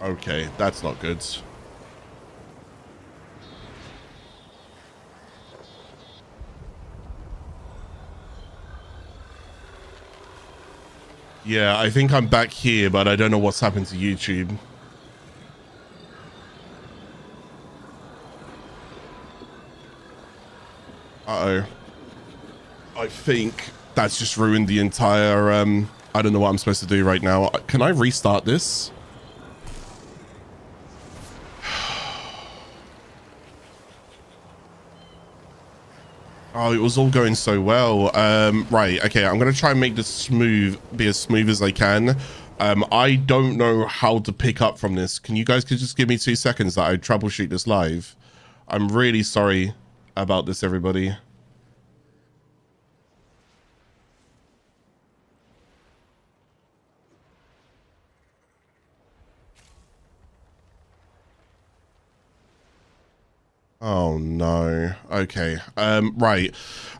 Okay, that's not good. Yeah, I think I'm back here, but I don't know what's happened to YouTube. Uh-oh. I think that's just ruined the entire, I don't know what I'm supposed to do right now. Can I restart this? Oh, it was all going so well. Right, okay, I'm gonna try and make this be as smooth as I can. I don't know how to pick up from this. Can you guys just give me 2 seconds that I troubleshoot this live? I'm really sorry about this, everybody. Oh no. Okay. Right.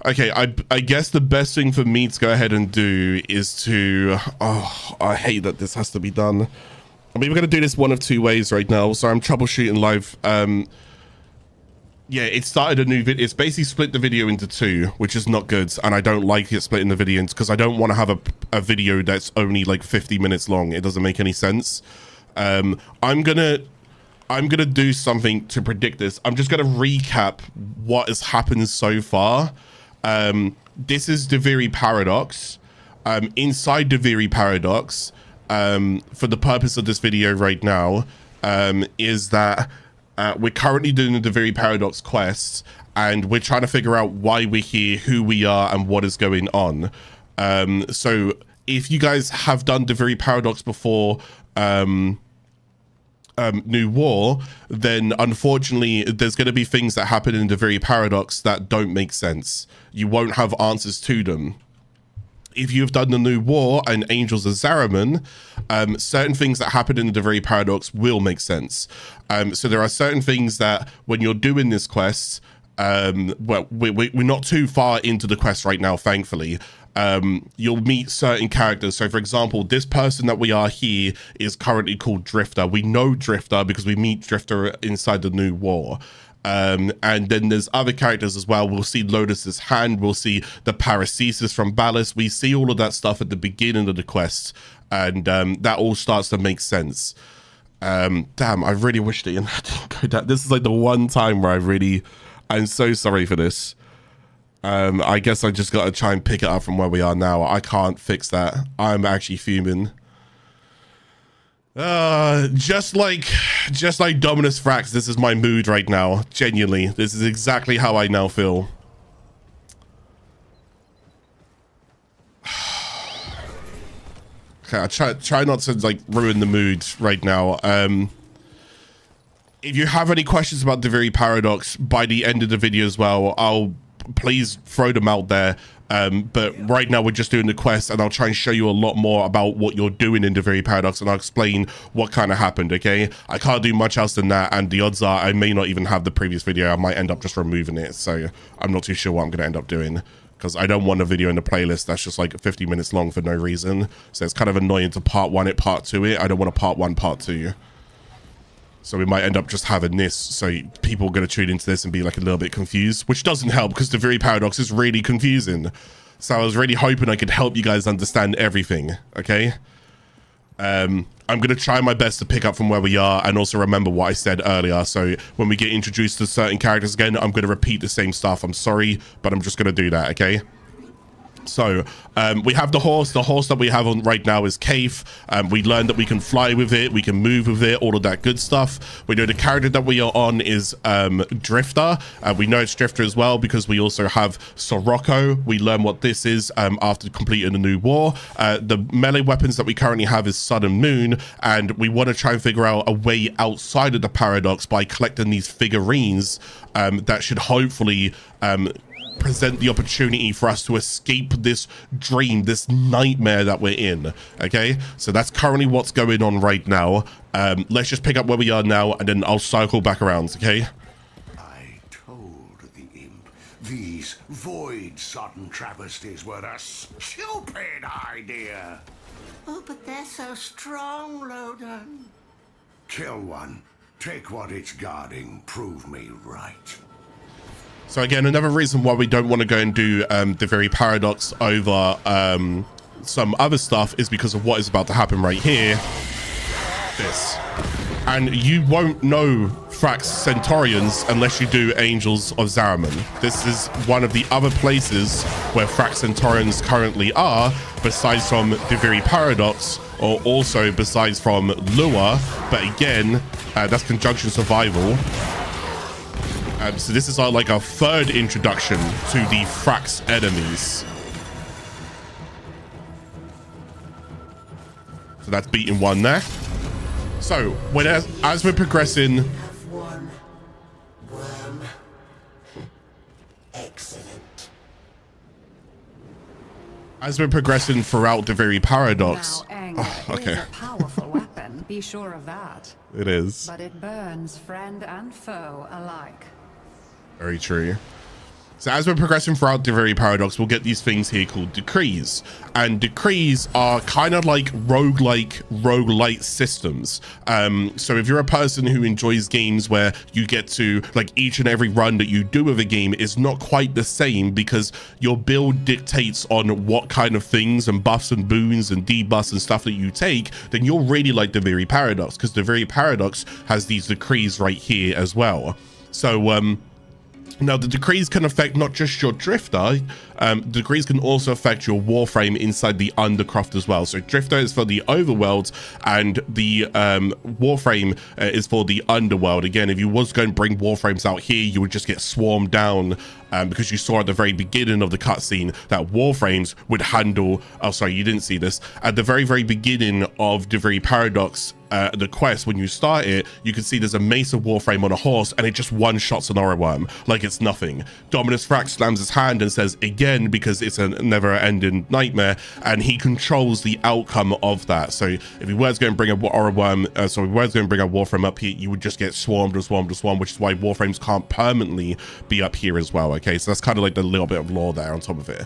Okay, I guess the best thing for me to go ahead and do is to, oh, I hate that this has to be done. I mean, we're gonna do this one of 2 ways right now. So I'm troubleshooting live. Yeah, it started a new video. It's basically split the video into 2, which is not good, and I don't like it splitting the video into, because I don't want to have a video that's only like 50 minutes long. It doesn't make any sense. I'm gonna do something to predict this. I'm just gonna recap what has happened so far. This is Duviri Paradox. Inside Duviri Paradox, for the purpose of this video right now, is that we're currently doing the Duviri Paradox quest, and we're trying to figure out why we're here, who we are, and what is going on. So if you guys have done Duviri Paradox before, New War, then unfortunately there's going to be things that happen in the Duviri Paradox that don't make sense. You won't have answers to them. If you've done the New War and Angels of Zariman, certain things that happen in the Duviri Paradox will make sense. So there are certain things that when you're doing this quest, well, we're not too far into the quest right now, thankfully. You'll meet certain characters. So for example, this person that we are here is currently called Drifter. We know Drifter because we meet Drifter inside the New War. And then there's other characters as well. We'll see Lotus's hand, we'll see the Paracesis from Ballast. We see all of that stuff at the beginning of the quest, and that all starts to make sense. Damn, I really wish that didn't go down. This is like the one time where I'm so sorry for this. I guess I just got to try and pick it up from where we are now. I can't fix that. I'm actually fuming. Just like Dominus Thrax, this is my mood right now. Genuinely, this is exactly how I now feel. Okay, I try not to like ruin the mood right now. If you have any questions about the Duviri Paradox by the end of the video as well, I'll please throw them out there. But right now we're just doing the quest, and I'll try and show you a lot more about what you're doing in the Duviri Paradox, and I'll explain what kind of happened, okay? I can't do much else than that, and the odds are I may not even have the previous video. I might end up just removing it, so I'm not too sure what I'm going to end up doing, because I don't want a video in the playlist that's just like 50 minutes long for no reason. So it's kind of annoying to part 1 it, part 2 it. I don't want to part 1, part 2. So we might end up just having this, so people are going to tune into this and be like a little bit confused, which doesn't help because the Duviri Paradox is really confusing. So I was really hoping I could help you guys understand everything, okay? I'm going to try my best to pick up from where we are and also remember what I said earlier. So when we get introduced to certain characters again, I'm going to repeat the same stuff. I'm sorry, but I'm just going to do that, okay? So we have the horse that we have on right now is Kaithe. We learned that we can fly with it, we can move with it, all of that good stuff. We know the character that we are on is Drifter. We know it's Drifter as well because we also have Sirocco. We learn what this is after completing the New War. The melee weapons that we currently have is Sun and Moon, and we want to try and figure out a way outside of the Paradox by collecting these figurines that should hopefully present the opportunity for us to escape this dream, this nightmare that we're in. Okay, so that's currently what's going on right now. Let's just pick up where we are now, and then I'll cycle back around. Okay, I told the imp these void-sodden travesties were a stupid idea. Oh, but they're so strong, Loden. Kill one. Take what it's guarding. Prove me right. So again, another reason why we don't want to go and do the very paradox over some other stuff is because of what is about to happen right here. This. And you won't know Thrax Centaurians unless you do Angels of Zariman. This is one of the other places where Thrax Centaurians currently are, besides from Duviri Paradox, or also besides from Lua. But again, that's Conjunction Survival. So this is like our third introduction to the Thrax enemies. So that's beating one there. So when as we're progressing, as we're progressing throughout the very paradox. Okay. Is a powerful weapon, be sure of that. It is. But it burns friend and foe alike. Very true. So as we're progressing throughout the very paradox, we'll get these things here called decrees. And decrees are kind of like roguelite systems. So if you're a person who enjoys games where you get to, like, each and every run that you do of a game is not quite the same because your build dictates on what kind of things and buffs and boons and debuffs and stuff that you take, then you'll really like the very paradox, because the very paradox has these decrees right here as well. So now, the decrees can affect not just your Drifter, decrees can also affect your Warframe inside the Undercroft as well. So Drifter is for the Overworld, and the Warframe is for the Underworld. Again, if you was going to bring Warframes out here, you would just get swarmed down, because you saw at the very beginning of the cutscene that Warframes would handle... Oh, sorry, you didn't see this. At the very, very beginning of the very Paradox, the quest, when you start it, you can see there's a Mesa Warframe on a horse, and it just one-shots an Orowrym like it's nothing. Dominus Thrax slams his hand and says again, because it's a never-ending nightmare, and he controls the outcome of that. So if he was going to bring a Orowrym, if he was going to bring a Warframe up here, you would just get swarmed, which is why Warframes can't permanently be up here as well. Okay, so that's kind of like the little bit of lore there on top of it.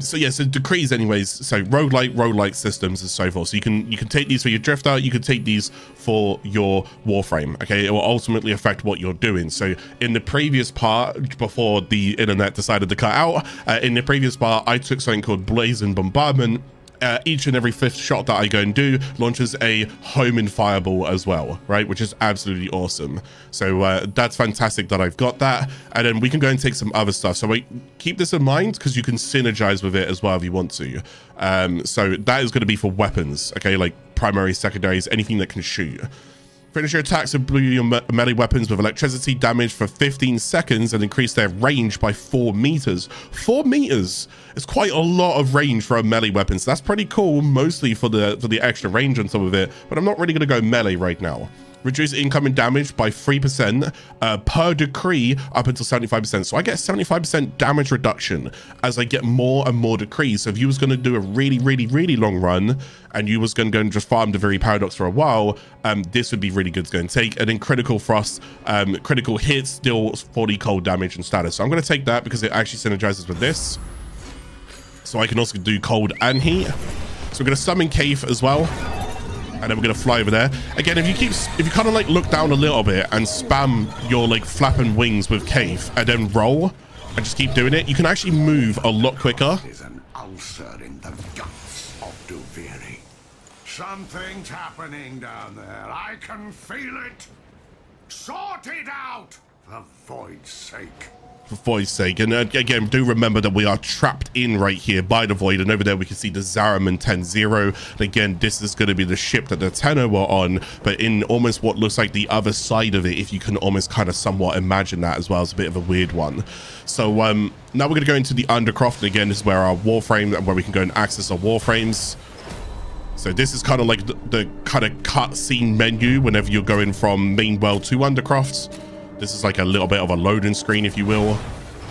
So yeah, so decrees anyways, so roguelike systems and so forth. So you can take these for your Drifter, you can take these for your Warframe. Okay, it will ultimately affect what you're doing. So in the previous part, before the internet decided to cut out, in the previous part, I took something called Blazing Bombardment. Each and every 5th shot that I go and do launches a homing fireball as well, right? Which is absolutely awesome. So that's fantastic that I've got that. And then we can go and take some other stuff. So keep this in mind, because you can synergize with it as well if you want to. So that is going to be for weapons, okay? Like primaries, secondaries, anything that can shoot. Finish your attacks and blow your melee weapons with electricity damage for 15 seconds and increase their range by 4 meters. 4 meters is quite a lot of range for a melee weapon. So that's pretty cool, mostly for the extra range on top of it. But I'm not really going to go melee right now. Reduce incoming damage by 3% per decree up until 75%. So I get 75% damage reduction as I get more and more decrees. So if you was going to do a really, really, really long run and you was going to go and just farm the very paradox for a while, this would be really good to go and take. And then critical frost, critical hits, deal 40 cold damage and status. So I'm going to take that because it actually synergizes with this. So I can also do cold and heat. So we're going to summon Kaithe as well. And then we're going to fly over there. Again, if you kind of like look down a little bit and spam your like flapping wings with Kaithe and then roll and just keep doing it, you can actually move a lot quicker. Is an ulcer in the guts of Duviri. Something's happening down there. I can feel it. Sort it out, for Void's sake. For Void's sake. And again, do remember that we are trapped in right here by the Void, and over there we can see the Zariman 10-0. And again, this is going to be the ship that the Tenno were on, but in almost what looks like the other side of it, if you can almost kind of somewhat imagine that as well. It's a bit of a weird one. So now we're going to go into the Undercroft, and again, this is where our Warframe, where we can go and access our Warframes. So this is kind of like the kind of cutscene menu whenever you're going from main world to Undercroft. This is like a little bit of a loading screen, if you will.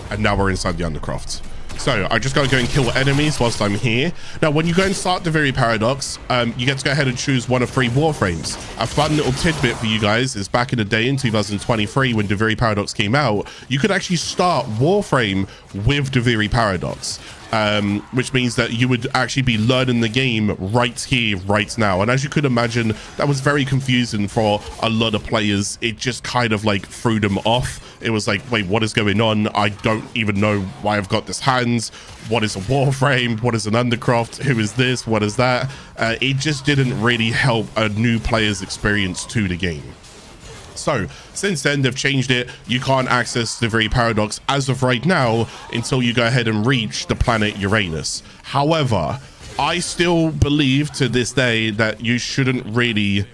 And now we're inside the Undercroft. So I just got to go and kill enemies whilst I'm here. Now, when you go and start the very paradox, you get to go ahead and choose one of 3 Warframes. A fun little tidbit for you guys is back in the day in 2023, when Duviri Paradox came out, you could actually start Warframe with Duviri Paradox. which means that you would actually be learning the game right here, right now. And as you could imagine, that was very confusing for a lot of players. It just kind of like threw them off. It was like, wait, what is going on? I don't even know why I've got this hands. What is a Warframe? What is an Undercroft? Who is this? What is that? It just didn't really help a new player's experience to the game. So since then, they've changed it. You can't access the Duviri Paradox as of right now until you go ahead and reach the planet Uranus. However, I still believe to this day that you shouldn't really...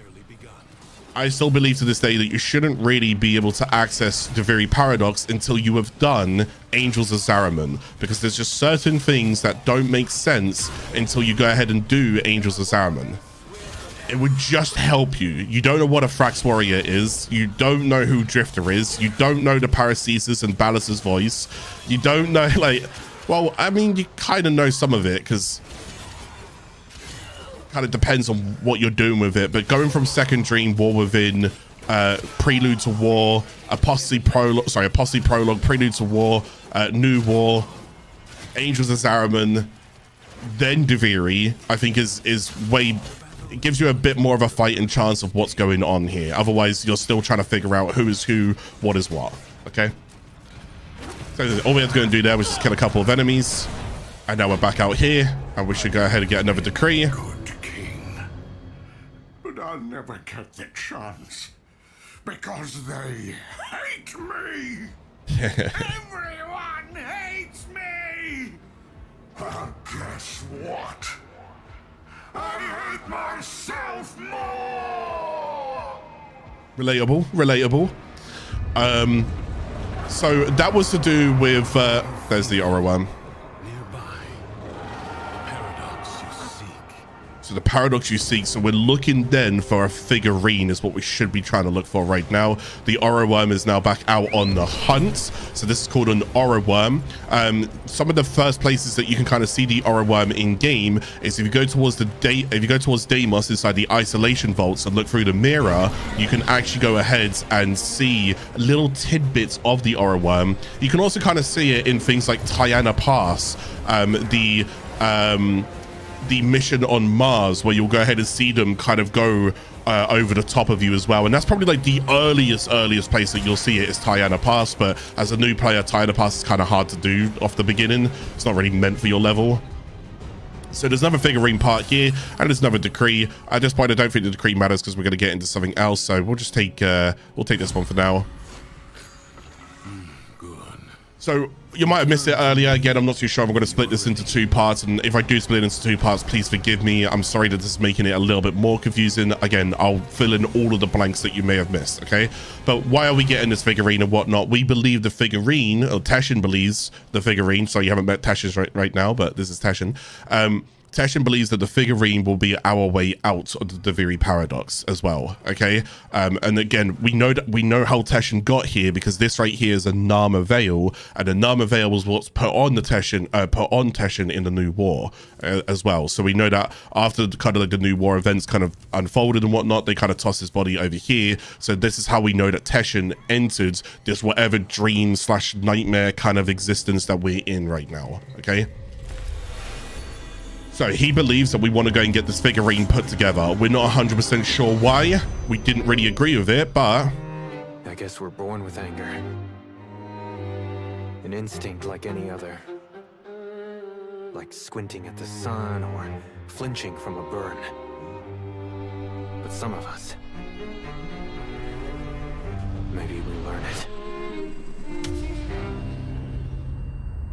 I still believe to this day that you shouldn't really be able to access the Duviri Paradox until you have done Angels of Zariman, because there's just certain things that don't make sense until you go ahead and do Angels of Zariman. It would just help you. You don't know what a Thrax warrior is. You don't know who Drifter is. You don't know the Paracesis and Ballas's voice. You don't know, like, well, I mean, you kind of know some of it because kind of depends on what you're doing with it. But going from Second Dream, War Within, Prelude to War, Apostasy Prologue, Prelude to War, New War, Angels of Zariman, then Duviri, I think is way... It gives you a bit more of a fighting chance of what's going on here. Otherwise, you're still trying to figure out who is who, what is what. Okay? So all we had to go and do there was just kill a couple of enemies. And now we're back out here. And we should go ahead and get another decree. Good king. But I'll never get the chance. Because they hate me. Everyone hates me. Well, guess what? I hate myself more. Relatable. So that was to do with there's the Orowrym. So the paradox you seek. So we're looking then for a figurine is what we should be trying to look for right now. The Orowrym is now back out on the hunt. So this is called an Orowrym. Some of the first places that you can kind of see the Orowrym in game is if you go towards Deimos inside the isolation vaults and look through the mirror, you can actually go ahead and see little tidbits of the Orowrym. You can also kind of see it in things like Tiana Pass, the mission on Mars, where you'll go ahead and see them kind of go over the top of you as well. And that's probably like the earliest place that you'll see it is Tiana Pass. But as a new player, Tiana Pass is kind of hard to do off the beginning. It's not really meant for your level. So there's another figurine part here, and there's another decree. At this point, I don't think the decree matters because we're going to get into something else. So we'll just take this one for now. So you might have missed it earlier. Again, I'm not too sure if I'm going to split this into two parts. And if I do split it into two parts, please forgive me. I'm sorry that this is making it a little bit more confusing. Again, I'll fill in all of the blanks that you may have missed, okay? But why are we getting this figurine and whatnot? We believe the figurine, or Teshin believes the figurine. So you haven't met Teshin right now, but this is Teshin. Teshin believes that the figurine will be our way out of the Duviri Paradox as well, okay? And again, we know how Teshin got here because this right here is a Nama Veil, and the Nama Veil was what's put on Teshin in the New War as well. So we know that after kind of like the New War events kind of unfolded and whatnot, they kind of tossed his body over here. So this is how we know that Teshin entered this whatever dream / nightmare kind of existence that we're in right now, okay? So he believes that we want to go and get this figurine put together. We're not 100% sure why. We didn't really agree with it, but... I guess we're born with anger. An instinct like any other. Like squinting at the sun or flinching from a burn. But some of us... maybe we learn it.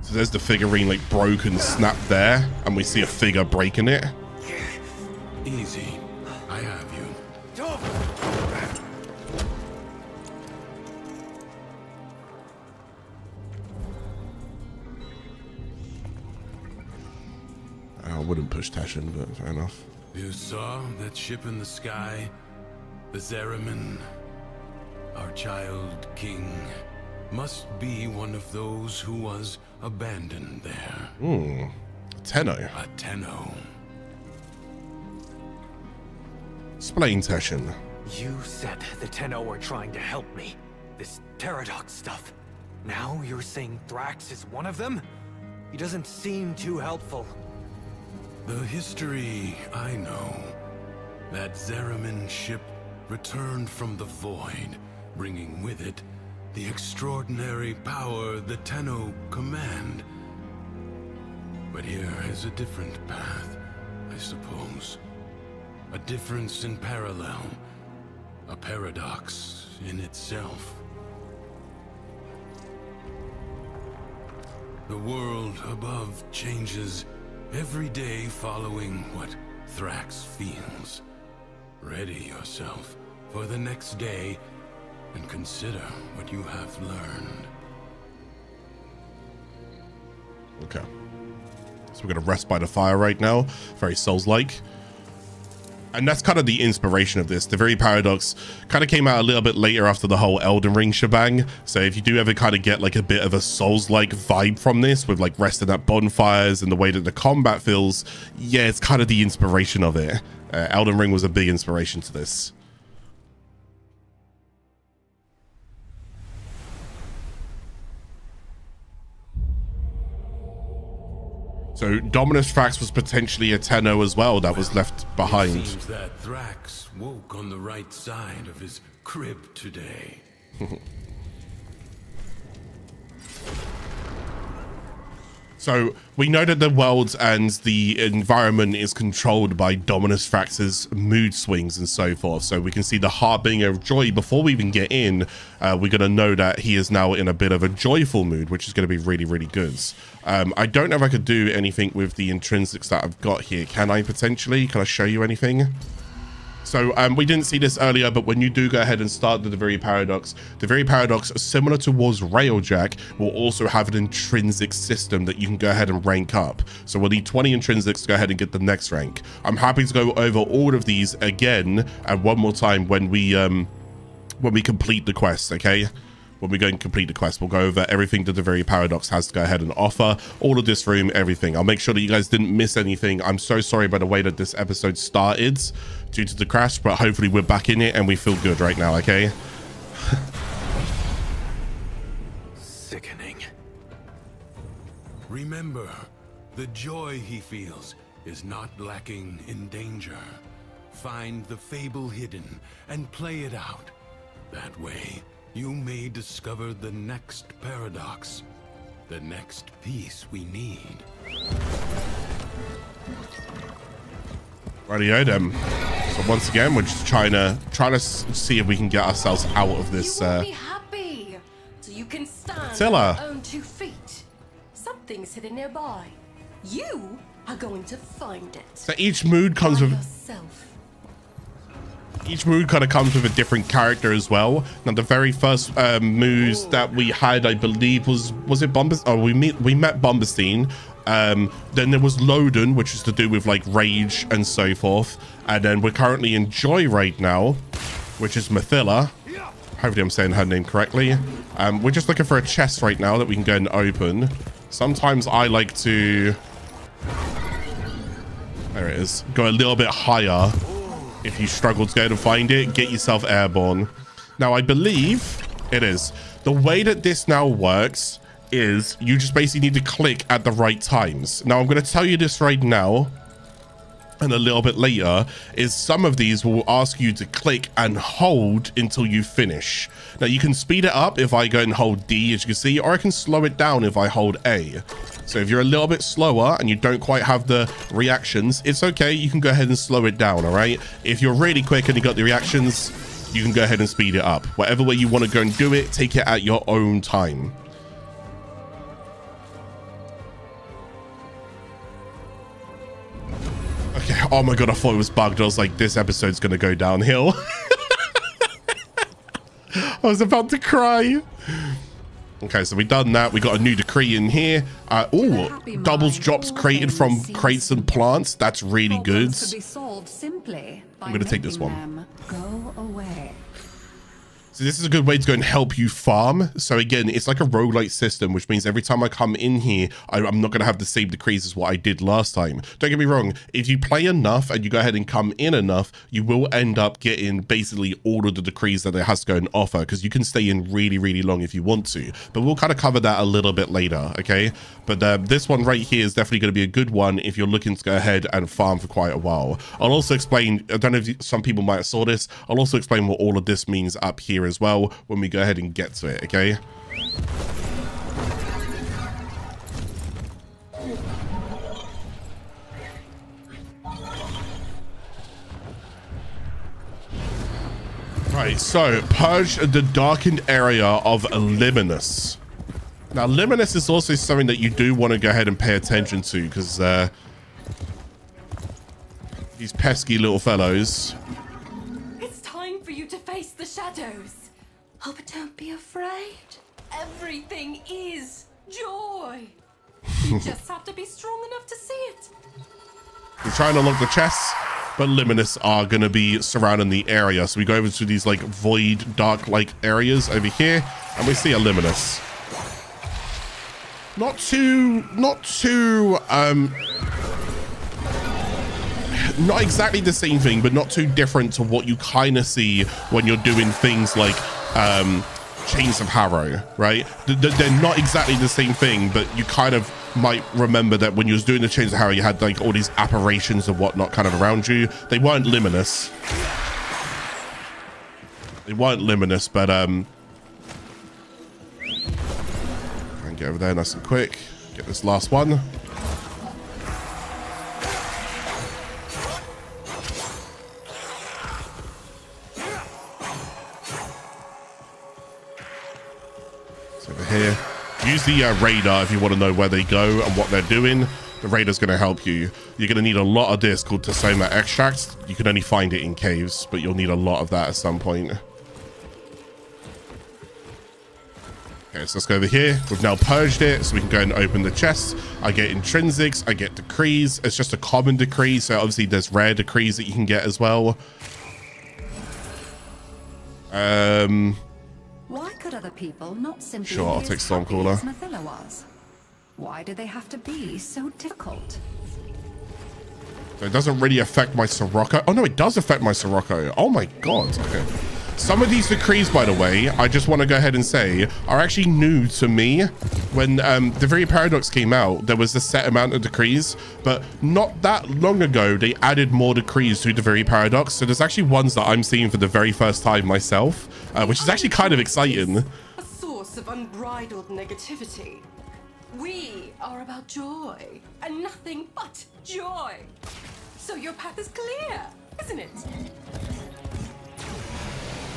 So there's the figurine like broken, snapped there, and we see a figure breaking it. Easy. I have you. I wouldn't push Teshin, but fair enough. You saw that ship in the sky? The Zariman? Our child king must be one of those who was abandoned there. Tenno. A Tenno. Explain, Teshin. You said the Tenno were trying to help me. This Paradox stuff. Now you're saying Thrax is one of them? He doesn't seem too helpful. The history I know. That Zeramin ship returned from the void, bringing with it the extraordinary power the Tenno command. But here is a different path, I suppose. A difference in parallel. A paradox in itself. The world above changes every day following what Thrax feels. Ready yourself for the next day and consider what you have learned. Okay. So we're going to rest by the fire right now. Very Souls-like. And that's kind of the inspiration of this. The very paradox kind of came out a little bit later after the whole Elden Ring shebang. So if you do ever kind of get like a bit of a Souls-like vibe from this with like resting at bonfires and the way that the combat feels, yeah, it's kind of the inspiration of it. Elden Ring was a big inspiration to this. So Dominus Thrax was potentially a Tenno as well that was left behind. It seems that Thrax woke on the right side of his crib today. So we know that the world and the environment is controlled by Dominus Thrax's mood swings and so forth. So we can see the harbinger of joy. Before we even get in, we're going to know that he is now in a bit of a joyful mood, which is going to be really, really good. I don't know if I could do anything with the intrinsics that I've got here. Can I potentially? Can I show you anything? So we didn't see this earlier, but when you do go ahead and start the Duviri Paradox, similar towards Railjack, will also have an intrinsic system that you can go ahead and rank up. So we'll need 20 intrinsics to go ahead and get the next rank. I'm happy to go over all of these again and one more time when we complete the quest, okay? When we go and complete the quest, we'll go over everything that the Duviri Paradox has to go ahead and offer, all of this room, everything. I'll make sure that you guys didn't miss anything. I'm so sorry by the way that this episode started due to the crash, but hopefully we're back in it and we feel good right now, okay? Sickening. Remember, the joy he feels is not lacking in danger. Find the fable hidden and play it out. That way, you may discover the next paradox, the next piece we need. Rightio then. So once again, we're just trying to see if we can get ourselves out of this. You will be happy, so you can stand Attila. on your own 2 feet. Something's hidden nearby. You are going to find it. So each mood comes with yourself. Each mood kind of comes with a different character as well. Now, the very first mood that we had, I believe, was it Bombas? Oh, we met Bombastine. Then there was Loden, which is to do with like rage and so forth. And then we're currently in Joy right now, which is Mathila. Hopefully I'm saying her name correctly. We're just looking for a chest right now that we can go and open. Sometimes I like to... There it is. Go a little bit higher. If you struggle to go and find it, get yourself airborne. Now, I believe it is. The way that this now works is you just basically need to click at the right times. Now, I'm going to tell you this right now and a little bit later is some of these will ask you to click and hold until you finish. Now, you can speed it up if I go and hold D, as you can see, or I can slow it down if I hold A. So if you're a little bit slower and you don't quite have the reactions, it's okay. You can go ahead and slow it down, all right? If you're really quick and you got the reactions, you can go ahead and speed it up. Whatever way you want to go and do it, take it at your own time. Okay, oh my god, I thought it was bugged. I was like, this episode's going to go downhill. I was about to cry. Okay, so we've done that. We got a new decree in here. Oh, doubles drops created from crates and plants. That's really good. I'm going to take this one. Go away. So this is a good way to go and help you farm. So again, it's like a roguelite system, which means every time I come in here, I'm not going to have the same decrees as what I did last time. Don't get me wrong. If you play enough and you go ahead and come in enough, you will end up getting basically all of the decrees that it has to go and offer, because you can stay in really, really long if you want to. But we'll kind of cover that a little bit later, okay? But this one right here is definitely going to be a good one if you're looking to go ahead and farm for quite a while. I'll also explain, I don't know if some people might have saw this, I'll also explain what all of this means up here as well when we go ahead and get to it, okay? Right, so purge the darkened area of Liminus. Now, Liminus is also something that you do want to go ahead and pay attention to, because these pesky little fellows. It's time for you to face the shadows. Oh, but don't be afraid. Everything is joy. You just have to be strong enough to see it. We're trying to unlock the chests, but Liminus are going to be surrounding the area. So we go over to these like void, dark-like areas over here, and we see a Liminus. Not exactly the same thing, but not too different to what you kind of see when you're doing things like Chains of Harrow, right? They're not exactly the same thing, but you kind of might remember that when you was doing the Chains of Harrow, you had like all these apparitions and whatnot kind of around you. They weren't Liminus. They weren't Liminus, but try and get over there nice and quick. Get this last one. Over here, use the radar if you want to know where they go and what they're doing. The radar's going to help you. You're going to need a lot of this called Tasoma extract. You can only find it in caves, but you'll need a lot of that at some point. Okay, so let's go over here. We've now purged it, so we can go and open the chests. I get intrinsics, I get decrees. It's just a common decree, so obviously there's rare decrees that you can get as well. Why could other people not simply Sure, I'll be take as happy Stormcaller. as Mathila was? Why do they have to be so difficult? So it doesn't really affect my Sirocco. Oh no, it does affect my Sirocco. Oh my god. Okay. Some of these decrees, by the way, I just want to go ahead and say, are actually new to me. When Duviri Paradox came out, there was a set amount of decrees, but not that long ago, they added more decrees to Duviri Paradox. So there's actually ones that I'm seeing for the very first time myself, which is actually kind of exciting. A source of unbridled negativity. We are about joy, and nothing but joy. So your path is clear, isn't it?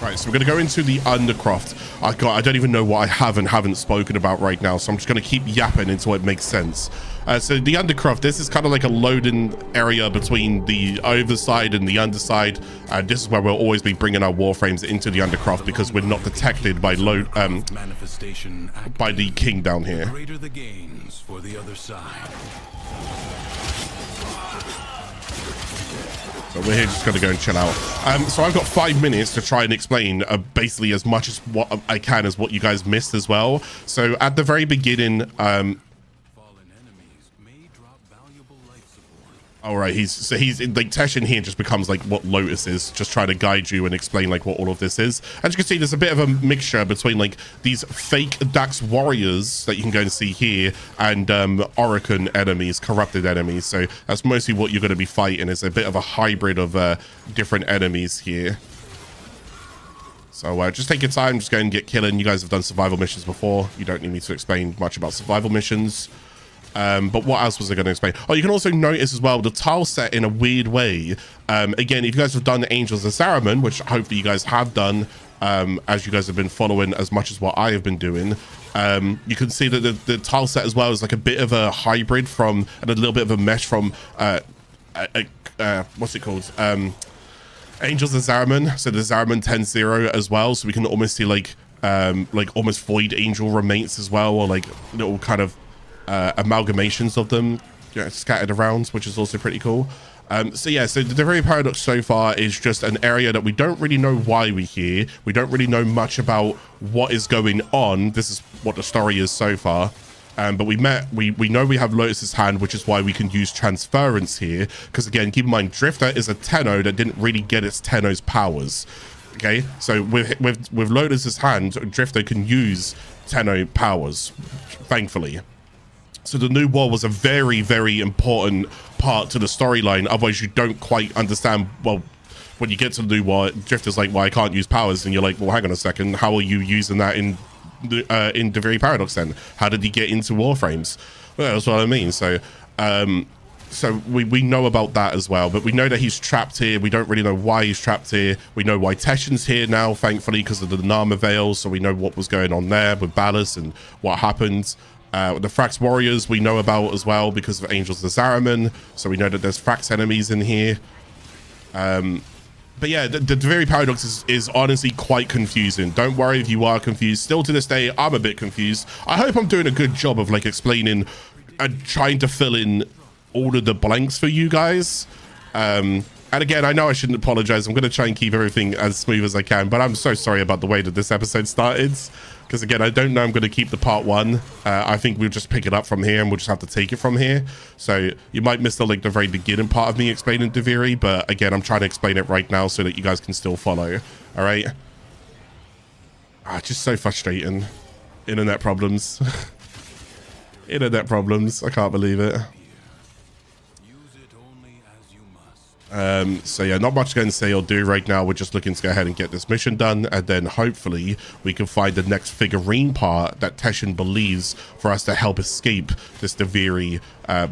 Right, so we're going to go into the Undercroft. I don't even know what I haven't spoken about right now, so I'm just going to keep yapping until it makes sense. So the Undercroft, this is kind of like a loading area between the overside and the underside. This is where we'll always be bringing our Warframes into the Undercroft because we're not detected by by the king down here. The greater the gains for the other side. So we're here just going to go and chill out. So I've got 5 minutes to try and explain basically as much as what I can as what you guys missed as well. So at the very beginning, all right, he's like Teshin here just becomes like what Lotus is, just trying to guide you and explain like what all of this is. As you can see, there's a bit of a mixture between like these fake Dax warriors that you can go and see here and Orowrym enemies, corrupted enemies. So that's mostly what you're going to be fighting. It's a bit of a hybrid of different enemies here. So just take your time, just go and get killing. You guys have done survival missions before. You don't need me to explain much about survival missions. But what else was I going to explain? Oh, you can also notice as well the tile set in a weird way. Again, if you guys have done the Angels of Saruman, which hopefully you guys have done, as you guys have been following as much as what I have been doing, you can see that the tile set as well is like a bit of a hybrid from, and a little bit of a mesh from, what's it called? Angels of Saruman. So the Saruman 10-0 as well. So we can almost see like almost void angel remains as well, or like little kind of amalgamations of them, you know, scattered around, which is also pretty cool. So yeah, so the Duviri Paradox so far is just an area that we don't really know why we're here. We don't really know much about what is going on. This is what the story is so far. But we know we have Lotus's Hand, which is why we can use Transference here. Because again, keep in mind, Drifter is a Tenno that didn't really get its Tenno's powers. Okay, so with Lotus's Hand, Drifter can use Tenno powers, thankfully. So the new war was a very, very important part to the storyline. Otherwise, you don't quite understand. Well, when you get to the new war, Drifter's like, well, I can't use powers. And you're like, well, hang on a second. How are you using that in Duviri Paradox then? How did he get into Warframes? Well, that's what I mean. So we know about that as well. But we know that he's trapped here. We don't really know why he's trapped here. We know why Teshin's here now, thankfully, because of the Nama Veil. So we know what was going on there with Ballas and what happened. The Thrax warriors we know about as well because of Angels of Zariman, so we know that there's Thrax enemies in here. But yeah, the Duviri Paradox is honestly quite confusing. Don't worry if you are confused. Still to this day, I'm a bit confused. I hope I'm doing a good job of like explaining and trying to fill in all of the blanks for you guys. And again, I know I shouldn't apologize. I'm going to try and keep everything as smooth as I can, but I'm so sorry about the way that this episode started. Because again, I don't know I'm going to keep the part one. I think we'll just pick it up from here and we'll just have to take it from here. So you might miss the very beginning part of me explaining Duviri, but again, I'm trying to explain it right now so that you guys can still follow. All right. Just so frustrating. Internet problems. Internet problems. I can't believe it. So yeah, not much going to say or do right now. We're just looking to go ahead and get this mission done, and then hopefully we can find the next figurine part that Teshin believes for us to help escape this Duviri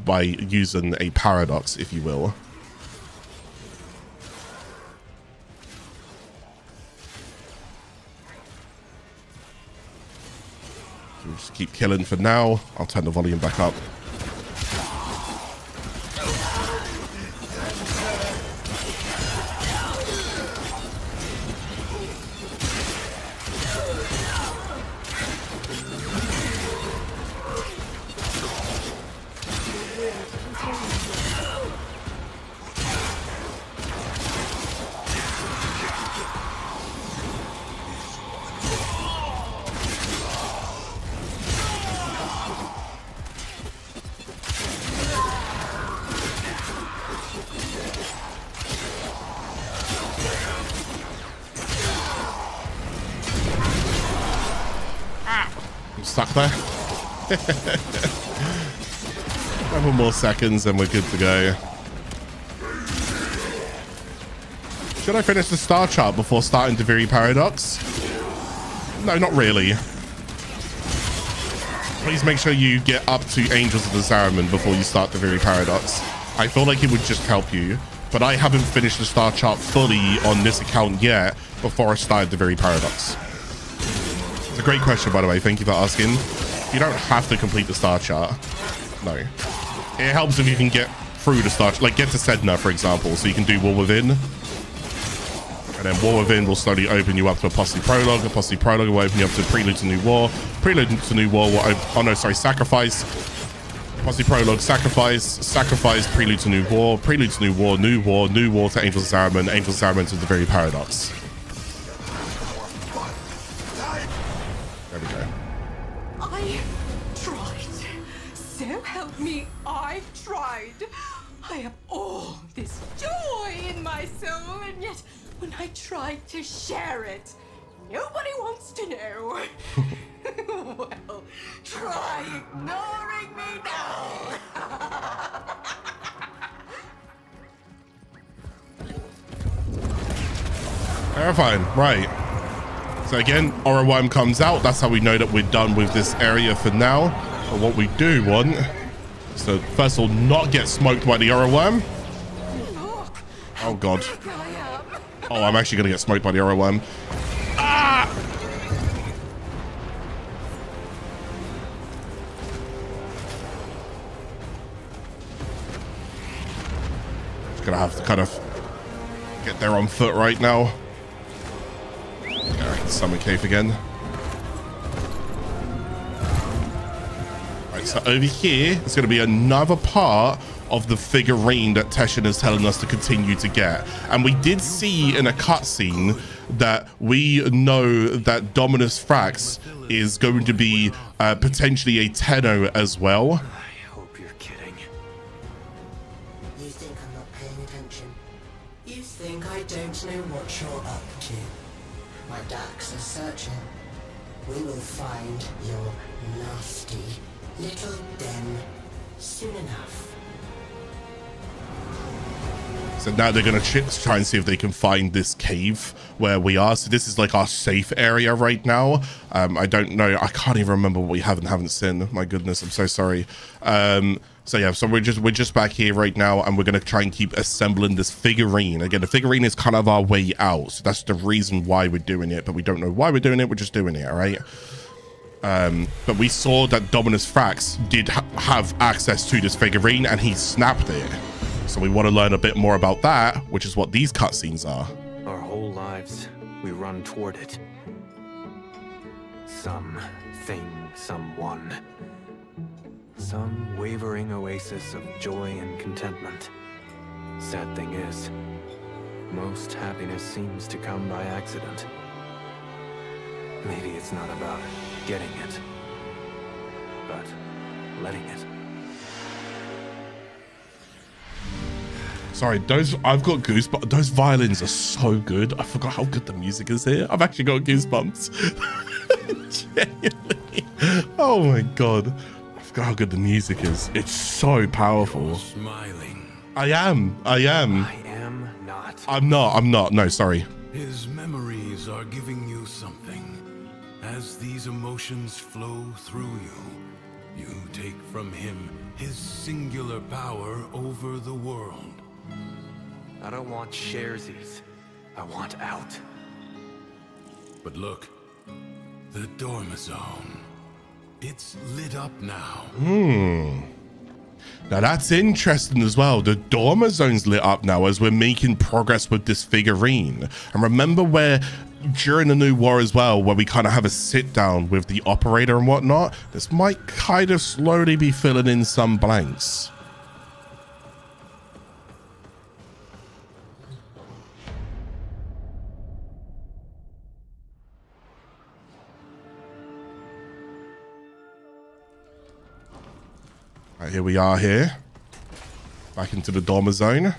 by using a paradox, if you will. So we'll just keep killing for now. I'll turn the volume back up. Stuck there. Couple more seconds and we're good to go. Should I finish the star chart before starting Duviri Paradox? No, not really. Please make sure you get up to Angels of the Zariman before you start Duviri Paradox. I feel like it would just help you, but I haven't finished the star chart fully on this account yet before I started Duviri Paradox. It's a great question, by the way. Thank you for asking. You don't have to complete the star chart. No. It helps if you can get through the star chart. Like, get to Sedna, for example, so you can do War Within. And then War Within will slowly open you up to a Posse Prologue. A Posse Prologue will open you up to Prelude to New War. Prelude to New War will open... Oh, no, sorry. Sacrifice. Posse Prologue, Sacrifice. Sacrifice, Prelude to New War. Prelude to New War, New War. New War to Angels of Zariman. Angels of Zariman to Duviri Paradox. There we go. I tried. So help me, I tried. I have all this joy in my soul, and yet when I tried to share it, nobody wants to know. Well, try ignoring me now. Terrifying, right. So again, Orowrym comes out. That's how we know that we're done with this area for now. But what we do want is to first of all not get smoked by the Orowrym. Oh god. Oh, I'm actually gonna get smoked by the Orowrym. Ah! Just gonna have to kind of get there on foot right now. I can summon Kaithe again. Right, so over here, it's going to be another part of the figurine that Teshin is telling us to continue to get. And we did see in a cutscene that we know that Dominus Thrax is going to be potentially a Tenno as well. I hope you're kidding. You think I'm not paying attention? You think I don't know what you're up to? My darks are searching. We will find your nasty little den soon enough. So now they're going to try and see if they can find this cave where we are. So this is like our safe area right now. I don't know. I can't even remember what we have and haven't seen. My goodness, I'm so sorry. So yeah, so we're just back here right now, and we're going to try and keep assembling this figurine. Again, the figurine is kind of our way out. So that's the reason why we're doing it, but we don't know why we're doing it. We're just doing it, all right? But we saw that Dominus Thrax did have access to this figurine, and he snapped it. So we want to learn a bit more about that, which is what these cutscenes are. Our whole lives, we run toward it. Something, someone. Some wavering oasis of joy and contentment. Sad thing is, most happiness seems to come by accident. Maybe it's not about getting it, but letting it. Sorry, I've got goosebumps. Those violins are so good. I forgot how good the music is here. I've actually got goosebumps. Genuinely. Oh my god. I forgot how good the music is. It's so powerful. You're smiling. I am. I am not. I'm not. No, sorry. His memories are giving you something. As these emotions flow through you, you take from him his singular power over the world. I don't want sharesies. I want out. But look, the Dormizone. It's lit up now. Now that's interesting as well. The Dormizone's lit up now as we're making progress with this figurine. And remember where during the New War as well, where we kind of have a sit down with the operator and whatnot, this might kind of slowly be filling in some blanks. Right, here we are here. Back into the Dormizone.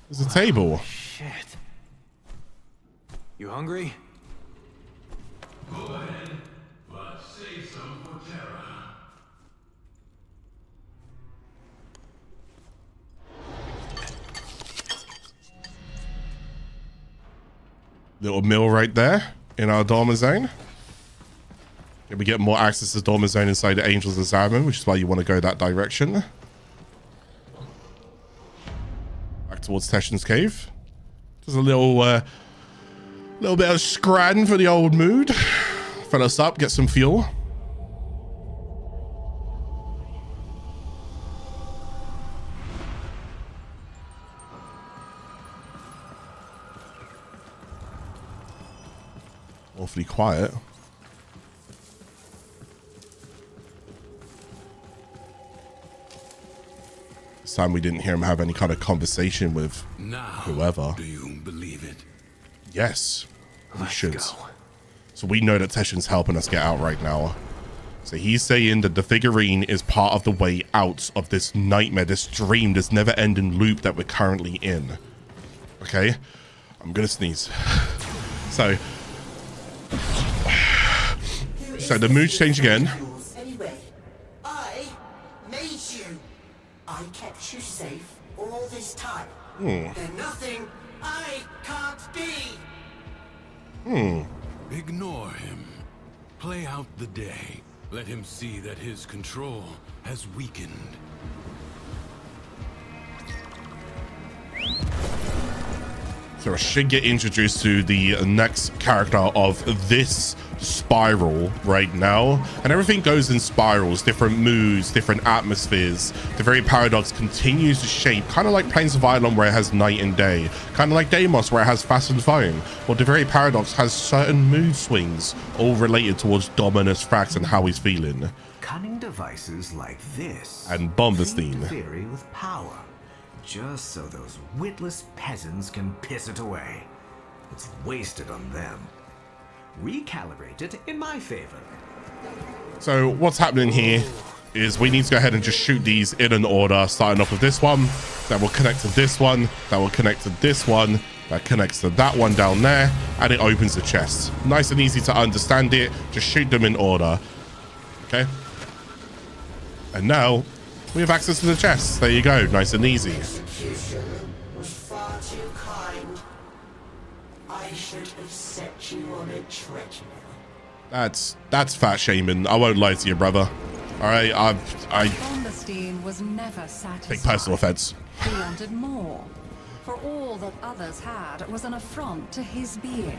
There's a table. Shit. You hungry? Go ahead, but say some for Terra. Little mill right there in our Dormizone. Yeah, we get more access to Dormizone inside the Angels of Zaman, which is why you want to go that direction. Back towards Teshin's cave. Just a little bit of scran for the old mood. Fill us up, get some fuel. Awfully quiet. This time we didn't hear him have any kind of conversation with whoever. Do you believe it? Yes, we should. Go. So we know that Teshin's helping us get out right now. So he's saying that the figurine is part of the way out of this nightmare, this dream, this never-ending loop that we're currently in. Okay? I'm gonna sneeze. So the mood changed again. Anyway, I made you. I kept you safe all this time. There's nothing I can't be. Ignore him. Play out the day. Let him see that his control has weakened. So So I should get introduced to the next character of this spiral right now, and everything goes in spirals, different moods, different atmospheres. The very paradox continues to shape, kind of like Plains of Ylon where it has night and day, kind of like Deimos where it has fast and foam. Well, the very paradox has certain mood swings, all related towards Dominus Thrax and how he's feeling. Cunning devices like this And Bombastine. Duviri with power, just so those witless peasants can piss it away. It's wasted on them. Recalibrate it in my favor. So what's happening here is we need to go ahead and just shoot these in an order, starting off with this one that will connect to this one, that will connect to this one, that connects to that one down there, and it opens the chest. Nice and easy to understand it. Just shoot them in order. Okay. And now we have access to the chest. There you go. Nice and easy. Execution was far too kind. I should have set you on a treadmill. That's fat shaming. I won't lie to you, brother. All right, Bombastine was never satisfied. take personal offense. He wanted more. For all that others had was an affront to his being.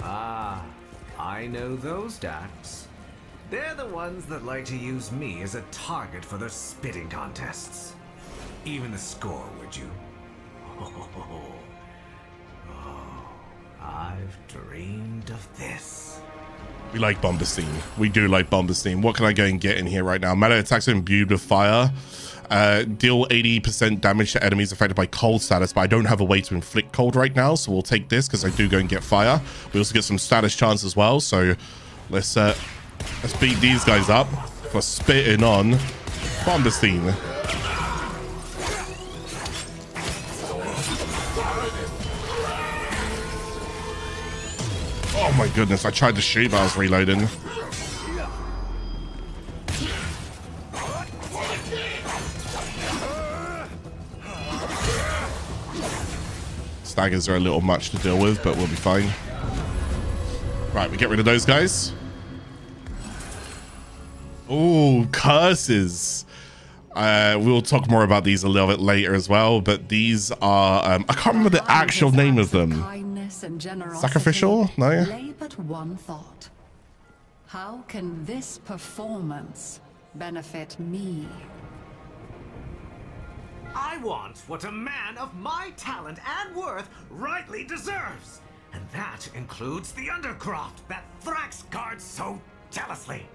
Ah, I know those Dax. They're the ones that like to use me as a target for their spitting contests. Even the score, would you? Oh, I've dreamed of this. We like Bombastine. We do like Bombastine. What can I go and get in here right now? Melee attacks are imbued with fire. Deal 80% damage to enemies affected by cold status, but I don't have a way to inflict cold right now, so we'll take this because I do go and get fire. We also get some status chance as well, so let's beat these guys up for spitting on Bombastine. Oh my goodness, I tried to shoot, but I was reloading. Staggers are a little much to deal with, but we'll be fine. Right, we get rid of those guys. Oh, curses. We'll talk more about these a little bit later as well, but these are, I can't remember the actual name of them. Sacrificial? No? Lay but one thought. How can this performance benefit me? I want what a man of my talent and worth rightly deserves. And that includes the undercroft that Thrax guards so jealously.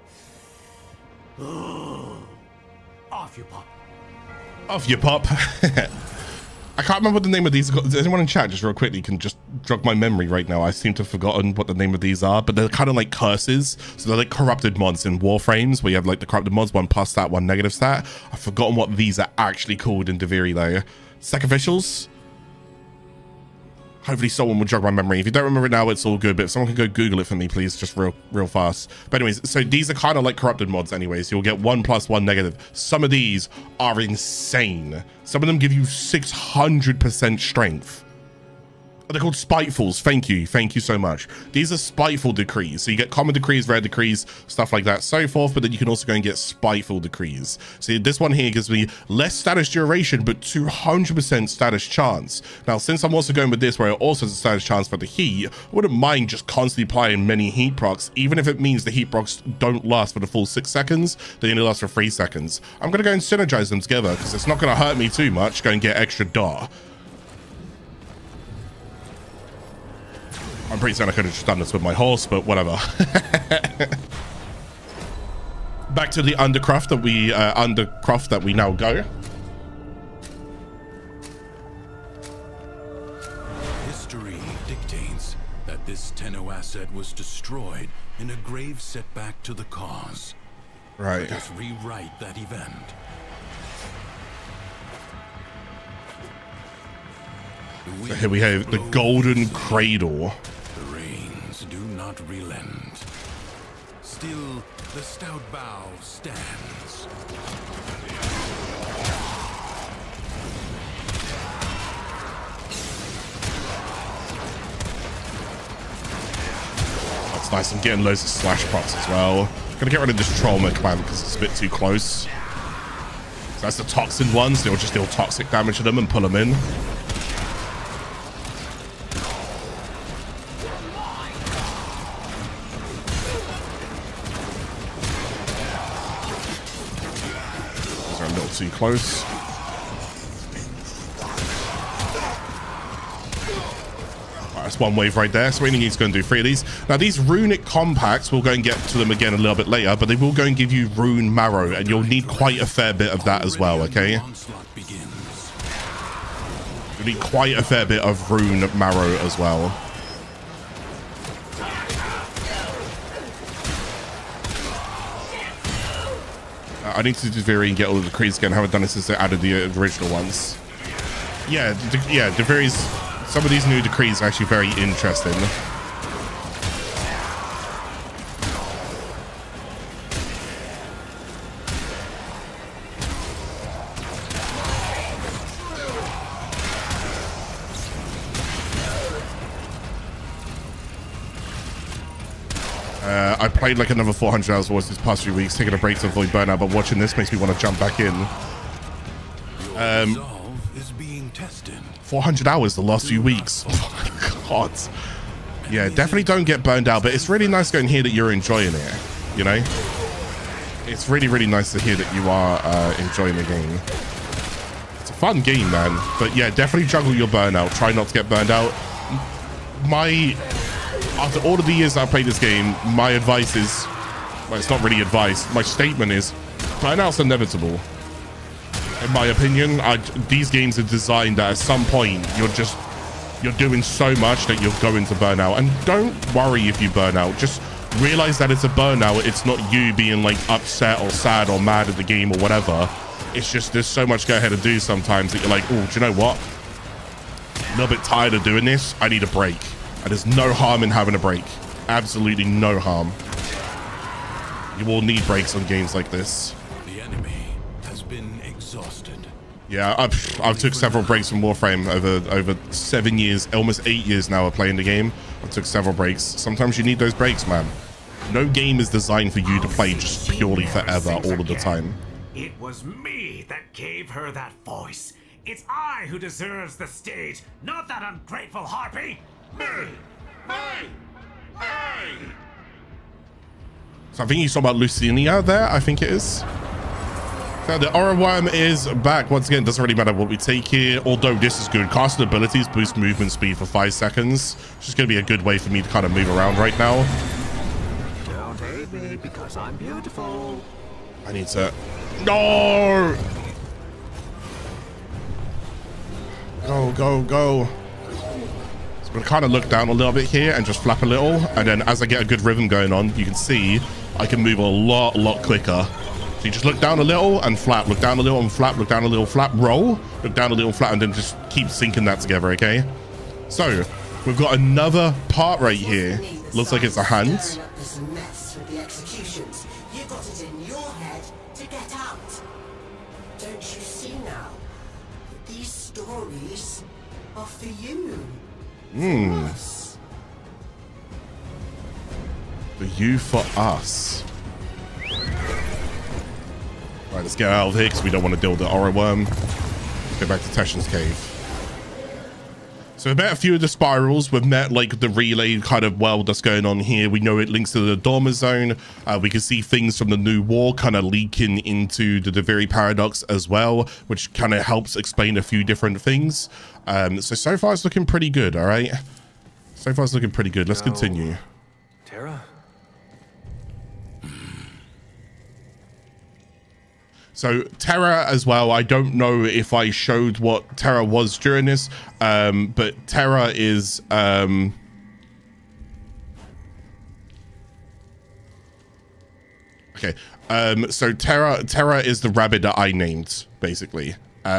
Off you pop. Off you pop. I can't remember what the name of these. Does anyone in chat just real quickly can just jog my memory right now? I seem to have forgotten what the name of these are, but they're kind of like curses. So they're like corrupted mods in Warframes, where you have like the corrupted mods, one plus stat, one negative stat. I've forgotten what these are actually called in Duviri though. Sacrificials? Hopefully someone will jog my memory. If you don't remember it now, it's all good, but if someone can go Google it for me, please, just real fast. But anyways, so these are kind of like corrupted mods anyways. You'll get 1 plus 1 negative. Some of these are insane. Some of them give you 600% strength. They're called Spitefuls. Thank you so much. These are Spiteful decrees. So you get common decrees, rare decrees, stuff like that, so forth, but then you can also go and get Spiteful decrees. So this one here gives me less status duration, but 200% status chance. Now, since I'm also going with this, where it also has a status chance for the heat, I wouldn't mind just constantly applying many heat procs, even if it means the heat procs don't last for the full 6 seconds, they only last for 3 seconds. I'm going to go and synergize them together, because it's not going to hurt me too much. Go and get extra DAR. I'm pretty certain I could have just done this with my horse, but whatever. Back to the undercroft that we now go. History dictates that this Tenno asset was destroyed in a grave setback to the cause. Right. Let us rewrite that event. So here we have the Golden Cradle. The rains do not relent. Still, the stout bough stands. That's nice. I'm getting loads of slash procs as well. Gonna get rid of this Trauma Command because it's a bit too close. So that's the Toxin ones. They'll just deal toxic damage to them and pull them in. A little too close. That's one wave right there. So we only need to go and do 3 of these. Now, these runic compacts, we'll go and get to them again a little bit later, but they will go and give you rune marrow, and you'll need quite a fair bit of that as well, okay? You'll need quite a fair bit of rune marrow as well. I need to do Duviri and get all the decrees again. I haven't done it since they added the original ones. Yeah, Duviri's... Some of these new decrees are actually very interesting. I played like another 400 hours of these past few weeks, taking a break to avoid burnout, but watching this makes me want to jump back in. 400 hours the last few weeks. Oh my god. Yeah, definitely don't get burned out, but it's really nice going here that you're enjoying it, you know? It's really, really nice to hear that you are enjoying the game. It's a fun game, man. But yeah, definitely juggle your burnout. Try not to get burned out. After all of the years that I've played this game, my advice is, well, it's not really advice. My statement is, burnout's inevitable. In my opinion, these games are designed that at some point you're doing so much that you're going to burn out. And don't worry if you burn out. Just realize that it's a burnout. It's not you being like upset or sad or mad at the game or whatever. It's just there's so much to go ahead and do sometimes that you're like, oh, do you know what? A little bit tired of doing this. I need a break. And there's no harm in having a break. Absolutely no harm. You will need breaks on games like this. The enemy has been exhausted. Yeah, I've took several breaks from Warframe over 7 years, almost 8 years now of playing the game. I took several breaks. Sometimes you need those breaks, man. No game is designed for you to play just purely forever all of the time. It was me that gave her that voice. It's I who deserves the stage, not that ungrateful harpy. Me! So I think you saw about Lucinia there, I think it is. So the Orowrym is back. Once again, it doesn't really matter what we take here, although this is good. Casting abilities boost movement speed for 5 seconds. Which is going to be a good way for me to kind of move around right now. Don't hate me because I'm beautiful. I need to... No! Go, go, go. So I'm going to kind of look down a little bit here and just flap a little. And then as I get a good rhythm going on, you can see I can move a lot quicker. So you just look down a little and flap, look down a little and flap, look down a little, flap, roll, look down a little, flap, and then just keep syncing that together, okay? So we've got another part right here. Looks like it's a hand. Don't you see now? These stories are for you. For us. For you, for us. Right, let's get out of here because we don't want to deal with the Orowrym. Let's go back to Teshin's cave. So we've met a few of the spirals. We've met like the relay kind of world that's going on here. We know it links to the Dormizone. We can see things from the new war kind of leaking into the Duviri paradox as well, which kind of helps explain a few different things. So far it's looking pretty good, all right? So far it's looking pretty good. Let's continue. Terra? So Terra as well, I don't know if I showed what Terra was during this, but Terra is okay. So Terra is the rabbit that I named, basically.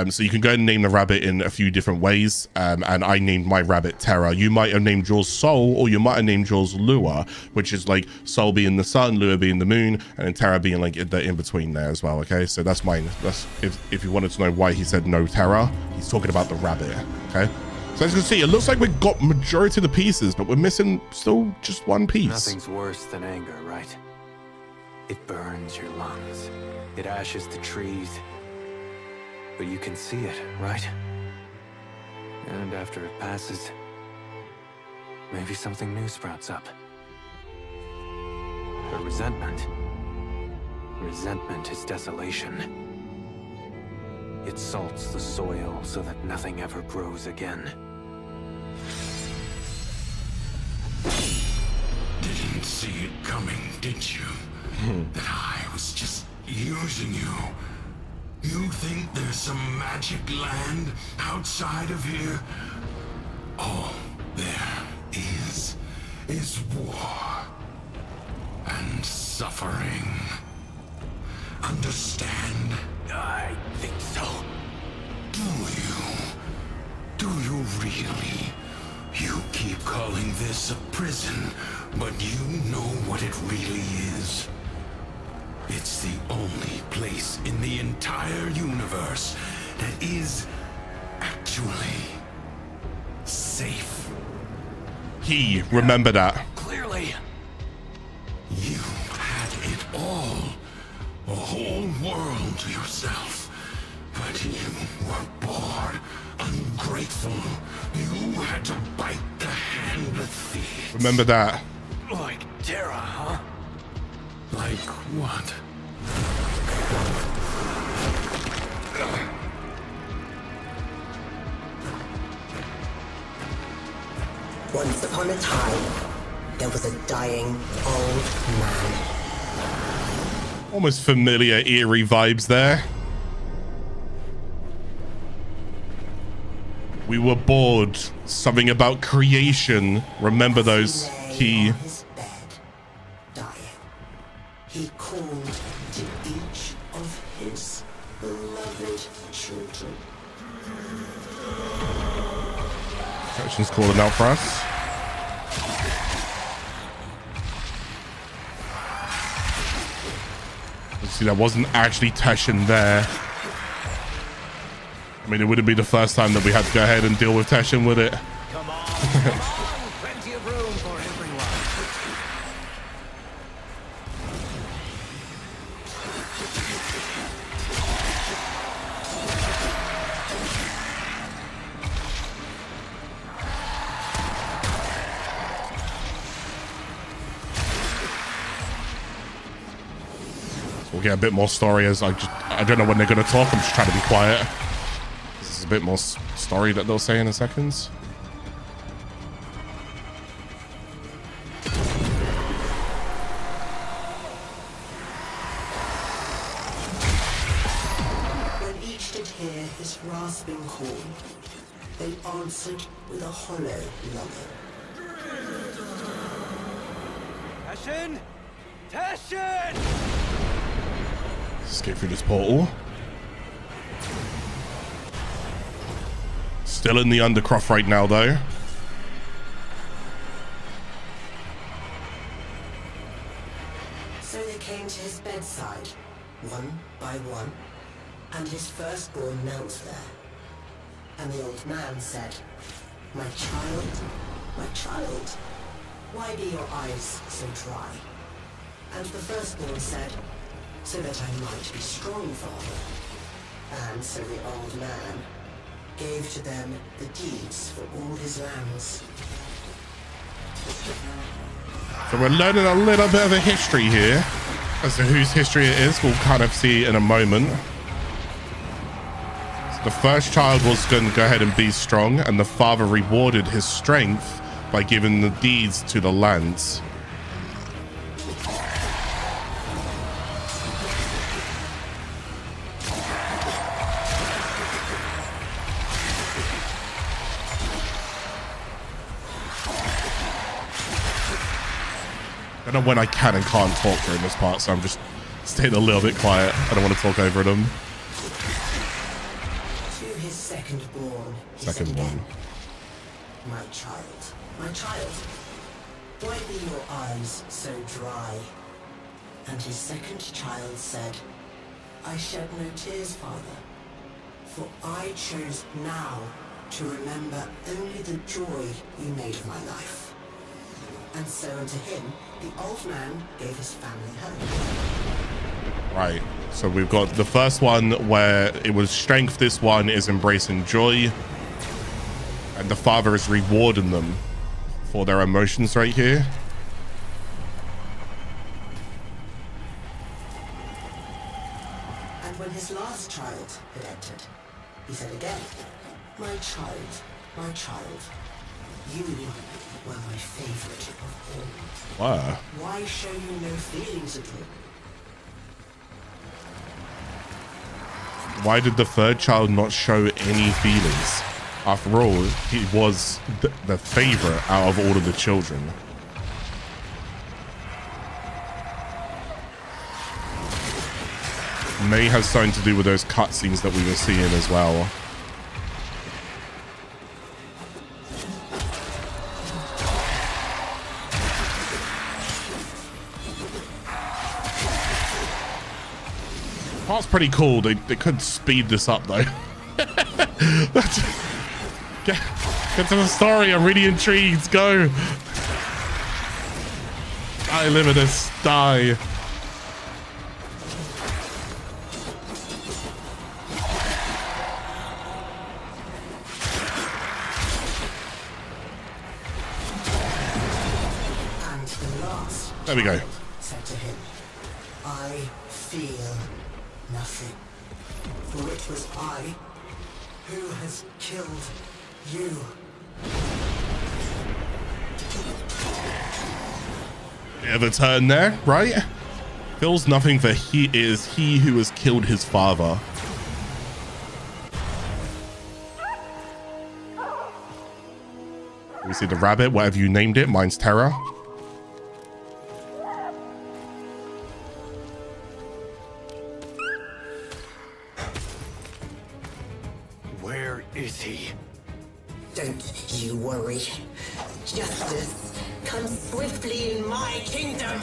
So you can go and name the rabbit in a few different ways, and I named my rabbit Terra. You might have named yours Sol, or you might have named yours Lua, which is like Sol being the sun, Lua being the moon, and then Terra being like the in-between there as well, okay? So that's mine. That's if you wanted to know why he said no Terra, he's talking about the rabbit, okay? So as you can see, it looks like we've got majority of the pieces, but we're missing still just one piece. Nothing's worse than anger, right? It burns your lungs. It ashes the trees. But you can see it, right? And after it passes, maybe something new sprouts up. But resentment is desolation. It salts the soil so that nothing ever grows again. Didn't see it coming, did you? That I was just using you. You think there's some magic land outside of here? All there is war and suffering. Understand? I think so. Do you really? You keep calling this a prison, but you know what it really is. It's the only place in the entire universe that is actually safe. Remember that. Clearly. You had it all. A whole world to yourself. But you were bored, ungrateful. You had to bite the hand that feeds. Remember that. Like Terra, huh? Like what? Once upon a time, there was a dying old man. Almost familiar, eerie vibes there. We were bored. Something about creation. Remember those key. On his bed, dying. He called to each of his beloved children. Teshin's calling out for us. See, that wasn't actually Teshin there. I mean, it wouldn't be the first time that we had to go ahead and deal with Teshin, would it? Come on, come on. Plenty of room for everyone. We'll get a bit more story as I don't know when they're going to talk. I'm just trying to be quiet. This is a bit more story that they'll say in a second. When each did hear his rasping call, they answered with a hollow longing. Teshin! Teshin! Escape through this portal. Still in the Undercroft right now, though. So they came to his bedside, one by one, and his firstborn knelt there. And the old man said, my child, why be your eyes so dry? And the firstborn said, so that I might be strong, father. And so the old man gave to them the deeds for all his lands. So we're learning a little bit of a history here. As to whose history it is, we'll kind of see in a moment. So the first child was going to go ahead and be strong, and the father rewarded his strength by giving the deeds to the lands. I don't know when I can and can't talk during this part, so I'm just staying a little bit quiet. I don't want to talk over them. To his second-born, he Second said one. again, my child, why be your eyes so dry? And his second child said, I shed no tears, father, for I chose now to remember only the joy you made of my life. And so unto him, the old man gave his family home. Right. So we've got the first one where it was strength. This one is embracing joy. And the father is rewarding them for their emotions right here. And when his last child child had entered. He said again, my child, you were my favorite of all. Wow. Why show you no feelings at all? Why did the third child not show any feelings? After all, he was the favorite out of all of the children. May have something to do with those cutscenes that we were seeing as well. Part's pretty cool. They could speed this up though. Get to the story. I'm really intrigued. Go. Die, Limitus. Die. There we go. Said to him, I feel nothing, for it was I who has killed you. Bit of a turn there, right? Feels nothing, for he is he who has killed his father. We see the rabbit, whatever you named it. Mine's Terror. Where is he? Don't you worry. Justice comes swiftly in my kingdom.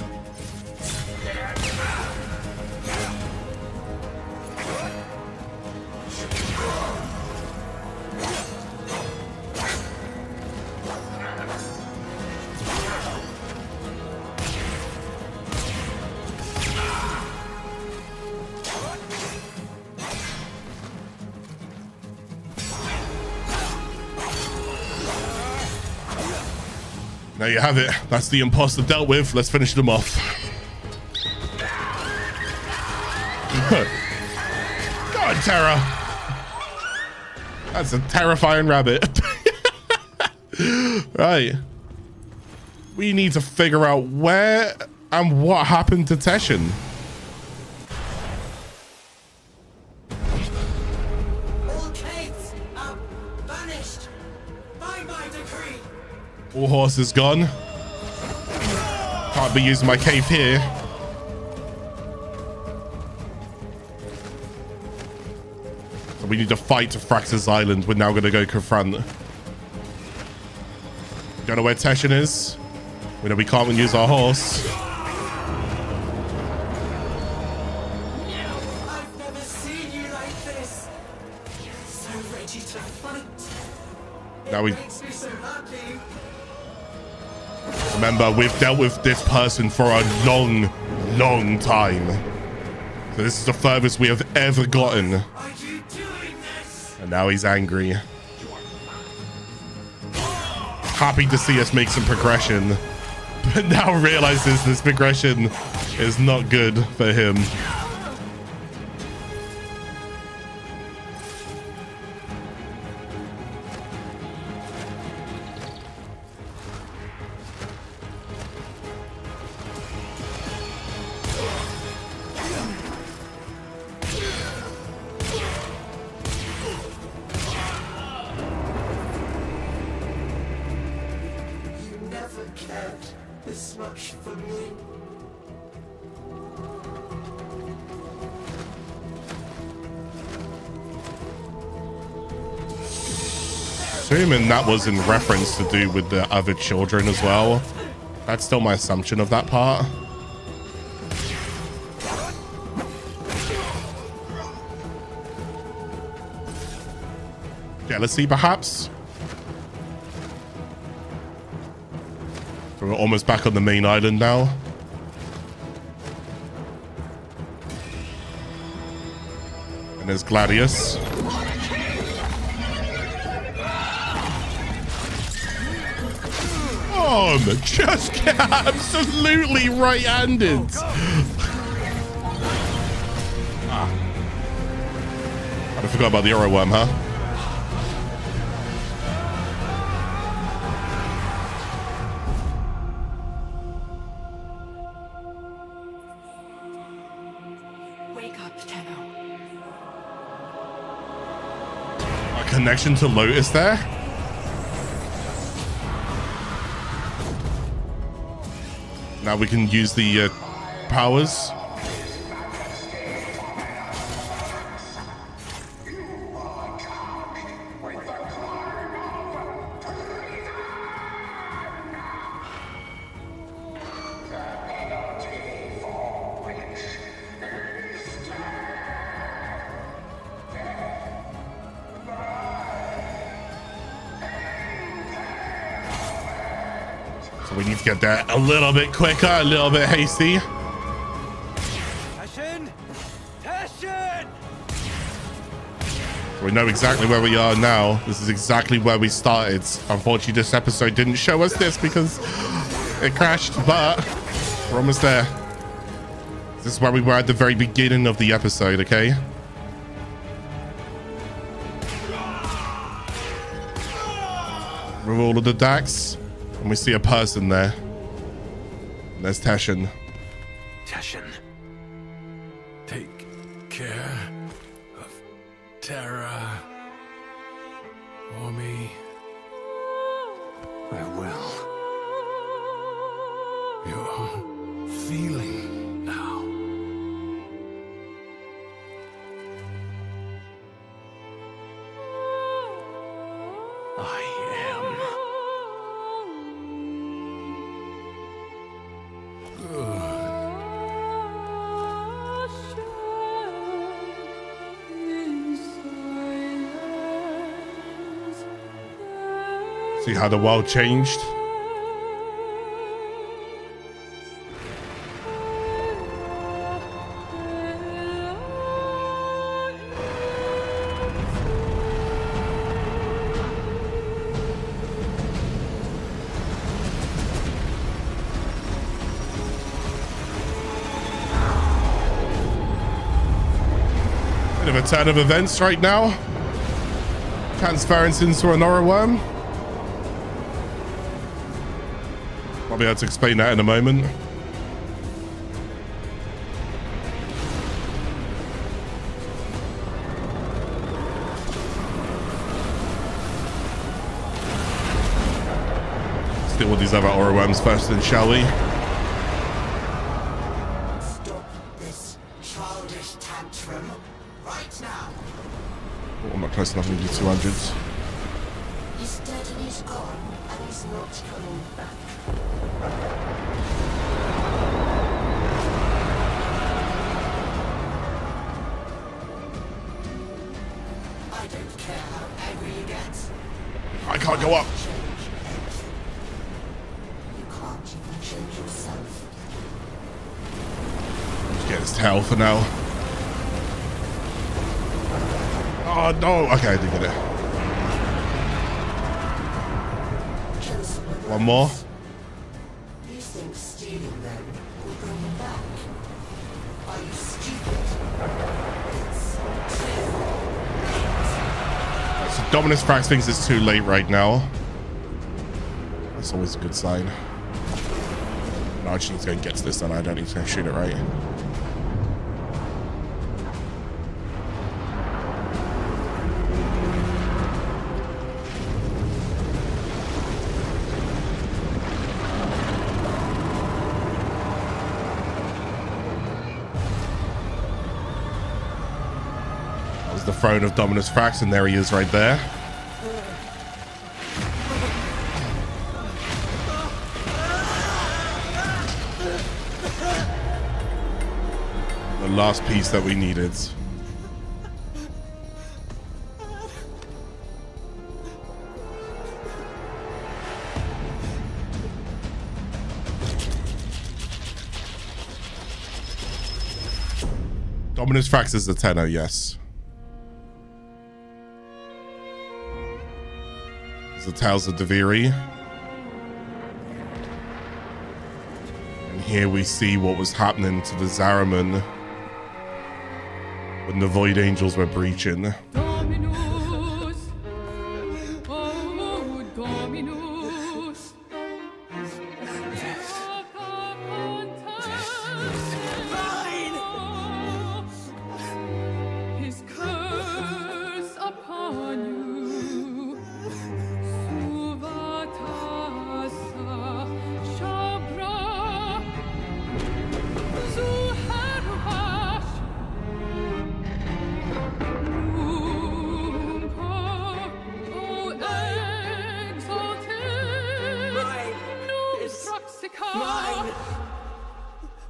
There you have it. That's the imposter dealt with. Let's finish them off. God, Terror. That's a terrifying rabbit. Right. We need to figure out where and what happened to Teshin. All caves are banished by my decree. All horses gone. Can't be using my cave here. So we need to fight to Thrax's island. We're now going to go confront. Don't know where Teshin is. We know we can't use our horse. I've never seen you like this. So ready to fight. Now we Makes me so happy. remember we've dealt with this person for a long, long time. So this is the furthest we have ever gotten. Are you doing this? And now he's angry. Happy to see us make some progression, but now realizes this progression is not good for him. You never cared this much for me. Assuming that was in reference to do with the other children as well. That's still my assumption of that part. Jealousy, perhaps? So we're almost back on the main island now. And there's Gladius. Just get absolutely right-handed. I forgot about the Orowrym, huh? Wake up, Tenno. A connection to Lotus there? Now we can use the powers. We need to get there a little bit quicker, a little bit hasty. Teshin! Teshin! So we know exactly where we are now. This is exactly where we started. Unfortunately, this episode didn't show us this because it crashed, but we're almost there. This is where we were at the very beginning of the episode, okay? With all of the Dax. And we see a person there. And there's Teshin. Teshin. Take care of Terra for me. I will. You're feeling now. I am. See how the world changed? Bit of a turn of events right now. Transference into an Orowrym. I'll be able to explain that in a moment. Let's deal with these other Orowryms first then, shall we? Stop this childish tantrum right now. Oh, I'm not close enough to do 200s. He's dead and he's gone, and he's not coming back. I don't care how angry you get. I can't go up. You can't even change yourself. Let's get his tail for now. Oh no! Okay, I did get it. One more. You think stealing them will bring them back? Are you stupid? It's too late. So Dominus Thrax thinks it's too late right now. That's always a good sign. No, I just need to go and get to this, then I don't need to shoot it right. The throne of Dominus Thrax, and there he is right there. The last piece that we needed. Dominus Thrax is the tenor, yes. The Tales of Duviri. And here we see what was happening to the Zariman When the Void Angels were breaching.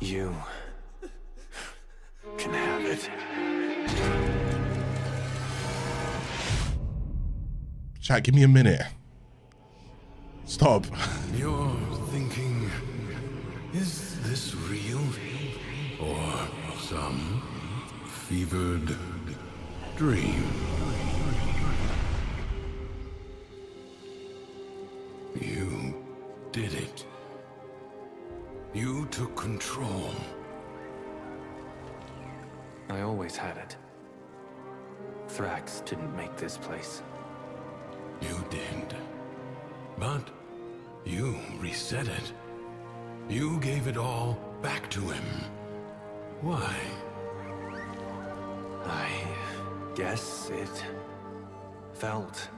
You can have it. Chat, give me a minute. Stop. You're thinking, is this real? Or some fevered dream? You did it. You took control. I always had it. Thrax didn't make this place. You did. But you reset it. You gave it all back to him. Why? I guess it felt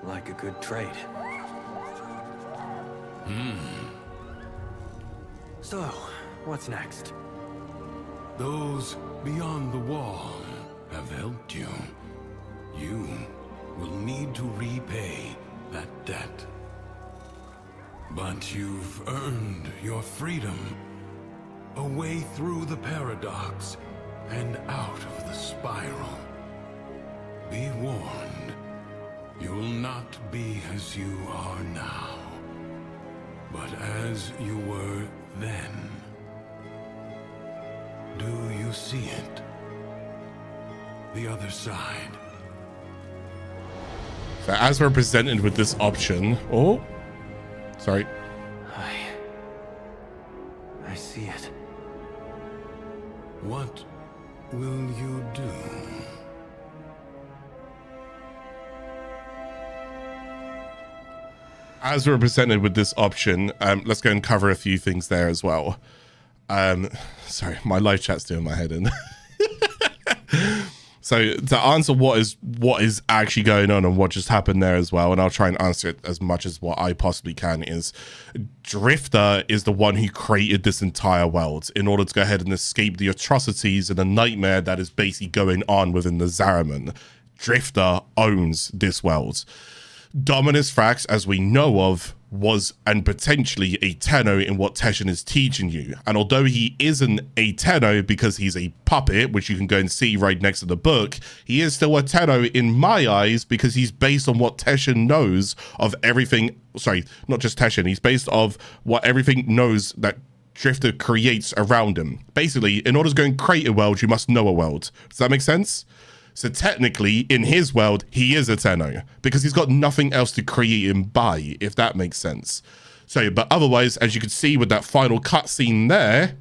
like a good trade. So, what's next? Those beyond the wall have helped you. You will need to repay that debt. But you've earned your freedom. A way through the paradox and out of the spiral. Be warned, you'll not be as you are now, but as you were then. Do you see it? The other side. So as we're presented with this option, oh, sorry. I see it. What will you do? As we're presented with this option, let's go and cover a few things there as well. Sorry, my live chat's doing my head in. So to answer what is actually going on and what just happened there as well, and I'll try and answer it as much as what I possibly can, is Drifter is the one who created this entire world in order to go ahead and escape the atrocities and the nightmare that is basically going on within the Zariman. Drifter owns this world. Dominus Thrax, as we know of, was and potentially a Tenno in what Teshin is teaching you. And although he isn't a Tenno because he's a puppet, which you can go and see right next to the book, he is still a Tenno in my eyes because he's based on what Teshin knows of everything. Sorry, not just Teshin. He's based off what everything knows that Drifter creates around him. Basically, in order to go and create a world, you must know a world. Does that make sense? So technically, in his world, he is a Tenno because he's got nothing else to create him by, if that makes sense. So, but otherwise, as you can see with that final cutscene there,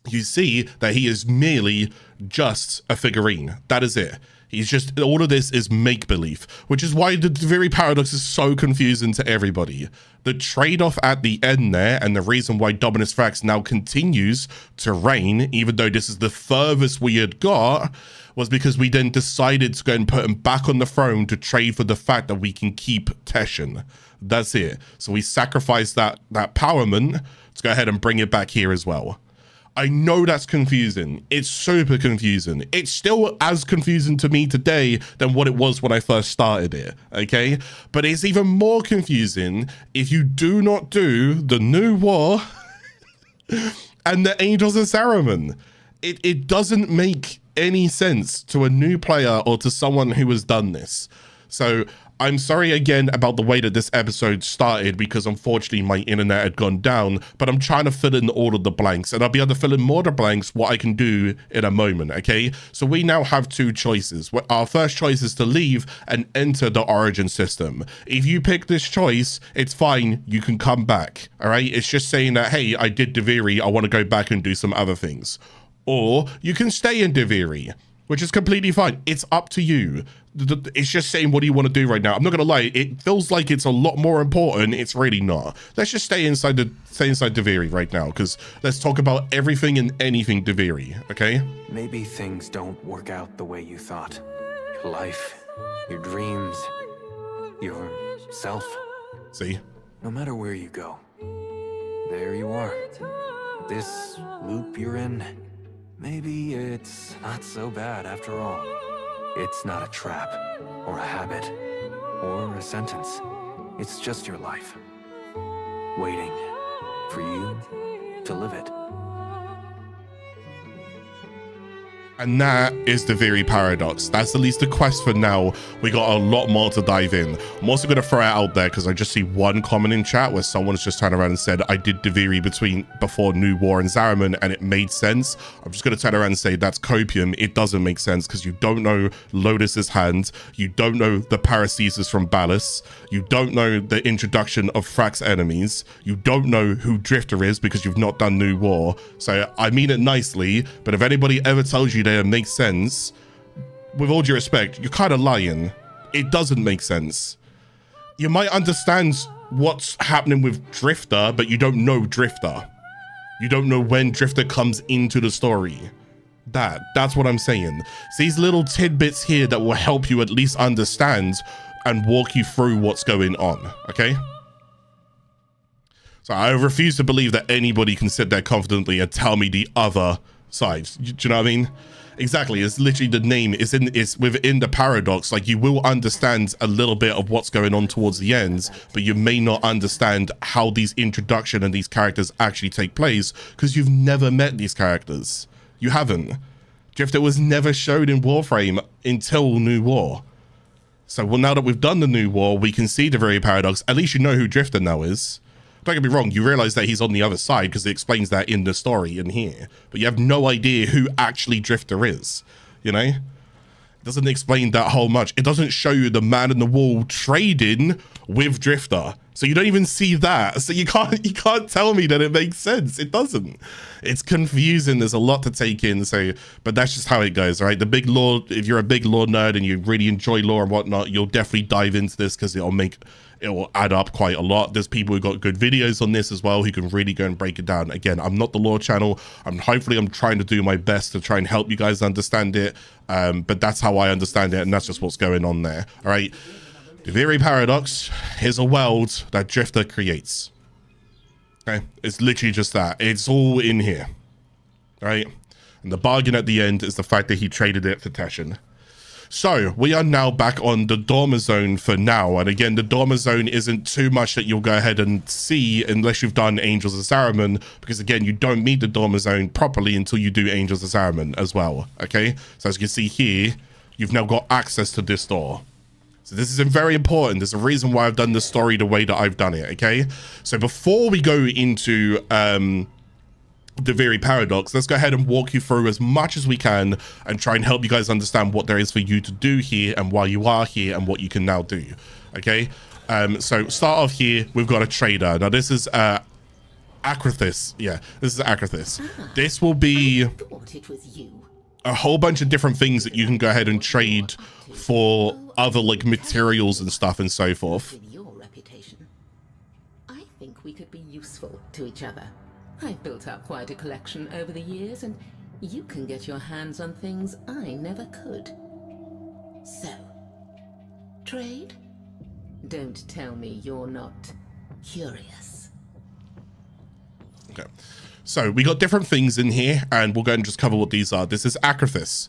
you see that he is merely just a figurine. That is it. He's just, all of this is make-believe, which is why the Duviri paradox is so confusing to everybody. The trade-off at the end there, and the reason why Dominus Thrax now continues to reign, even though this is the furthest we had got, was because we then decided to go and put him back on the throne to trade for the fact that we can keep Teshin. That's it. So we sacrificed that powerment to go ahead and bring it back here as well. I know that's confusing. It's super confusing. It's still as confusing to me today than what it was when I first started it, okay? But it's even more confusing if you do not do the new war and the Angels of Saruman. It doesn't make any sense to a new player or to someone who has done this. So I'm sorry again about the way that this episode started because unfortunately my internet had gone down, but I'm trying to fill in all of the blanks and I'll be able to fill in more of the blanks what I can do in a moment, okay? So we now have two choices. Our first choice is to leave and enter the origin system. If you pick this choice, it's fine, you can come back, all right? It's just saying that, hey, I did Duviri, I want to go back and do some other things. Or you can stay in Duviri. which is completely fine. It's up to you. It's just saying, what do you want to do right now? I'm not gonna lie, it feels like it's a lot more important. It's really not. Let's just stay inside Duviri right now, because let's talk about everything and anything Duviri, okay? Maybe things don't work out the way you thought. Your life, your dreams, yourself. See? No matter where you go, there you are. This loop you're in, maybe it's not so bad after all. It's not a trap, or a habit, or a sentence. It's just your life, waiting for you to live it. And that is the Duviri paradox. That's at least the quest for now. We got a lot more to dive in. I'm also going to throw it out there because I just see one comment in chat where someone's just turned around and said, I did Duviri before New War and Zariman and it made sense. I'm just going to turn around and say that's copium. It doesn't make sense because you don't know Lotus's hand. You don't know the paracesis from Ballas. You don't know the introduction of Thrax enemies. You don't know who Drifter is because you've not done New War. So I mean it nicely, but if anybody ever tells you that it makes sense, with all due respect, you're kind of lying. It doesn't make sense. You might understand what's happening with Drifter, but you don't know Drifter. You don't know when Drifter comes into the story. That's what I'm saying. It's these little tidbits here that will help you at least understand and walk you through what's going on, okay? So I refuse to believe that anybody can sit there confidently and tell me the other side. Do you know what I mean? Exactly. It's literally the name. It's within the paradox. Like, you will understand a little bit of what's going on towards the end, but you may not understand how these introduction and these characters actually take place because you've never met these characters. You haven't. Drifter was never showed in Warframe until New War. So, well, now that we've done the New War, we can see the very paradox. At least you know who Drifter now is. Don't get me wrong, you realize that he's on the other side because it explains that in the story in here. But you have no idea who actually Drifter is, you know? It doesn't explain that whole much. It doesn't show you the man in the wall trading with Drifter. So you don't even see that. So you can't tell me that it makes sense. It doesn't. It's confusing. There's a lot to take in. So, but that's just how it goes, right? The big lore, if you're a big lore nerd and you really enjoy lore and whatnot, you'll definitely dive into this because it will add up quite a lot. There's people who got good videos on this as well who can really go and break it down. Again, I'm not the lore channel. Hopefully I'm trying to do my best to try and help you guys understand it. But that's how I understand it, and that's just what's going on there. All right. The Duviri paradox is a world that Drifter creates. Okay, it's literally just that. It's all in here. All right. And the bargain at the end is the fact that he traded it for Teshin. So we are now back on the Dormizone for now. And again, the Dormizone isn't too much that you'll go ahead and see unless you've done Angels of Zariman, because again, you don't meet the Dormizone properly until you do Angels of Zariman as well. Okay. So as you can see here, you've now got access to this door. So this is very important. There's a reason why I've done the story the way that I've done it. Okay. So before we go into, the very paradox, let's go ahead and walk you through as much as we can and try and help you guys understand what there is for you to do here and why you are here and what you can now do. Okay, so start off here, we've got a trader. Now this is Acrithis. Yeah, this is Acrithis. This will be a whole bunch of different things that you can go ahead and trade for other like materials and stuff and so forth. Your reputation. I think we could be useful to each other. I've built up quite a collection over the years, and you can get your hands on things I never could. So, trade? Don't tell me you're not curious. Okay. So we got different things in here, and we'll go and just cover what these are. This is Acrithis,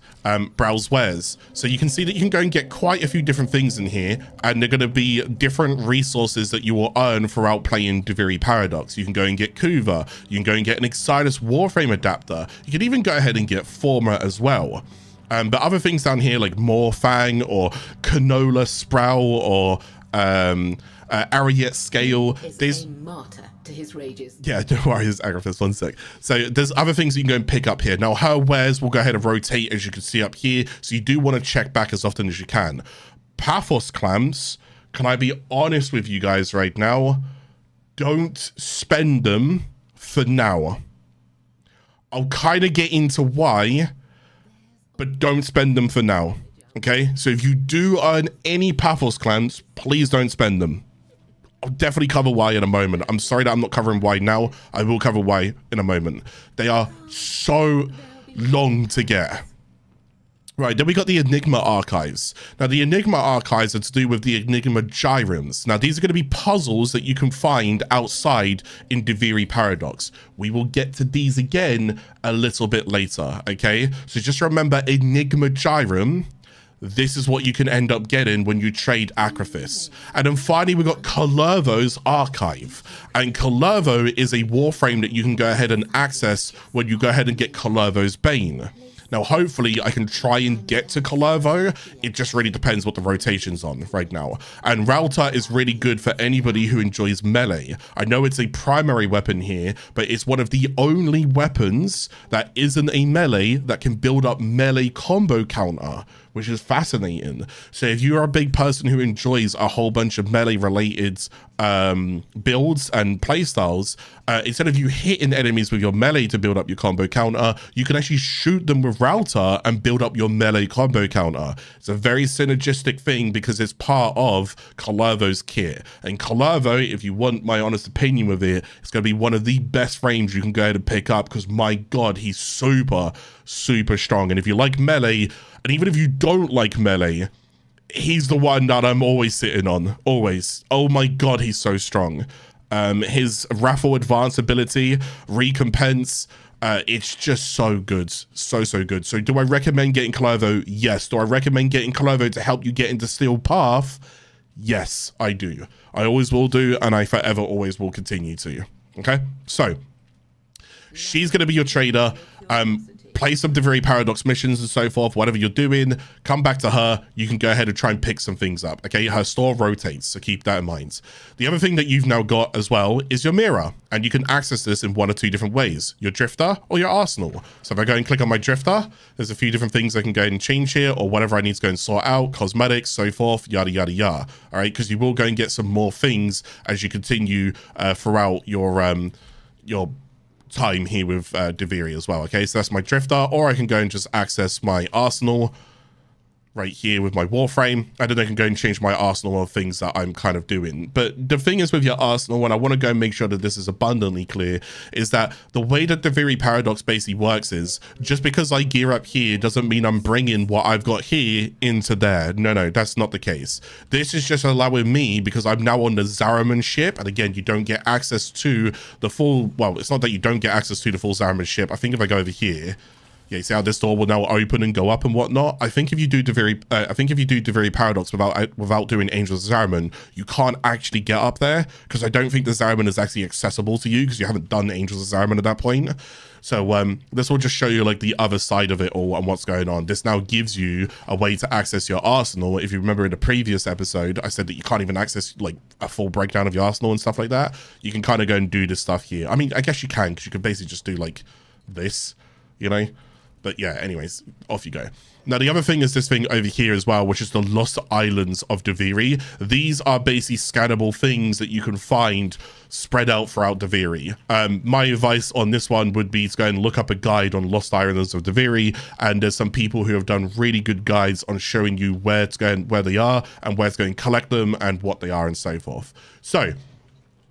browse wares. So you can see that you can go and get quite a few different things in here, and they're going to be different resources that you will earn throughout playing Duviri Paradox. You can go and get Kuva. You can go and get an Exitus Warframe adapter. You can even go ahead and get Former as well. But other things down here like Morfang or Canola Sproul or Ariet Scale. There's martyr to his rages. Yeah, don't worry, this is Acrithis, 1 sec. So there's other things you can go and pick up here. Now her wares will go ahead and rotate, as you can see up here, so you do want to check back as often as you can. Pathos clamps, can I be honest with you guys right now? Don't spend them for now. I'll kind of get into why, but don't spend them for now. Okay, so if you do earn any Pathos clans, please don't spend them. I'll definitely cover why in a moment. I'm sorry that I'm not covering why now. I will cover why in a moment. They are so long to get. Right, then we got the Enigma archives. Now, the Enigma archives are to do with the Enigma Gyroms. Now, these are going to be puzzles that you can find outside in Duviri Paradox. We will get to these again a little bit later, okay? So just remember, Enigma Gyrum, this is what you can end up getting when you trade Acrithis. And then finally, we got Kullervo's archive. And Kullervo is a Warframe that you can go ahead and access when you go ahead and get Kullervo's Bane. Now, hopefully, I can try and get to Kullervo. It just really depends what the rotation's on right now. And Rauta is really good for anybody who enjoys melee. I know it's a primary weapon here, but it's one of the only weapons that isn't a melee that can build up melee combo counter, which is fascinating. So if you're a big person who enjoys a whole bunch of melee related builds and playstyles, instead of you hitting enemies with your melee to build up your combo counter, you can actually shoot them with Rauta and build up your melee combo counter. It's a very synergistic thing because it's part of Kullervo's kit. And Kullervo, if you want my honest opinion with it, it's going to be one of the best frames you can go ahead and pick up because my god, he's super strong. And if you like melee, and even if you don't like melee, he's the one that I'm always sitting on. Always. Oh my god, he's so strong. His Raffle Advance ability, Recompense, it's just so good. So good. So do I recommend getting Kullervo? Yes. Do I recommend getting Kullervo to help you get into Steel Path? Yes, I do. I always will do, and I forever always will continue to. Okay? So, she's going to be your trader. Play some Duviri Paradox missions and so forth, whatever you're doing, come back to her. You can go ahead and try and pick some things up. Okay, her store rotates, so keep that in mind. The other thing that you've now got as well is your mirror, and you can access this in one or two different ways, your drifter or your arsenal. So if I go and click on my drifter, there's a few different things I can go and change here, or whatever I need to go and sort out, cosmetics, so forth, yada yada yada. All right, because you will go and get some more things as you continue throughout your time here with Duviri as well. Okay, so that's my drifter, or I can go and just access my arsenal right here with my Warframe, and then I can go and change my arsenal of things that I'm kind of doing. But the thing is with your arsenal, and I want to go and make sure that this is abundantly clear, is that the way that Duviri Paradox basically works is, just because I gear up here doesn't mean I'm bringing what I've got here into there. No, that's not the case. This is just allowing me, because I'm now on the Zariman ship, and again, you don't get access to the full, well, it's not that you don't get access to the full Zariman ship. I think if I go over here, yeah, you see how this door will now open and go up and whatnot. I think if you do Duviri Paradox without doing Angels of Zariman, you can't actually get up there, because I don't think the Zariman is actually accessible to you because you haven't done Angels of Zariman at that point. So this will just show you like the other side of it all and what's going on. This now gives you a way to access your arsenal. If you remember in the previous episode, I said that you can't even access like a full breakdown of your arsenal and stuff like that. You can kind of go and do this stuff here. I mean, I guess you can, because you could basically just do like this, you know? But yeah, anyways, off you go. Now, the other thing is this thing over here as well, which is the Lost Islands of Duviri. These are basically scannable things that you can find spread out throughout Duviri. My advice on this one would be to go and look up a guide on Lost Islands of Duviri, and there's some people who have done really good guides on showing you where to go and where they are, and where to go and collect them, and what they are, and so forth. So,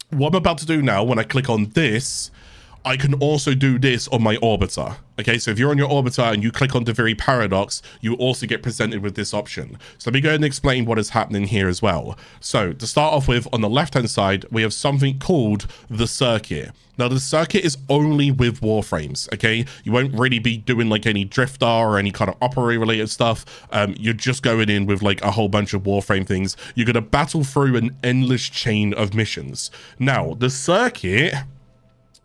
what I'm about to do now, when I click on this, I can also do this on my Orbiter. Okay, so if you're on your Orbiter and you click on Duviri Paradox, you also get presented with this option. So let me go ahead and explain what is happening here as well. So to start off with, on the left-hand side, we have something called the Circuit. Now, the Circuit is only with Warframes, okay? You won't really be doing like any Drifter or any kind of opera-related stuff. You're just going in with like a whole bunch of Warframe things. You're going to battle through an endless chain of missions. Now, the Circuit,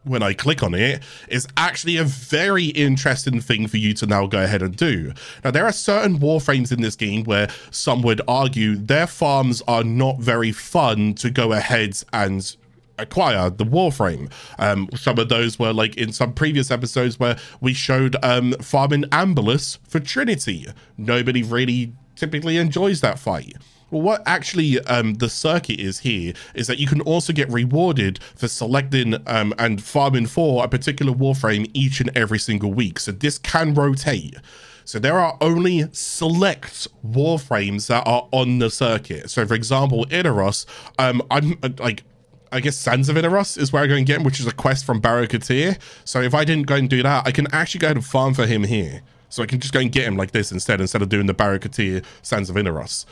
when I click on it, is actually a very interesting thing for you to now go ahead and do. Now, there are certain Warframes in this game where some would argue their farms are not very fun to go ahead and acquire the Warframe. Some of those were like in some previous episodes where we showed farming Ambulus for Trinity. Nobody really typically enjoys that fight. Well, what actually the Circuit is here is that you can also get rewarded for selecting and farming for a particular Warframe each and every single week. So this can rotate. So there are only select Warframes that are on the circuit. So for example, Eris, I'm like, I guess Sands of Eris is where I go and get him, which is a quest from Barakatir. So if I didn't go and do that, I can actually go ahead and farm for him here. So I can just go and get him like this instead of doing the Barakatir Sands of Eris.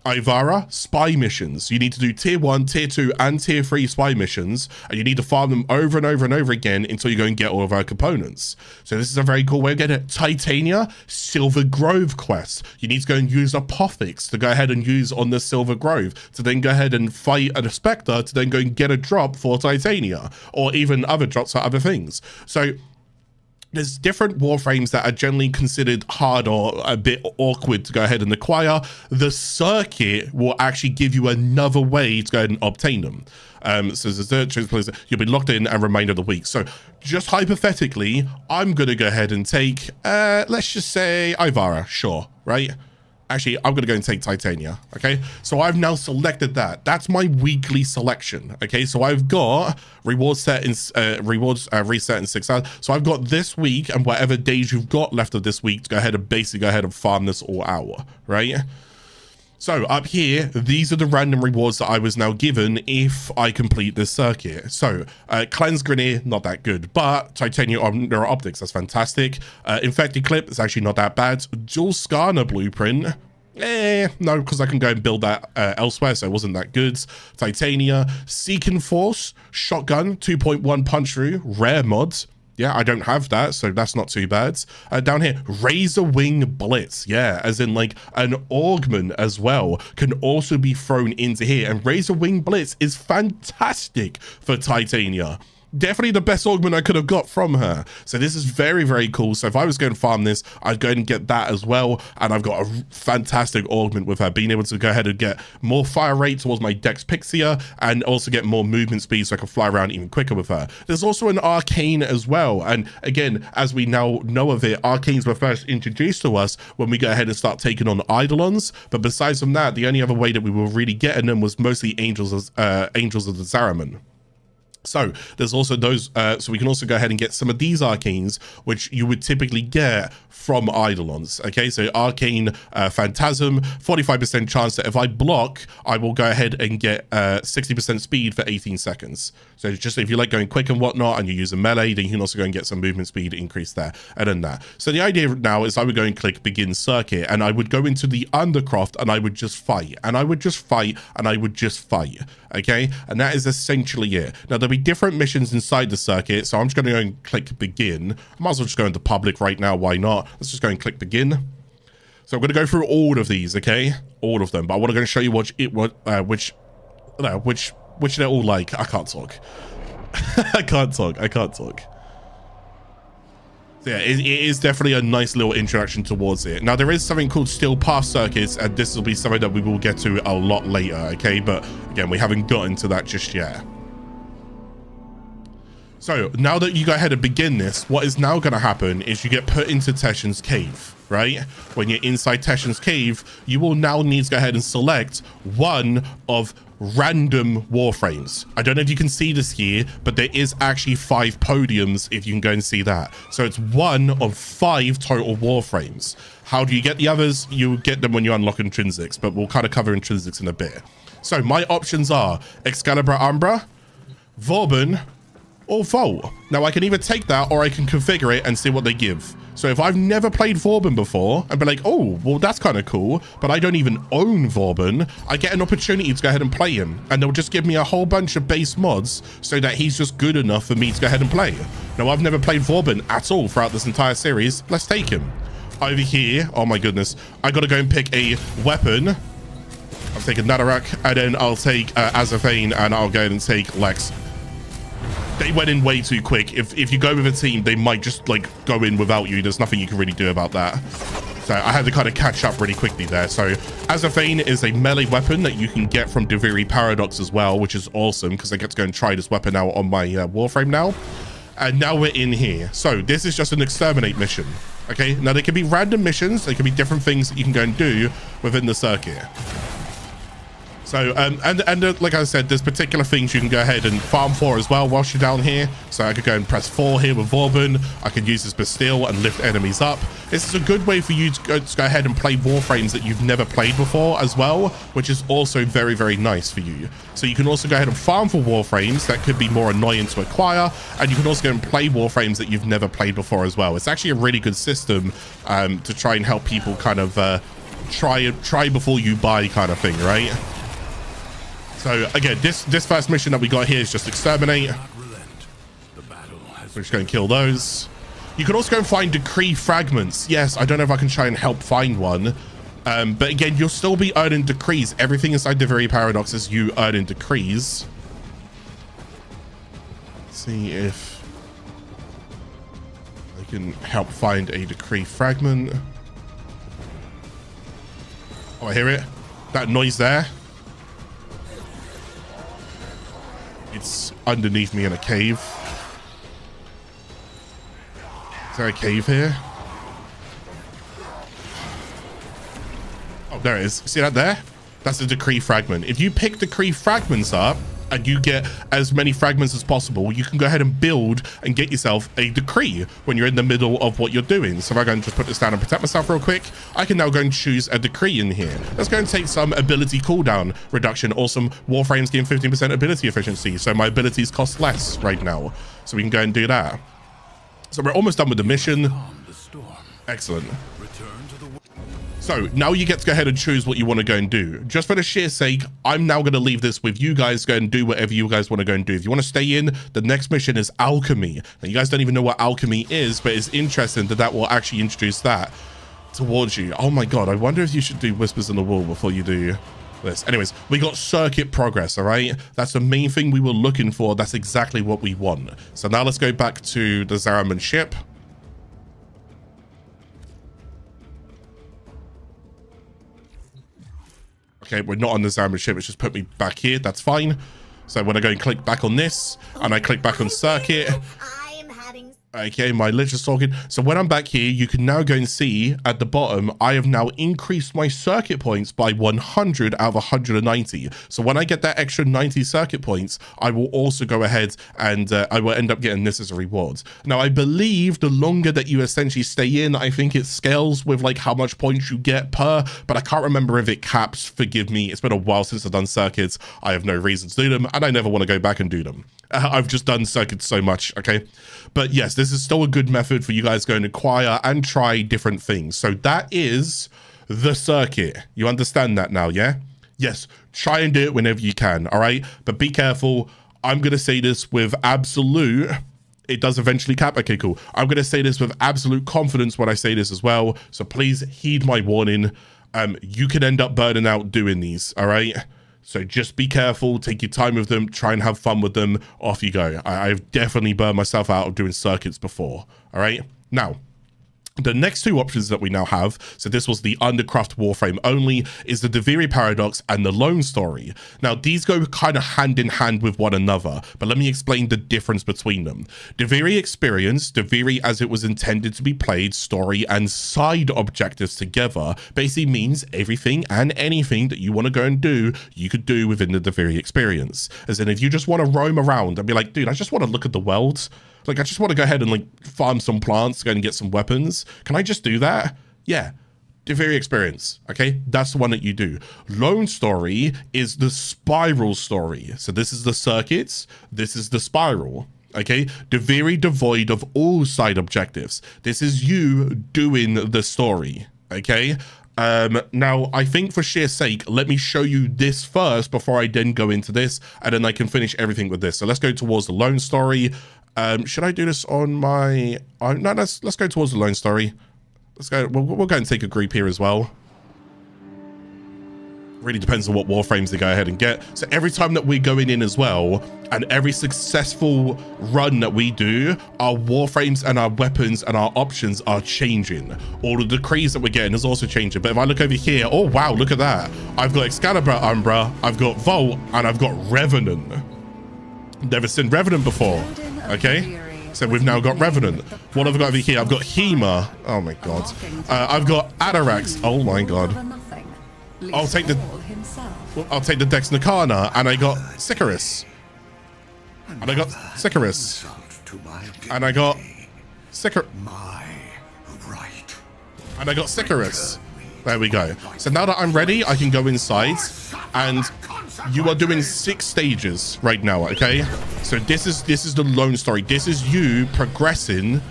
Ivara, spy missions. You need to do tier 1, tier 2, and tier 3 spy missions, and you need to farm them over and over and over again until you go and get all of our components. So this is a very cool way of getting it. Titania, Silver Grove quest. You need to go and use a Pathos to go ahead and use on the Silver Grove, to then go ahead and fight a Spectre, to then go and get a drop for Titania, or even other drops for other things. So there's different Warframes that are generally considered hard or a bit awkward to go ahead and acquire. The circuit will actually give you another way to go ahead and obtain them. So you'll be locked in and remainder of the week. So just hypothetically, I'm going to go ahead and take, let's just say Ivara, sure, right? Actually, I'm going to go and take Titania, okay? So I've now selected that. That's my weekly selection, okay? So I've got rewards set in, reset in 6 hours. So I've got this week and whatever days you've got left of this week to go ahead and basically go ahead and farm this all out, right? So up here, these are the random rewards that I was now given if I complete this circuit. So Cleanse Grenade, not that good, but Titanium Neural Optics, that's fantastic. Infected Clip is actually not that bad. Dual Skarner Blueprint, no, because I can go and build that elsewhere, so it wasn't that good. Titania, Seeking Force, Shotgun, 2.1 punch through, rare mods. Yeah, I don't have that, so that's not too bad. Down here, Razor Wing Blitz. Yeah, as in like an augment as well can also be thrown into here. And Razor Wing Blitz is fantastic for Titania. Definitely the best augment I could have got from her. So this is very, very cool. So if I was going to farm this, I'd go ahead and get that as well. And I've got a fantastic augment with her, being able to go ahead and get more fire rate towards my Dex Pixia and also get more movement speed so I can fly around even quicker with her. There's also an Arcane as well. And again, as we now know of it, Arcanes were first introduced to us when we go ahead and start taking on Eidolons. But besides from that, the only other way that we were really getting them was mostly Angels of the Zariman. So there's also those, so we can also go ahead and get some of these Arcanes, which you would typically get from Eidolons. Okay, so Arcane Phantasm, 45% chance that if I block, I will go ahead and get 60% speed for 18 seconds. So just if you like going quick and whatnot and you use a melee, then you can also go and get some movement speed increase there, and then that. So the idea now is I would go and click Begin Circuit, and I would go into the Undercroft, and I would just fight, and I would just fight, and I would just fight. Okay, and that is essentially it. Now there'll be different missions inside the circuit, so I'm just going to go and click Begin. I might as well just go into public right now, why not? Let's just go and click Begin. So I'm going to go through all of these, okay, all of them, but I want to go and show you which they're all like. I can't talk. I can't talk. So yeah, it is definitely a nice little introduction towards it. Now there is something called Steel Path Circuits, and this will be something that we will get to a lot later, okay? But again, we haven't gotten to that just yet. So now that you go ahead and begin this, what is now going to happen is you get put into Teshin's cave, right? When you're inside Teshin's cave, you will now need to go ahead and select one of random Warframes. I don't know if you can see this here, but there is actually 5 podiums if you can go and see that. So it's 1 of 5 total Warframes. How do you get the others? You get them when you unlock Intrinsics, but we'll kind of cover Intrinsics in a bit. So my options are Excalibur Umbra, Vauban, or Volt. Now I can either take that or I can configure it and see what they give. So if I've never played Vauban before, I'd be like, oh, well, that's kind of cool, but I don't even own Vauban, I get an opportunity to go ahead and play him, and they'll just give me a whole bunch of base mods so that he's just good enough for me to go ahead and play. Now, I've never played Vauban at all throughout this entire series. Let's take him. Over here, oh my goodness, I got to go and pick a weapon. I'll take a Nadarak, and then I'll take Azafane, and I'll go and take Lex. They went in way too quick. If you go with a team, they might just like go in without you. There's nothing you can really do about that. So I had to kind of catch up really quickly there. So Azafane is a melee weapon that you can get from Duviri Paradox as well, which is awesome because I get to go and try this weapon out on my Warframe now. And now we're in here. So this is just an exterminate mission. Okay, now they can be random missions. They can be different things that you can go and do within the circuit. So, and like I said, there's particular things you can go ahead and farm for as well whilst you're down here. So I could go and press 4 here with Vauban. I could use this Bastille and lift enemies up. This is a good way for you to go ahead and play Warframes that you've never played before as well, which is also very, very nice for you. So you can also go ahead and farm for Warframes that could be more annoying to acquire. And you can also go and play Warframes that you've never played before as well. It's actually a really good system to try and help people kind of try before you buy kind of thing, right? So again, this first mission that we got here is just exterminate. We're just going to kill those. You can also go and find decree fragments. Yes, I don't know if I can try and help find one. But again, you'll still be earning decrees. Everything inside Duviri Paradox is you earning decrees. Let's see if I can help find a decree fragment. Oh, I hear it. That noise there. It's underneath me in a cave. Is there a cave here? Oh, there it is. See that there? That's the decree fragment. If you pick decree fragments up and you get as many fragments as possible, you can go ahead and build and get yourself a decree when you're in the middle of what you're doing. So if I go and just put this down and protect myself real quick, I can now go and choose a decree in here. Let's go and take some ability cooldown reduction or some Warframes gain 15% ability efficiency. So my abilities cost less right now. So we can go and do that. So we're almost done with the mission. Excellent. So now you get to go ahead and choose what you want to go and do. Just for the sheer sake, I'm now going to leave this with you guys. Go and do whatever you guys want to go and do. If you want to stay in, the next mission is alchemy. And you guys don't even know what alchemy is, but it's interesting that that will actually introduce that towards you. Oh my God, I wonder if you should do Whispers in the Wall before you do this. Anyways, we got circuit progress, all right? That's the main thing we were looking for. That's exactly what we want. So now let's go back to the Zariman ship. Okay, we're not on the Zariman ship. It's just put me back here. That's fine. So when I go and click back on this and I click back on circuit, okay, my lich is talking. So when I'm back here, you can now go and see at the bottom, I have now increased my circuit points by 100 out of 190. So when I get that extra 90 circuit points, I will also go ahead and I will end up getting this as a reward. Now, I believe the longer that you essentially stay in, I think it scales with like how much points you get per, but I can't remember if it caps. Forgive me. It's been a while since I've done circuits. I have no reason to do them and I never want to go back and do them. I've just done circuits so much, okay? But yes, this is still a good method for you guys going to acquire and try different things. So that is the circuit. You understand that now, yeah? Yes, try and do it whenever you can, all right? But be careful. I'm going to say this with absolute... It does eventually cap. Okay, cool. I'm going to say this with absolute confidence when I say this as well. So please heed my warning. You can end up burning out doing these, all right? So just be careful, take your time with them, try and have fun with them, off you go. I've definitely burned myself out of doing circuits before, all right? Now, the next two options that we now have, so this was the Undercraft Warframe only, is the Duviri Paradox and the Lone Story. Now, these go kind of hand in hand with one another, but let me explain the difference between them. Duviri Experience, Duviri as it was intended to be played, story and side objectives together, basically means everything and anything that you want to go and do, you could do within the Duviri Experience. As in, if you just want to roam around and be like, dude, I just want to look at the world. Like, I just want to go ahead and, like, farm some plants, go and get some weapons. Can I just do that? Yeah. Duviri Experience, okay? That's the one that you do. Lone Story is the spiral story. So this is the circuits. This is the spiral, okay? Duviri devoid of all side objectives. This is you doing the story, okay? Now, I think for sheer sake, let me show you this first before I then go into this, and then I can finish everything with this. So let's go towards the Lone Story. Should I do this on my... no, let's go towards the Lone Story. Let's go. We'll go and take a group here as well. Really depends on what Warframes they go ahead and get. So every time that we're going in as well, and every successful run that we do, our Warframes and our weapons and our options are changing. All the decrees that we're getting is also changing. But if I look over here, oh wow, look at that. I've got Excalibur Umbra, I've got Volt, and I've got Revenant. Never seen Revenant before. Okay, so we've now got Revenant. What have I got over here? I've got Hema. Oh my god. I've got Adarax. Oh my god. I'll take the... I'll take the Dex Nakana, and I got Sikaris. And I got Sikaris. And I got Sikaris. And I got Sikaris. There we go. So now that I'm ready, I can go inside. And you are doing 6 stages right now, okay? So this is the lone story. This is you progressing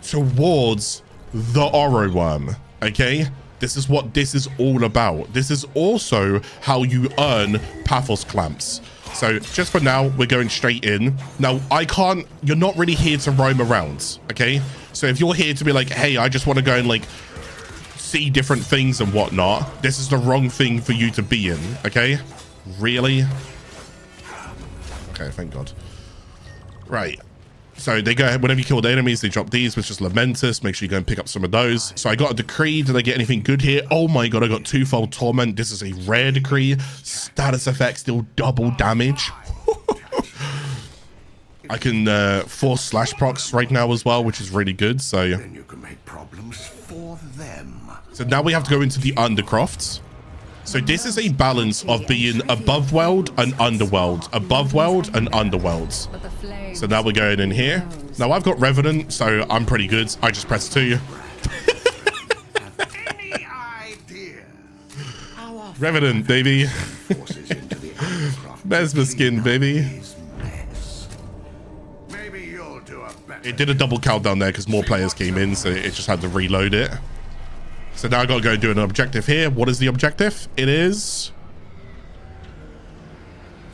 towards the Orowrym, okay? This is what this is all about. This is also how you earn Pathos clamps. So just for now, we're going straight in. Now, you're not really here to roam around, okay? So if you're here to be like, hey, I just want to go and like see different things and whatnot, this is the wrong thing for you to be in, okay? Really? Okay, thank God. Right. So they go ahead, whenever you kill the enemies, they drop these, which is Lamentus. Make sure you go and pick up some of those. So I got a decree. Did I get anything good here? Oh my God, I got twofold torment. This is a rare decree. Status effects deal double damage. I can force slash procs right now as well, which is really good. So then you can make problems for them. So now we have to go into the Undercrofts. So this is a balance of being above world and underworld, above world and underworlds. So now we're going in here. Now I've got Revenant, so I'm pretty good. I just press 2. Revenant, baby. Mesmer skin, baby. It did a double countdown there because more players came in, so it just had to reload it. So now I gotta go do an objective here. What is the objective? It is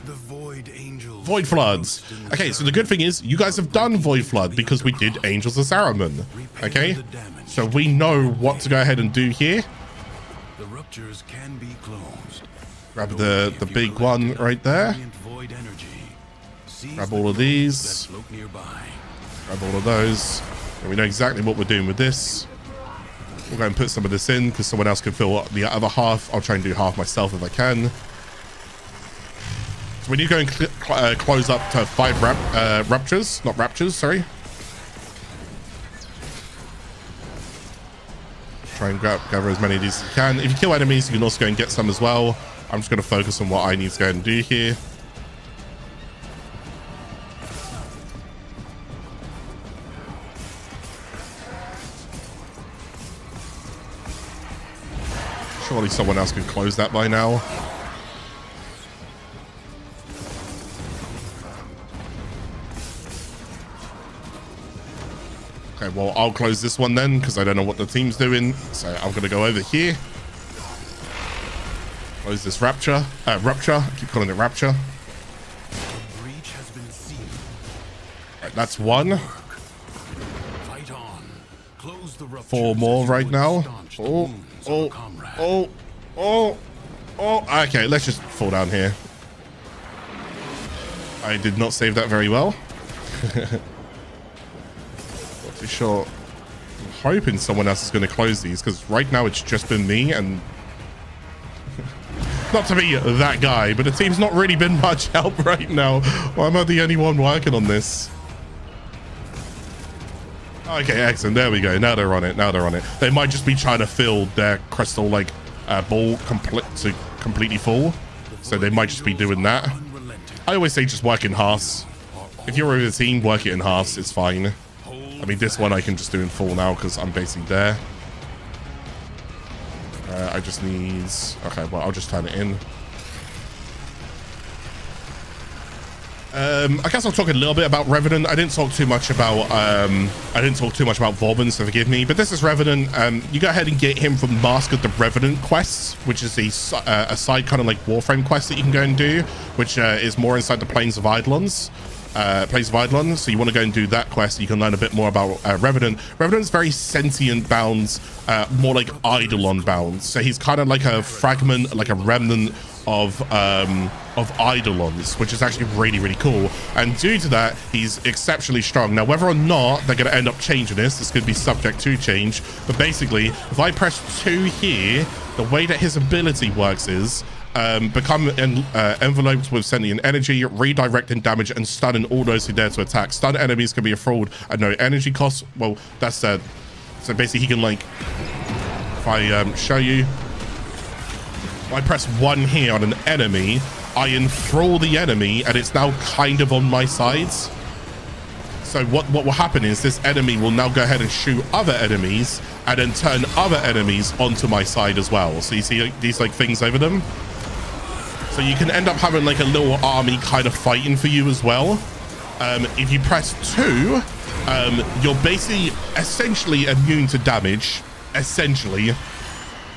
the Void Floods. Okay, so the good thing is you guys have done Void Flood because we did Angels of Saruman. Okay, so we know what to go ahead and do here. The ruptures can be closed. Grab the big one right there. Grab all of these. Grab all of those. And we know exactly what we're doing with this. We'll go and put some of this in because someone else can fill the other half. I'll try and do half myself if I can. So we need to go and close up to 5 ruptures, not raptures, sorry. Try and gather as many of these as you can. If you kill enemies, you can also go and get some as well. I'm just going to focus on what I need to go and do here. Surely someone else can close that by now. Okay, well, I'll close this one then because I don't know what the team's doing. So I'm going to go over here. Close this rupture. I keep calling it rapture. Right, that's 1. 4 more right now. Oh. Okay, let's just fall down here. I did not save that very well. Not too sure. I'm hoping someone else is going to close these because right now it's just been me and not to be that guy, but the team's not really been much help right now. Why am I the only one working on this? Okay, excellent. There we go. Now they're on it. They might just be trying to fill their crystal like ball completely full. So they might just be doing that. I always say just work in halves. If you're with a team, work it in halves. It's fine. I mean, this one I can just do in full now because I'm basically there. I just need... Okay, well, I'll just turn it in. I guess I'll talk a little bit about Revenant. I didn't talk too much about Vorben, so forgive me. But this is Revenant. You go ahead and get him from Mask of the Revenant quests, which is a side kind of like Warframe quest that you can go and do, which is more inside the Plains of Eidolons. So you want to go and do that quest. You can learn a bit more about Revenant. Revenant's very sentient bounds, more like Eidolon bounds. So he's kind of like a fragment, like a remnant of Eidolons, which is actually really, really cool. And due to that, he's exceptionally strong. Now, whether or not they're going to end up changing this could be subject to change. But basically, if I press 2 here, the way that his ability works is become enveloped with sentient energy, redirecting damage and stunning all those who dare to attack. Stun enemies can be a fraud at no energy cost. Well, that's so basically he can, like, if I show you, I press 1 here on an enemy, I enthrall the enemy, and it's now kind of on my sides. So what will happen is this enemy will now go ahead and shoot other enemies and then turn other enemies onto my side as well. So you see like, these like things over them. So you can end up having like a little army kind of fighting for you as well. If you press 2, you're basically essentially immune to damage, essentially.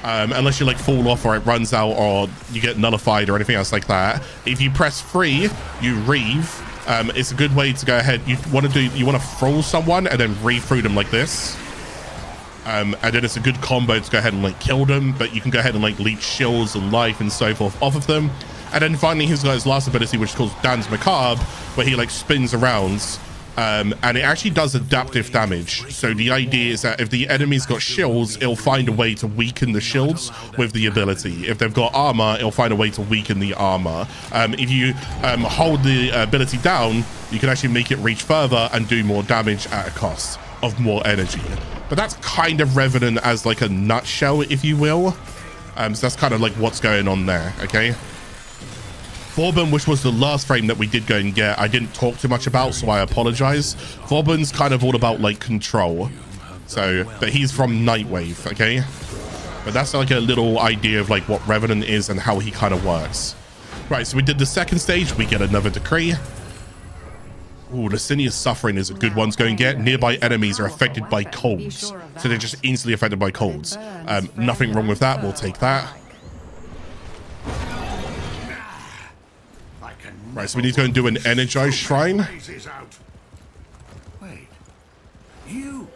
Unless you like fall off or it runs out or you get nullified or anything else like that. If you press 3, you reave. It's a good way to go ahead. You want to thrall someone and then reave through them like this. And then it's a good combo to go ahead and like kill them, but you can go ahead and like leech shields and life and so forth off of them. And then finally he's got his last ability, which is called Dan's Macabre, where he like spins around. And it actually does adaptive damage. So the idea is that if the enemy's got shields, it'll find a way to weaken the shields with the ability. If they've got armor, it'll find a way to weaken the armor. If you hold the ability down, you can actually make it reach further and do more damage at a cost of more energy. But that's kind of Revenant as like a nutshell, if you will. So that's kind of like what's going on there, okay? Vauban, which was the last frame that we did go and get, I didn't talk too much about, so I apologize. Vauban's kind of all about like control. So, but he's from Nightwave, okay? But that's like a little idea of like what Revenant is and how he kind of works. Right, so we did the second stage, we get another decree. Ooh, Licinia's Suffering is a good one to go and get. Nearby enemies are affected by colds, so they're just instantly affected by colds. Nothing wrong with that, we'll take that. Right, so we need to go and do an Energized Shrine. Wait, you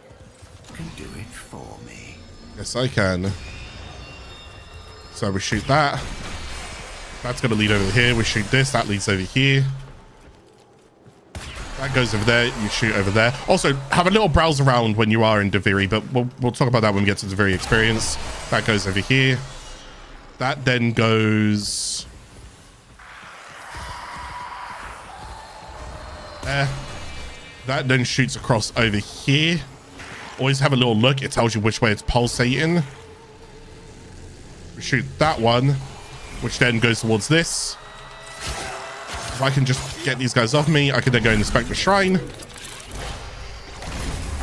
can do it for me. Yes, I can. So we shoot that. That's going to lead over here. We shoot this. That leads over here. That goes over there. You shoot over there. Also, have a little browse around when you are in Duviri, but we'll talk about that when we get to Duviri Experience. That goes over here. That then goes... there. That then shoots across over here. Always have a little look. It tells you which way it's pulsating. We shoot that one, which then goes towards this. If I can just get these guys off me, I can then go and inspect the shrine.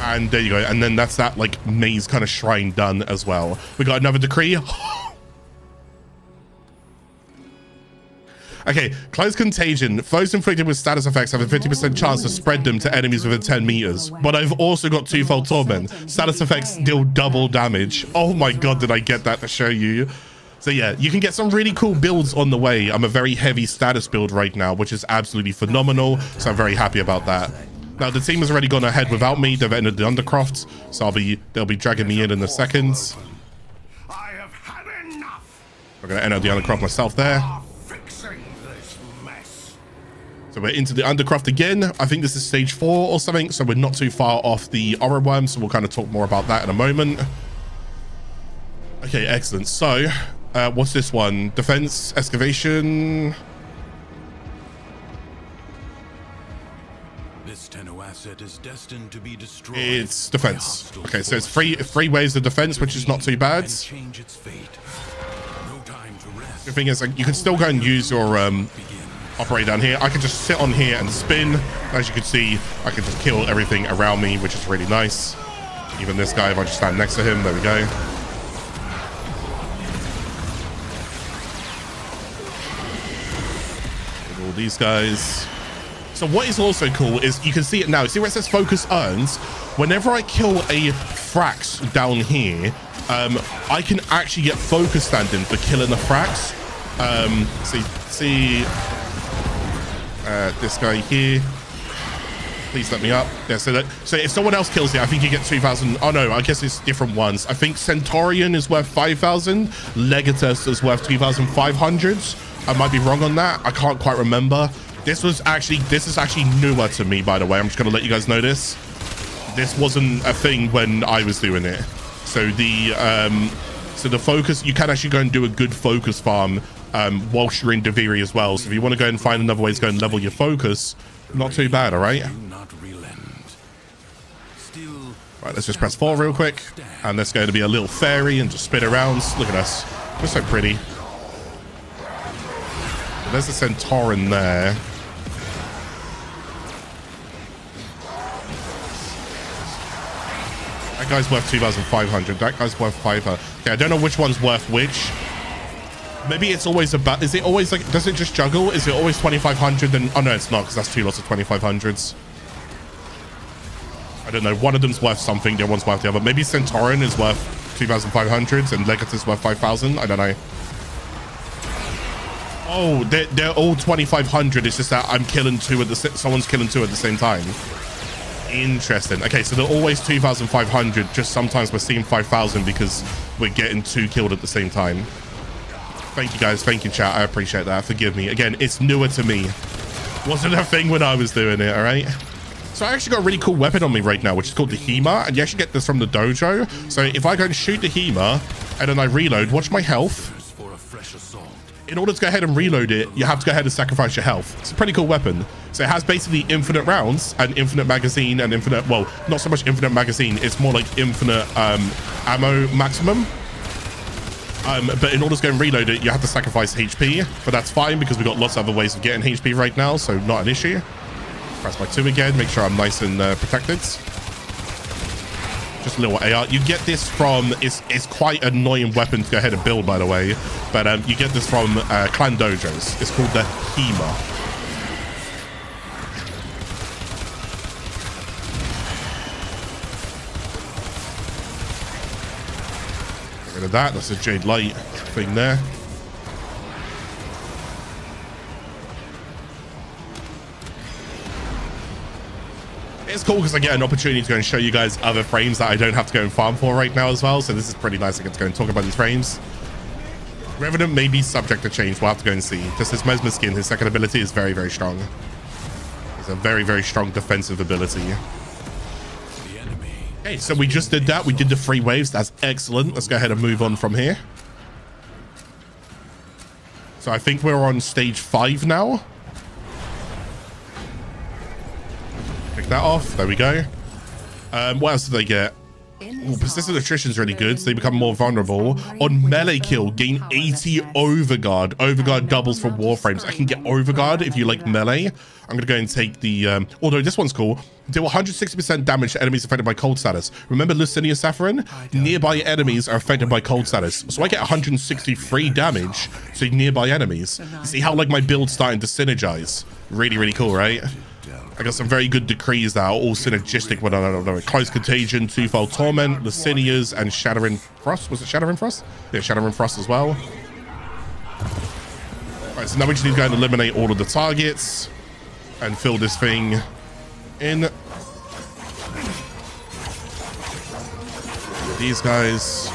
And there you go. And then that's that like maze kind of shrine done as well. We got another decree. Okay, Close Contagion. Foes inflicted with status effects have a 50% chance to spread them to enemies within 10 meters. But I've also got Twofold Torment. Status effects deal double damage. Oh my god, did I get that to show you? So yeah, you can get some really cool builds on the way. I'm a very heavy status build right now, which is absolutely phenomenal. So I'm very happy about that. Now the team has already gone ahead without me. They've entered the Undercroft, so they'll be dragging me in a second. I have had enough. I'm gonna enter the Undercroft myself there. So we're into the Undercroft again. I think this is stage 4 or something, so we're not too far off the Orowrym, so we'll kind of talk more about that in a moment. Okay, excellent. So, what's this one? Defense, excavation. This Tenno asset is destined to be destroyed. It's defense. Okay, so it's three waves of defense, which is not too bad. Change its fate. No time to rest. The thing is, like, you can still go and use your operate down here. I can just sit on here and spin. As you can see, I can just kill everything around me, which is really nice. Even this guy, if I just stand next to him, there we go. All these guys. So what is also cool is you can see it now. See where it says focus earns? Whenever I kill a Thrax down here, I can actually get focus standing for killing the Thrax. See this guy here. Please let me up. Yeah, so if someone else kills it, I think you get 2,000. Oh no, I guess it's different ones. I think Centaurian is worth 5,000. Legatus is worth 2,500. I might be wrong on that. I can't quite remember. This is actually newer to me, by the way. I'm just gonna let you guys know this. This wasn't a thing when I was doing it. So the focus, you can actually go and do a good focus farm whilst you're in Duviri as well. So if you want to go and find another way to go and level your focus, not too bad, all right? Right, let's just press 4 real quick. And let's go to be a little fairy and just spin around. Look at us. We're so pretty. There's a Centauran there. That guy's worth 2,500. That guy's worth 500. Okay, I don't know which one's worth which. Maybe it's always about... Is it always like... Does it just juggle? Is it always 2,500? Then... Oh, no, it's not, because that's 2 lots of 2,500s. I don't know. One of them's worth something. The other one's worth the other. Maybe Centauran is worth 2,500s and Legatus worth 5,000. I don't know. Oh, they're all 2,500. It's just that I'm killing two at the... Someone's killing two at the same time. Interesting. Okay, so they're always 2,500. Just sometimes we're seeing 5,000 because we're getting two killed at the same time. Thank you, guys. Thank you, chat. I appreciate that. Forgive me. Again, it's newer to me. Wasn't a thing when I was doing it, all right? So I actually got a really cool weapon on me right now, which is called the Hema, and you actually get this from the dojo. So if I go and shoot the Hema, and then I reload, watch my health. In order to go ahead and reload it, you have to go ahead and sacrifice your health. It's a pretty cool weapon. So it has basically infinite rounds and infinite magazine and infinite, well, not so much infinite magazine. It's more like infinite ammo maximum. But in order to go and reload it, you have to sacrifice HP. But that's fine because we've got lots of other ways of getting HP right now. So not an issue. Press my 2 again. Make sure I'm nice and protected. Just a little AR. You get this from, it's quite an annoying weapon to go ahead and build, by the way. But you get this from clan dojos. It's called the Hema. Get rid of that. That's a Jade Light thing there. It's cool because I get an opportunity to go and show you guys other frames that I don't have to go and farm for right now as well. So this is pretty nice. I get to go and talk about these frames. Revenant may be subject to change. We'll have to go and see. Just his Mesmer skin, his second ability is very, very strong. It's a very, very strong defensive ability. Okay, so we just did that. We did the 3 waves. That's excellent. Let's go ahead and move on from here. So I think we're on stage 5 now. Pick that off. There we go. What else did they get? Ooh, persistent attrition is really good, so they become more vulnerable. On melee kill, gain 80 overguard. Overguard doubles for Warframes. I can get overguard if you like melee. I'm going to go and take the... although this one's cool. Deal 160% damage to enemies affected by cold status. Remember Lucinia Saffron? Nearby enemies are affected by cold status. So I get 163 damage to nearby enemies. You see how like my build's starting to synergize? Really, really cool, right? I got some very good decrees that are all synergistic with one another. Close Contagion, Twofold Torment, Lucinia's, and Shattering Frost. Was it Shattering Frost? Yeah, Shattering Frost as well. Alright, so now we just need to go and eliminate all of the targets and fill this thing in. These guys.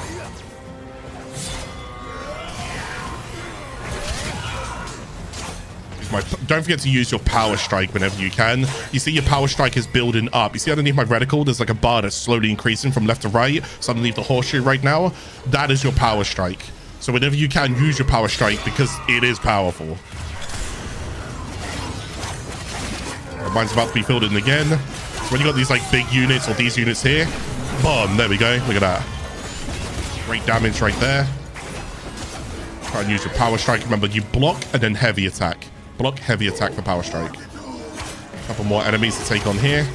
Don't forget to use your power strike whenever you can. You see your power strike is building up. You see underneath my reticle, there's like a bar that's slowly increasing from left to right. So underneath the horseshoe right now, that is your power strike. So whenever you can, use your power strike because it is powerful. Mine's about to be filled in again. So when you got these like big units or these units here, boom, there we go. Look at that. Great damage right there. Try and use your power strike. Remember, you block and then heavy attack. Block, heavy attack for power strike. A couple more enemies to take on here.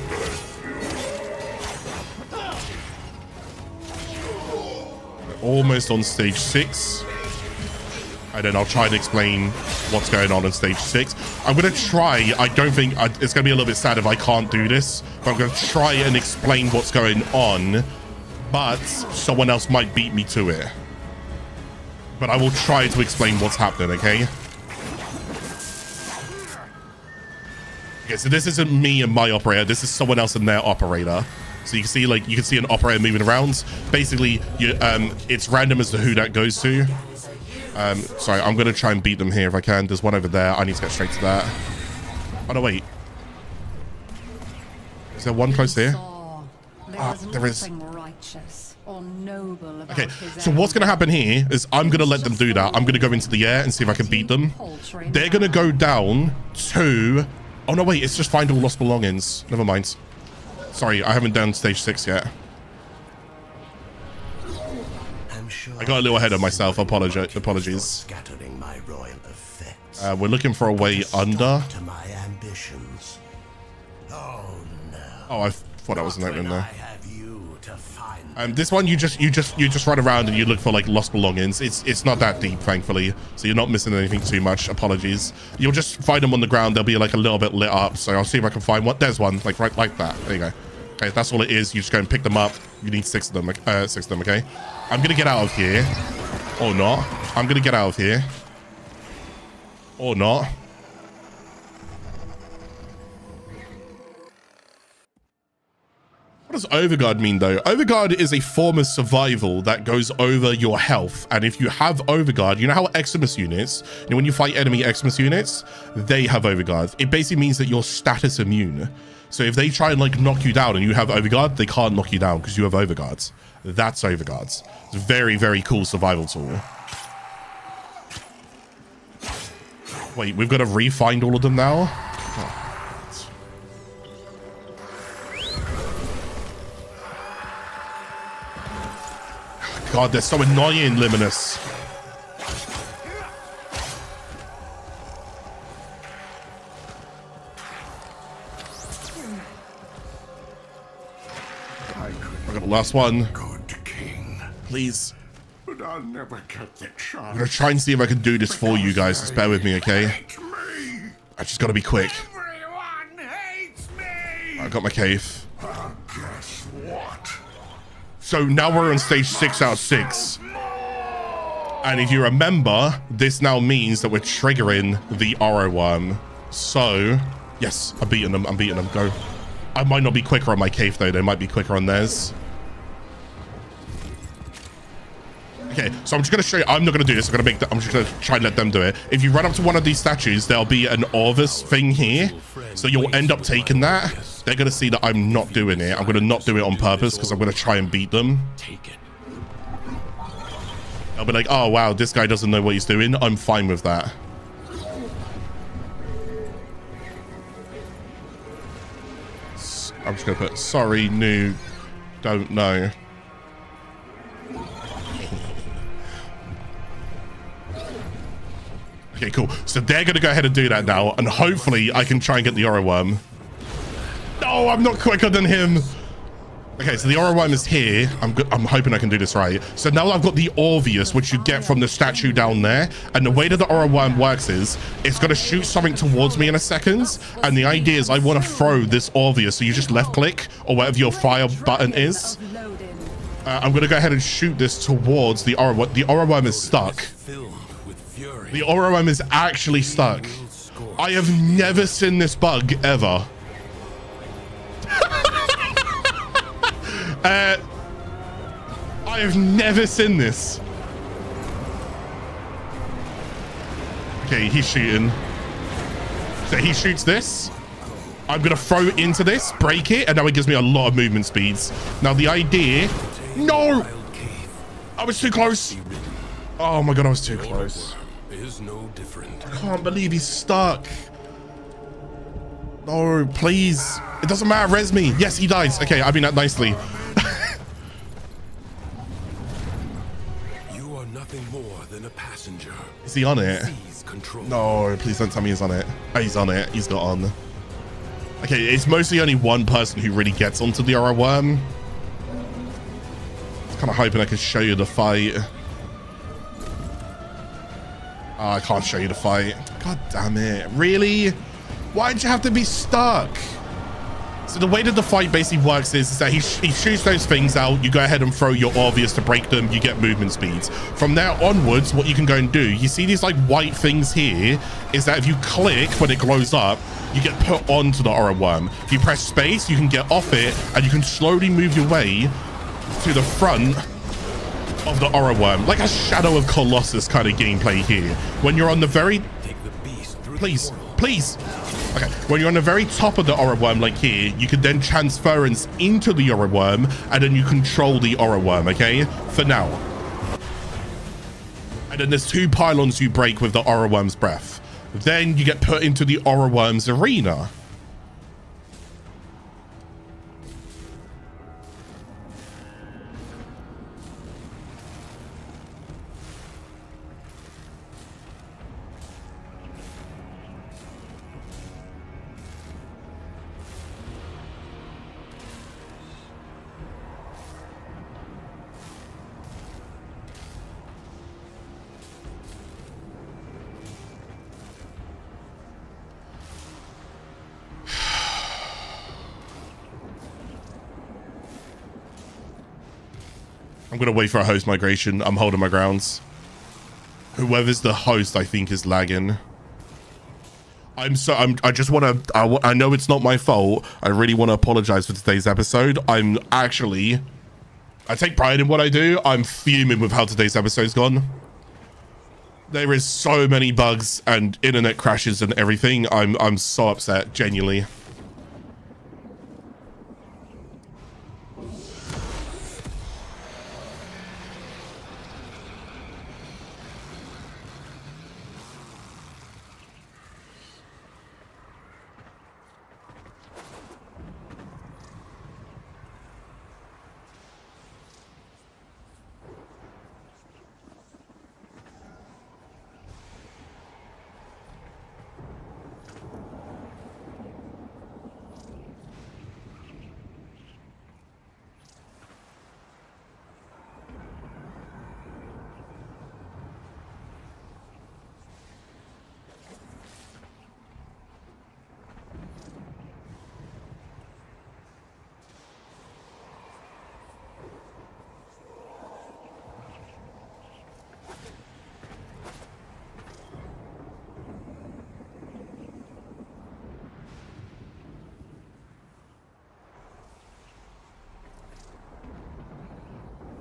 We're almost on stage 6. And then I'll try to explain what's going on stage 6. I'm going to try. I don't think... it's going to be a little bit sad if I can't do this. But I'm going to try and explain what's going on. But someone else might beat me to it. But I will try to explain what's happening, okay? Okay, so this isn't me and my operator. This is someone else and their operator. So you can see, like, you can see an operator moving around. Basically, you, it's random as to who that goes to. Sorry, I'm going to try and beat them here if I can. There's one over there. I need to get straight to that. Oh, no, wait. Is there one close here? There is. Okay, so what's going to happen here is I'm going to let them do that. I'm going to go into the air and see if I can beat them. They're going to go down to... Oh, no, wait. It's just find all lost belongings. Never mind. Sorry, I haven't done stage 6 yet. I got a little ahead of myself. Apologies. Scattering my royal effect. We're looking for a way under. To my ambitions. Oh no. Oh, I thought that was an opening there. I have you to find This one you just run around and you look for like lost belongings. It's not that deep, thankfully, so you're not missing anything too much. Apologies. You'll just find them on the ground. They'll be like a little bit lit up. So I'll see if I can find one. There's one, like right like that. There you go. Okay, that's all it is. You just go and pick them up. You need 6 of them. 6 of them. Okay. I'm gonna get out of here, or not. I'm gonna get out of here, or not. What does Overguard mean though? Overguard is a form of survival that goes over your health. And if you have Overguard, you know how Eximus units, you know when you fight enemy Eximus units, they have Overguard. It basically means that you're status immune. So if they try and like knock you down and you have Overguard, they can't knock you down because you have Overguards. That's Overguards. It's a very, very cool survival tool. Wait, we've got to re-find all of them now? Oh. God, they're so annoying, Luminous. I got the last one. Good king. Please. But I'll never get the chance. I'm gonna try and see if I can do this for you guys. Just bear with me, okay? I just gotta be quick. Everyone hates me. I got my cave. Guess what? So now we're on stage 6 out of 6. And if you remember, this now means that we're triggering the Orowrym. So, yes, I'm beating them. I'm beating them. Go. I might not be quicker on my cave, though. They might be quicker on theirs. Okay, so I'm just going to show you. I'm not going to do this. I'm just going to try and let them do it. If you run up to one of these statues, there'll be an Orvis thing here. So you'll end up taking that. They're going to see that I'm not doing it. I'm going to not do it on purpose because I'm going to try and beat them. They'll be like, oh, wow, this guy doesn't know what he's doing. I'm fine with that. I'm just going to put, sorry, new, don't know. Okay, cool. So they're going to go ahead and do that now. And hopefully I can try and get the Orowrym. No, I'm not quicker than him. Okay, so the Orowrym is here. I'm hoping I can do this right. So now I've got the Orvius, which you get from the statue down there. And the way that the Orowrym works is it's going to shoot something towards me in a second. And the idea is I want to throw this Orvius. So you just left click or whatever your fire button is. I'm going to go ahead and shoot this towards the Orowrym. The Orowrym is stuck. The Orowrym is actually stuck. I have never seen this bug ever. I have never seen this. Okay, he's shooting. So he shoots this. I'm gonna throw it into this, break it, and now it gives me a lot of movement speeds. Now the idea... No! I was too close. Oh my god, I was too close. Is no different. I can't believe he's stuck. No, please. It doesn't matter. Res me. Yes, he dies. Okay, I mean that nicely. You are nothing more than a passenger. Is he on it? No, please don't tell me he's on it. Oh, he's on it. He's got on. Okay, it's mostly only one person who really gets onto the Orowrym. I was kind of hoping I could show you the fight. Oh, I can't show you the fight. God damn it. Really? Why'd you have to be stuck? So the way that the fight basically works is that he shoots those things out. You go ahead and throw your Orvius to break them. You get movement speeds. From there onwards, what you can go and do, you see these like white things here, is that if you click when it glows up, you get put onto the Orowrym. If you press space, you can get off it and you can slowly move your way to the front of the Orowrym, like a Shadow of Colossus kind of gameplay here. When you're on the very... Please. Okay, when you're on the very top of the Orowrym, like here, you can then transference into the Orowrym, and then you control the Orowrym, okay? For now. And then there's 2 pylons you break with the Orowrym's breath. Then you get put into the Orowrym's arena. I'm going to wait for a host migration. I'm holding my grounds. Whoever's the host, I think, is lagging. I just want to, I know it's not my fault. I really want to apologize for today's episode. I take pride in what I do. I'm fuming with how today's episode's gone. There is so many bugs and internet crashes and everything. I'm so upset, genuinely.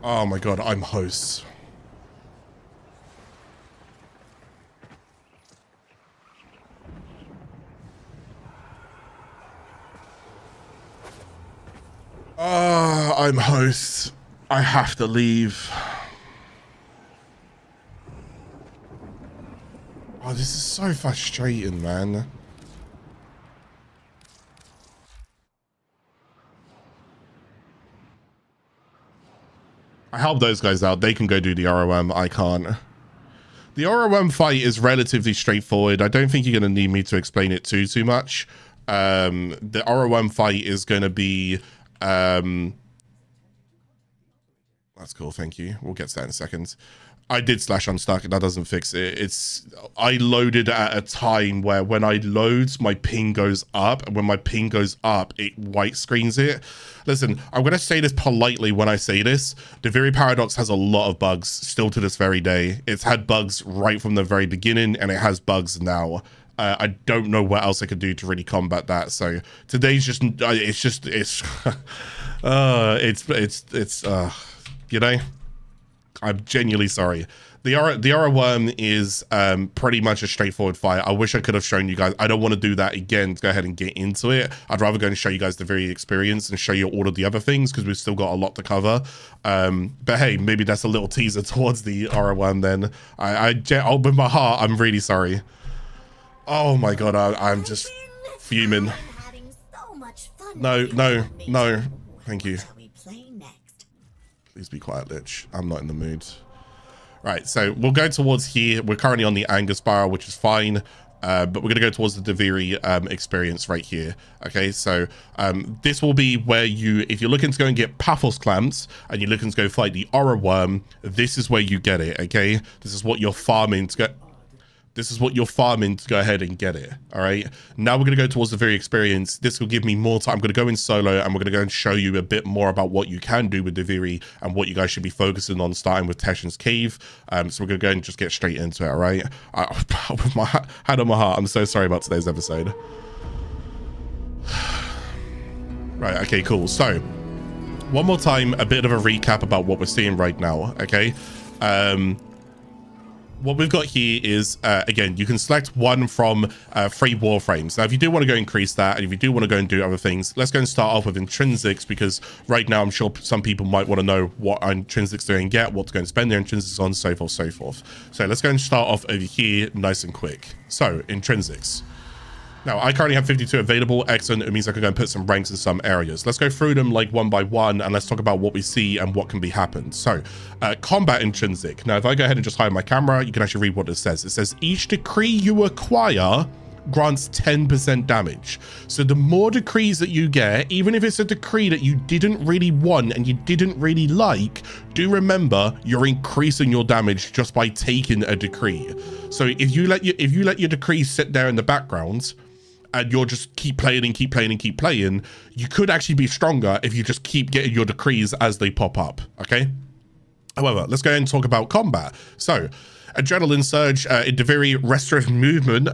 Oh my god, I'm host. I'm host. I have to leave. Oh, this is so frustrating, man. I help those guys out. They can go do the Orowrym. I can't. The Orowrym fight is relatively straightforward. I don't think you're going to need me to explain it too much. The Orowrym fight is going to be... that's cool, thank you. We'll get to that in a second. I did slash unstuck. That doesn't fix it. I loaded at a time where when I load, my ping goes up. And when my ping goes up, it white screens it. Listen, I'm going to say this politely when I say this. Duviri Paradox has a lot of bugs still to this very day. It's had bugs right from the very beginning, and it has bugs now. I don't know what else I could do to really combat that. So today's just, you know, I'm genuinely sorry. The Orowrym is pretty much a straightforward fight. I wish I could have shown you guys. I don't want to do that again to go ahead and get into it. I'd rather go and show you guys the Duviri experience and show you all of the other things because we've still got a lot to cover. But hey, maybe that's a little teaser towards the Orowrym then. With my heart, I'm really sorry. Oh my god, I'm just fuming. No, thank you. Please be quiet, Lich. I'm not in the mood. Right, so we'll go towards here. We're currently on the anger spiral, which is fine. But we're going to go towards the Duviri experience right here. Okay, so this will be where if you're looking to go and get Pathos clamps and you're looking to go fight the Orowrym, this is where you get it, okay? This is what you're farming to go... This is what you're farming to go ahead and get it. All right. Now we're going to go towards the Duviri experience. This will give me more time. I'm going to go in solo and we're going to go and show you a bit more about what you can do with Duviri and what you guys should be focusing on, starting with Teshin's cave. So we're going to go and just get straight into it. All right. With my hand on my heart, I'm so sorry about today's episode. Right. Okay, cool. So one more time, a bit of a recap about what we're seeing right now. Okay. What we've got here is, again, you can select one from 3 Warframes. Now, if you do want to go increase that, and if you do want to go and do other things, let's go and start off with Intrinsics, because right now I'm sure some people might want to know what Intrinsics they're going to get, what to go and spend their Intrinsics on, so forth, so forth. So let's go and start off over here, nice and quick. So, Intrinsics. Now, I currently have 52 available. Excellent. It means I can go and put some ranks in some areas. Let's go through them like one by one, and let's talk about what we see and what can be happened. So, combat intrinsic. Now, if I go ahead and just hide my camera, you can actually read what it says. It says, each decree you acquire grants 10% damage. So the more decrees that you get, even if it's a decree that you didn't really want and you didn't really like, do remember you're increasing your damage just by taking a decree. So if you let your decrees sit there in the background, and you'll just keep playing and keep playing and keep playing, you could actually be stronger if you just keep getting your decrees as they pop up, okay? However, let's go ahead and talk about combat. So, Adrenaline Surge, in Duviri, Restorative Movement,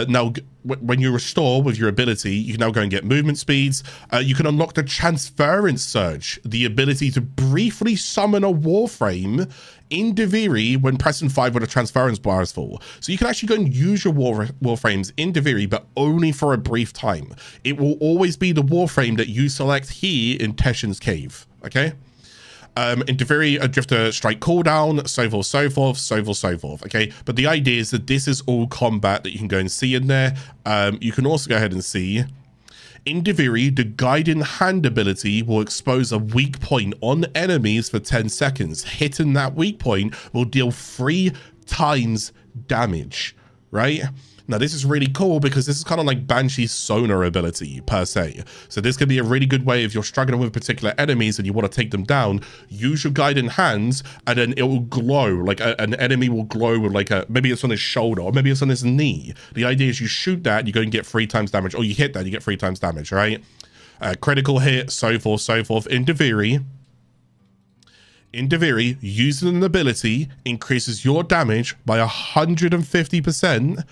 now when you restore with your ability, you can now go and get movement speeds. You can unlock the Transference Surge, the ability to briefly summon a Warframe in Duviri when pressing 5 when a Transference bar is full. So you can actually go and use your Warframes in Duviri, but only for a brief time. It will always be the Warframe that you select here in Teshin's Cave, okay? In Duviri, a Drifter strike cooldown, so forth, so forth, so forth, so forth, okay? But the idea is that this is all combat that you can go and see in there. You can also go ahead and see, in Duviri, the Guiding Hand ability will expose a weak point on enemies for 10 seconds. Hitting that weak point will deal 3 times damage, right? Now, this is really cool because this is kind of like Banshee's sonar ability per se. So this could be a really good way if you're struggling with particular enemies and you want to take them down, use your Guiding Hands and then it will glow, like an enemy will glow with like maybe it's on his shoulder or maybe it's on his knee. The idea is you shoot that, you go and get 3 times damage, or you hit that, you get 3 times damage, right? Critical hit, so forth, so forth. In Duviri, using an ability increases your damage by 150%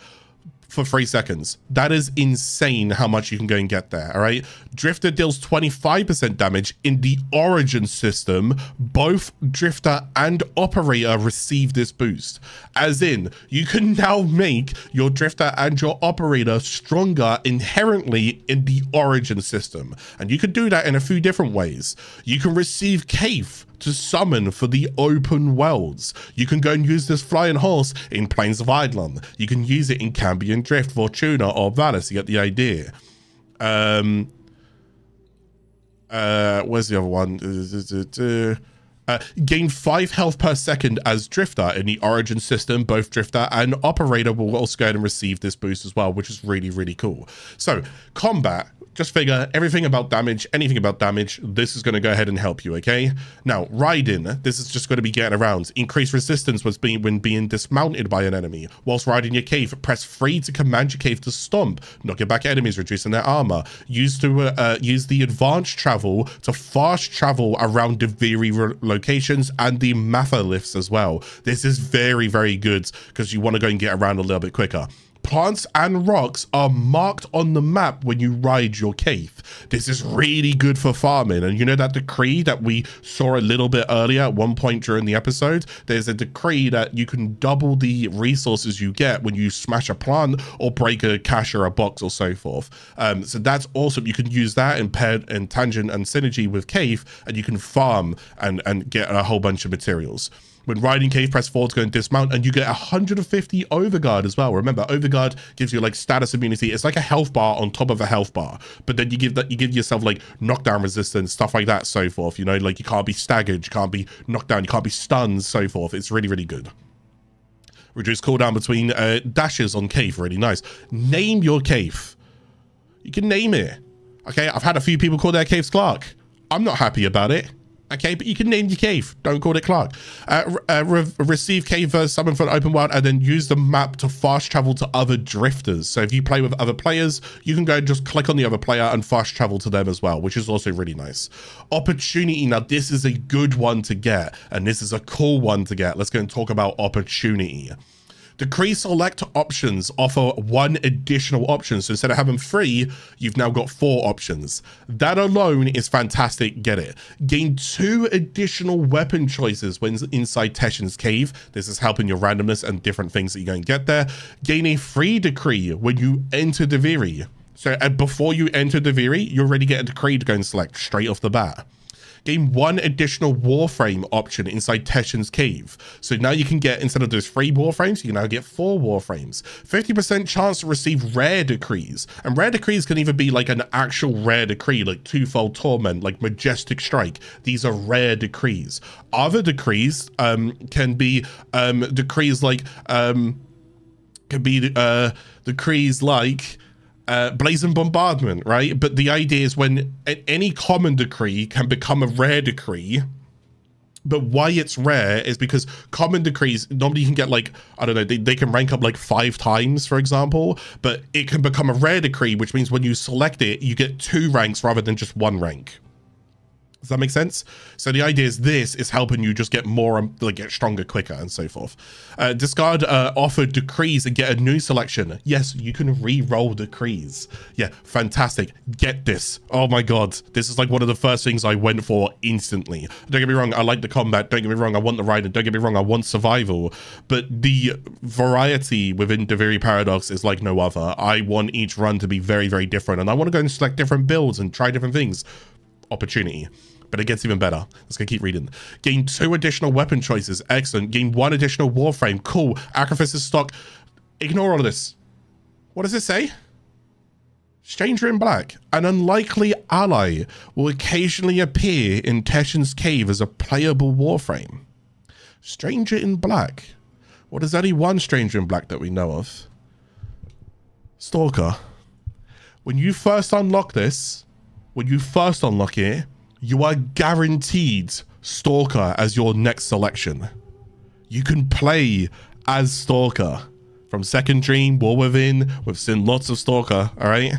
for 3 seconds. That is insane how much you can go and get there, all right? Drifter deals 25% damage. In the Origin system, both Drifter and Operator receive this boost. As in, you can now make your Drifter and your Operator stronger inherently in the Origin system. And you can do that in a few different ways. You can receive Kaithe to summon for the open worlds. You can go and use this flying horse in Plains of Eidolon. You can use it in Cambion Drift, Fortuna, or Valis. You get the idea. Where's the other one? Gain 5 health per second as Drifter in the Origin system. Both Drifter and Operator will also go ahead and receive this boost as well, which is really, really cool. So, combat. Just figure everything about damage, anything about damage, this is going to go ahead and help you, okay? Now, riding, this is just going to be getting around. Increase resistance when being dismounted by an enemy. Whilst riding your Kaithe, press 3 to command your Kaithe to stomp. Knocking back enemies, reducing their armor. Use the advanced travel to fast travel around Duviri locations and the Matha lifts as well. This is very, very good because you want to go and get around a little bit quicker. Plants and rocks are marked on the map when you ride your Kaithe. This is really good for farming. And you know that decree that we saw a little bit earlier at one point during the episode? There's a decree that you can double the resources you get when you smash a plant or break a cache or a box or so forth. So that's awesome. You can use that in paired and tangent and synergy with Kaithe, and you can farm and get a whole bunch of materials. When riding Kaithe, press 4 to go and dismount, and you get 150 Overguard as well. Remember, Overguard gives you like status immunity. It's like a health bar on top of a health bar, but then you give yourself like knockdown resistance, stuff like that, so forth. You know, like you can't be staggered, you can't be knocked down, you can't be stunned, so forth. It's really, really good. Reduce cooldown between dashes on Kaithe, really nice. Name your Kaithe. You can name it. Okay, I've had a few people call their Kaithes Clarke. I'm not happy about it. Okay, but you can name your Kaithe. Don't call it Clarke. Receive Kaithe summon for an open world, and then use the map to fast travel to other drifters. So if you play with other players, you can go and just click on the other player and fast travel to them as well, which is also really nice. Opportunity. Now, this is a good one to get, and this is a cool one to get. Let's go and talk about opportunity. Decree select options offer 1 additional option. So instead of having 3, you've now got 4 options. That alone is fantastic. Get it. Gain 2 additional weapon choices when inside Teshin's Cave. This is helping your randomness and different things that you're going to get there. Gain a free decree when you enter Duviri. So before you enter Duviri, you already get a decree to go and select straight off the bat. Gain 1 additional Warframe option inside Teshin's Cave. So now you can get, instead of those 3 Warframes, you can now get 4 Warframes. 50% chance to receive rare decrees. And rare decrees can either be like an actual rare decree, like Twofold Torment, like Majestic Strike. These are rare decrees. Other decrees can be decrees like, Blazing Bombardment, right? But the idea is when any common decree can become a rare decree. But why it's rare is because common decrees, normally you can get like, I don't know, they can rank up like 5 times, for example, but it can become a rare decree, which means when you select it, you get 2 ranks rather than just 1 rank. Does that make sense? So the idea is this is helping you just get more, like get stronger quicker and so forth. Discard offered decrees and get a new selection. Yes, you can re-roll decrees. Yeah, fantastic. Get this. Oh my god. This is like one of the first things I went for instantly. Don't get me wrong, I like the combat. Don't get me wrong, I want the rider. Don't get me wrong, I want survival. But the variety within Duviri Paradox is like no other. I want each run to be very, very different. And I want to go and select different builds and try different things. Opportunity. But it gets even better. Let's go keep reading. Gain 2 additional weapon choices. Excellent. Gain 1 additional Warframe. Cool. Acrithis is stock. Ignore all of this. What does it say? Stranger in Black. An unlikely ally will occasionally appear in Teshin's cave as a playable Warframe. Stranger in Black. Well, there's only one Stranger in Black that we know of. Stalker. When you first unlock this, you are guaranteed Stalker as your next selection. You can play as Stalker from Second Dream, War Within. We've seen lots of Stalker, all right?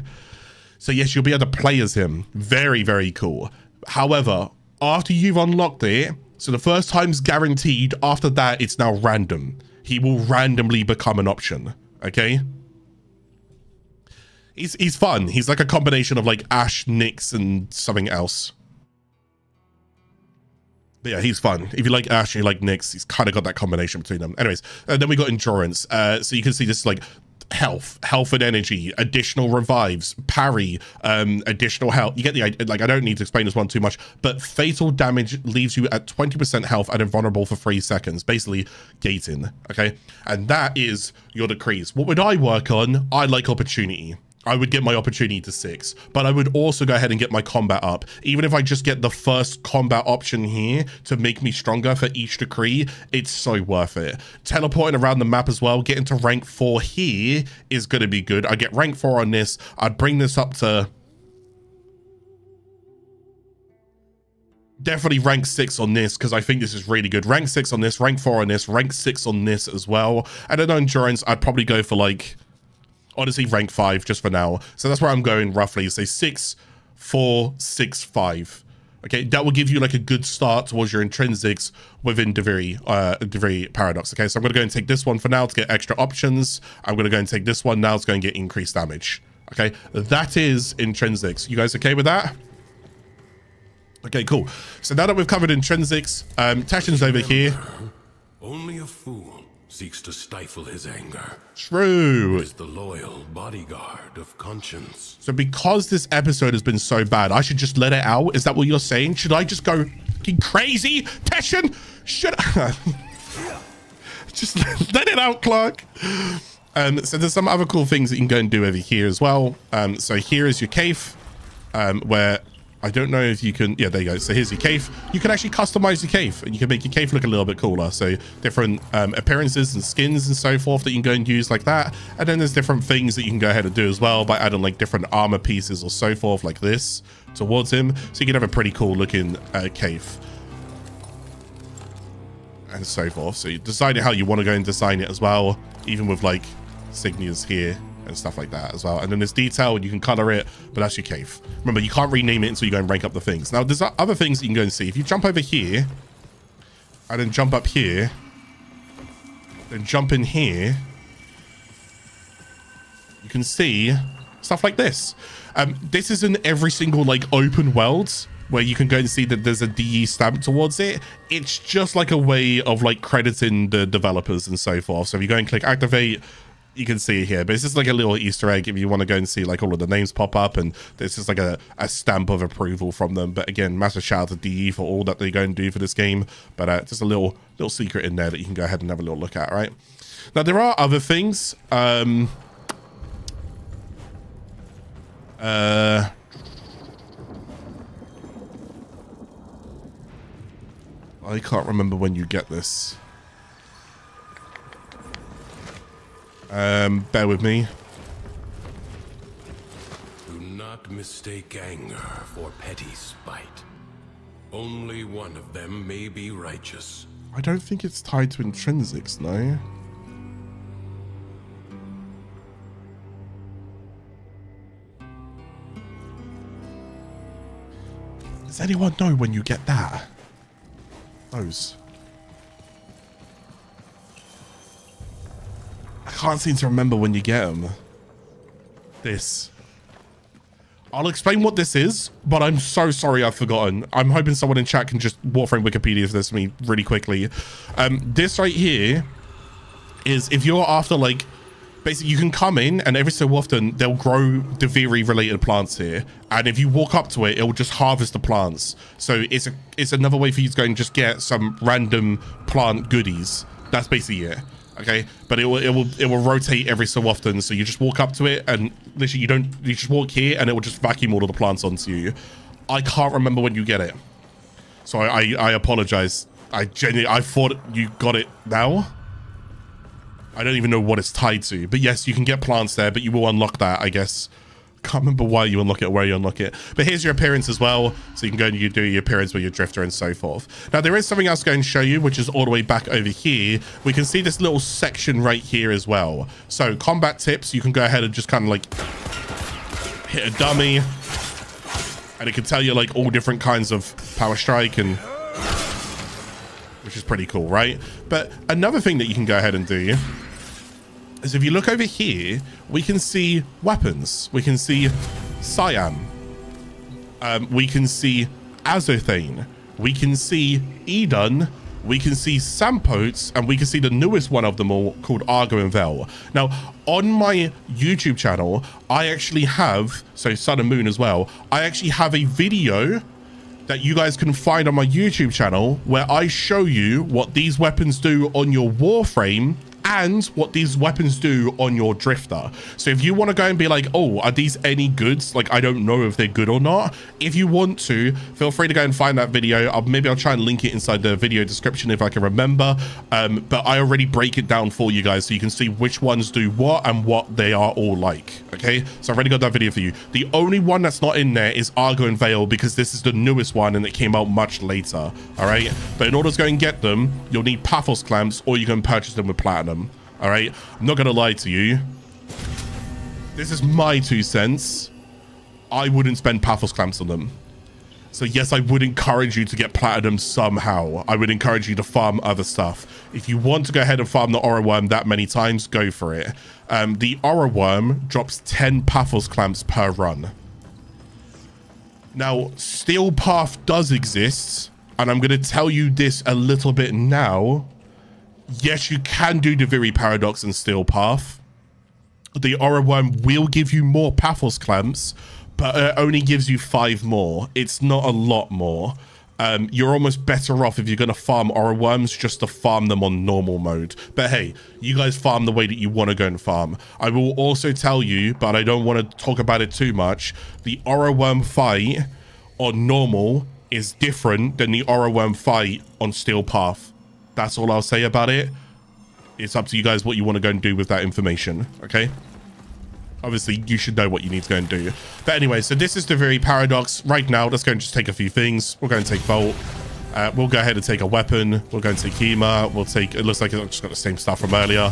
So yes, you'll be able to play as him. Very, very cool. However, after you've unlocked it, so the first time's guaranteed, after that, it's now random. He will randomly become an option, okay? He's fun. He's like a combination of like Ashe, Nyx, and something else. But yeah, he's fun. If you like Ashe and you like Nyx, he's kind of got that combination between them. Anyways, then we got Endurance. So you can see this is like health and energy, additional revives, parry, additional health. You get the idea. Like, I don't need to explain this one too much, but fatal damage leaves you at 20% health and invulnerable for 3 seconds, basically gating, okay? And that is your decrees. What would I work on? I like opportunity. I would get my opportunity to 6, but I would also go ahead and get my combat up. Even if I just get the first combat option here to make me stronger for each decree, it's so worth it. Teleporting around the map as well, getting to rank 4 here is going to be good. I get rank 4 on this. I'd bring this up to definitely rank 6 on this, because I think this is really good. Rank 6 on this, rank 4 on this, rank 6 on this as well. And then Endurance, I'd probably go for like, honestly, rank 5 just for now. So that's where I'm going roughly. Say 6, 4, 6, 5. Okay, that will give you like a good start towards your intrinsics within Duviri Paradox. Okay, so I'm going to go and take this one for now to get extra options. I'm going to go and take this one now to go and get increased damage. Okay, that is intrinsics. You guys okay with that? Okay, cool. So now that we've covered intrinsics, Teshin's over here. Only a fool seeks to stifle his anger. True. He is the loyal bodyguard of conscience. So because this episode has been so bad, I should just let it out? Is that what you're saying? Should I just go fucking crazy? Teshin, should I? Just let it out, Clarke. So there's some other cool things that you can go and do over here as well. So here is your Kaithe, where I don't know if you can, yeah, there you go. So here's your Kaithe. You can actually customize your Kaithe, and you can make your Kaithe look a little bit cooler. So different appearances and skins and so forth that you can go and use like that. And then there's different things that you can go ahead and do as well by adding like different armor pieces or so forth like this towards him. So you can have a pretty cool looking Kaithe and so forth. So you decide how you want to go and design it as well, even with like insignias here and stuff like that as well. And then there's detail and you can color it, but that's your Kaithe. Remember, you can't rename it until you go and rank up the things. Now there's other things that you can go and see. If you jump over here and then jump up here, then jump in here, you can see stuff like this. This is in every single like open world where you can go and see that there's a DE stamp towards it. It's just like a way of like crediting the developers and so forth. So if you go and click activate, you can see it here, but it's just like a little Easter egg if you want to go and see like all of the names pop up, and there's just like a stamp of approval from them. But again, massive shout out to DE for all that they go and do for this game. But just a little secret in there that you can go ahead and have a little look at, right? Now there are other things. I can't remember when you get this. Bear with me. Do not mistake anger for petty spite. Only one of them may be righteous. I don't think it's tied to intrinsics, no. Does anyone know when you get that? Those. I can't seem to remember when you get them. This. I'll explain what this is, but I'm so sorry I've forgotten. I'm hoping someone in chat can just Warframe Wikipedia this to me really quickly. This right here is if you're after, like, basically you can come in and every so often they'll grow Duviri related plants here. And if you walk up to it, it will just harvest the plants. So it's another way for you to go and just get some random plant goodies. That's basically it. Okay, but it will rotate every so often, so you just walk up to it and literally you just walk here and it will just vacuum all of the plants onto you. I can't remember when you get it, so I apologize. I thought you got it now. I don't even know what it's tied to, but yes, you can get plants there, but you will unlock that, I guess. Can't remember why you unlock it or where you unlock it, but here's your appearance as well, so you can go and you do your appearance with your drifter and so forth. Now there is something else going to show you, which is all the way back over here. We can see this little section right here as well. So combat tips, you can go ahead and just kind of like hit a dummy and it can tell you like all different kinds of power strike, and which is pretty cool, right? But another thing that you can go ahead and do is if you look over here, we can see weapons. We can see Siam. We can see Azothane. We can see Edun. We can see Sampotes. And we can see the newest one of them all called Argo and Vel. Now, on my YouTube channel, I actually have, so Sun and Moon as well, I actually have a video that you guys can find on my YouTube channel where I show you what these weapons do on your Warframe and what these weapons do on your drifter. So if you want to go and be like, oh, are these any goods? Like, I don't know if they're good or not. If you want to, feel free to go and find that video. Maybe I'll try and link it inside the video description if I can remember. But I already break it down for you guys so you can see which ones do what and what they are all like. Okay, so I've already got that video for you. The only one that's not in there is Argo and Veil, because this is the newest one and it came out much later. All right, but in order to go and get them, you'll need Pathos clamps, or you can purchase them with platinum. All right, I'm not gonna lie to you, this is my 2 cents. I wouldn't spend Pathos clamps on them. So yes, I would encourage you to get platinum somehow. I would encourage you to farm other stuff. If you want to go ahead and farm the Orowrym that many times, go for it. The Orowrym drops 10 Pathos clamps per run. Now, Steel Path does exist, and I'm going to tell you this a little bit now. Yes, you can do Duviri Paradox and Steel Path. The Orowrym will give you more Pathos clamps, but it only gives you 5 more. It's not a lot more. You're almost better off if you're going to farm Orowryms just to farm them on normal mode. But hey, you guys farm the way that you want to go and farm. I will also tell you, but I don't want to talk about it too much, the Orowrym fight on normal is different than the Orowrym fight on Steel Path. That's all I'll say about it. It's up to you guys what you want to go and do with that information, okay? Obviously, you should know what you need to go and do. But anyway, so this is the Duviri Paradox. Right now, let's go and just take a few things. We'll go and take Bolt. We'll go ahead and take a weapon. We'll go and take Hema. We'll take... It looks like I've just got the same stuff from earlier.